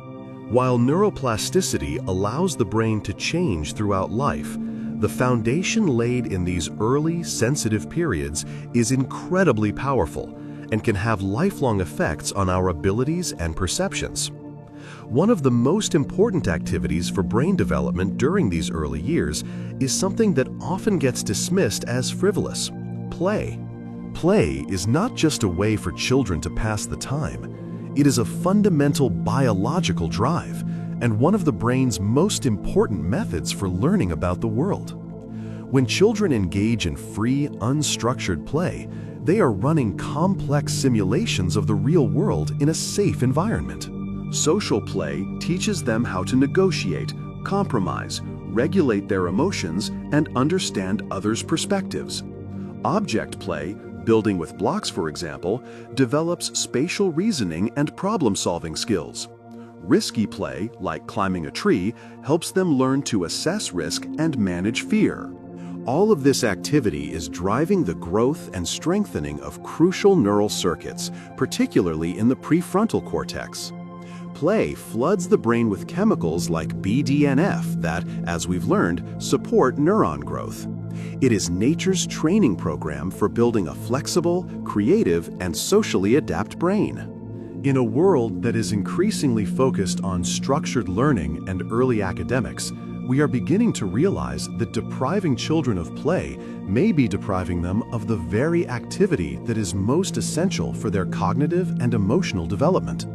While neuroplasticity allows the brain to change throughout life, the foundation laid in these early, sensitive periods is incredibly powerful and can have lifelong effects on our abilities and perceptions. One of the most important activities for brain development during these early years is something that often gets dismissed as frivolous: play. Play is not just a way for children to pass the time. It is a fundamental biological drive and one of the brain's most important methods for learning about the world. When children engage in free, unstructured play, they are running complex simulations of the real world in a safe environment. Social play teaches them how to negotiate, compromise, regulate their emotions, and understand others' perspectives. Object play, building with blocks for example, develops spatial reasoning and problem-solving skills. Risky play, like climbing a tree, helps them learn to assess risk and manage fear. All of this activity is driving the growth and strengthening of crucial neural circuits, particularly in the prefrontal cortex. Play floods the brain with chemicals like BDNF that, as we've learned, support neuron growth. It is nature's training program for building a flexible, creative, and socially adept brain. In a world that is increasingly focused on structured learning and early academics, we are beginning to realize that depriving children of play may be depriving them of the very activity that is most essential for their cognitive and emotional development.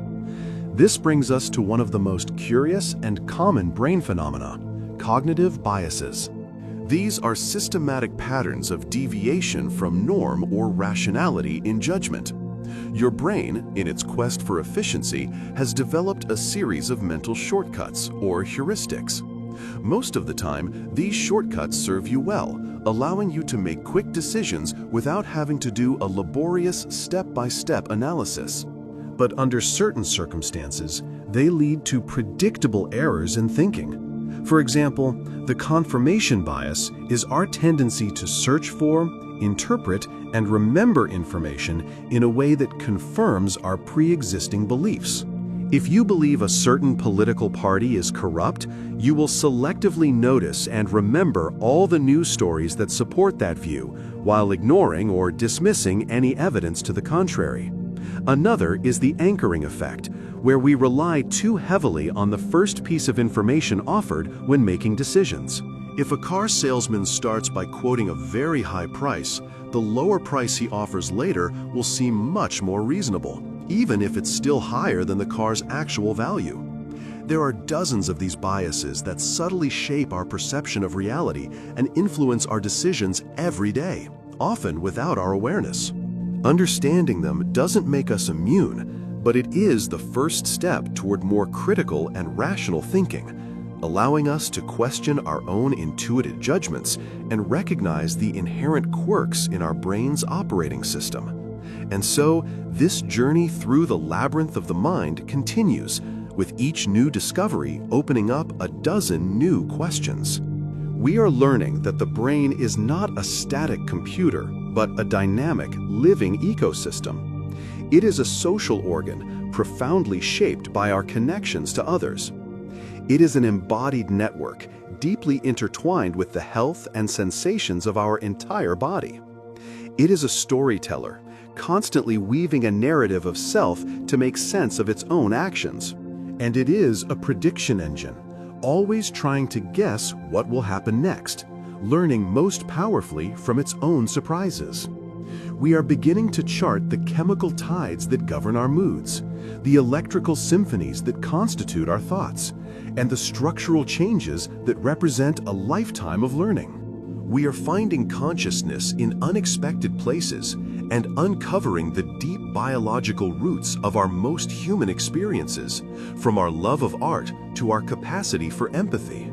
This brings us to one of the most curious and common brain phenomena: cognitive biases. These are systematic patterns of deviation from norm or rationality in judgment. Your brain, in its quest for efficiency, has developed a series of mental shortcuts or heuristics. Most of the time, these shortcuts serve you well, allowing you to make quick decisions without having to do a laborious step-by-step analysis. But under certain circumstances, they lead to predictable errors in thinking. For example, the confirmation bias is our tendency to search for, interpret, and remember information in a way that confirms our pre-existing beliefs. If you believe a certain political party is corrupt, you will selectively notice and remember all the news stories that support that view, while ignoring or dismissing any evidence to the contrary. Another is the anchoring effect, where we rely too heavily on the first piece of information offered when making decisions. If a car salesman starts by quoting a very high price, the lower price he offers later will seem much more reasonable, even if it's still higher than the car's actual value. There are dozens of these biases that subtly shape our perception of reality and influence our decisions every day, often without our awareness. Understanding them doesn't make us immune, but it is the first step toward more critical and rational thinking, allowing us to question our own intuitive judgments and recognize the inherent quirks in our brain's operating system. And so, this journey through the labyrinth of the mind continues, with each new discovery opening up a dozen new questions. We are learning that the brain is not a static computer, but a dynamic, living ecosystem. It is a social organ profoundly shaped by our connections to others. It is an embodied network, deeply intertwined with the health and sensations of our entire body. It is a storyteller, constantly weaving a narrative of self to make sense of its own actions. And it is a prediction engine, always trying to guess what will happen next, learning most powerfully from its own surprises. We are beginning to chart the chemical tides that govern our moods, the electrical symphonies that constitute our thoughts, and the structural changes that represent a lifetime of learning. We are finding consciousness in unexpected places and uncovering the deep biological roots of our most human experiences, from our love of art to our capacity for empathy.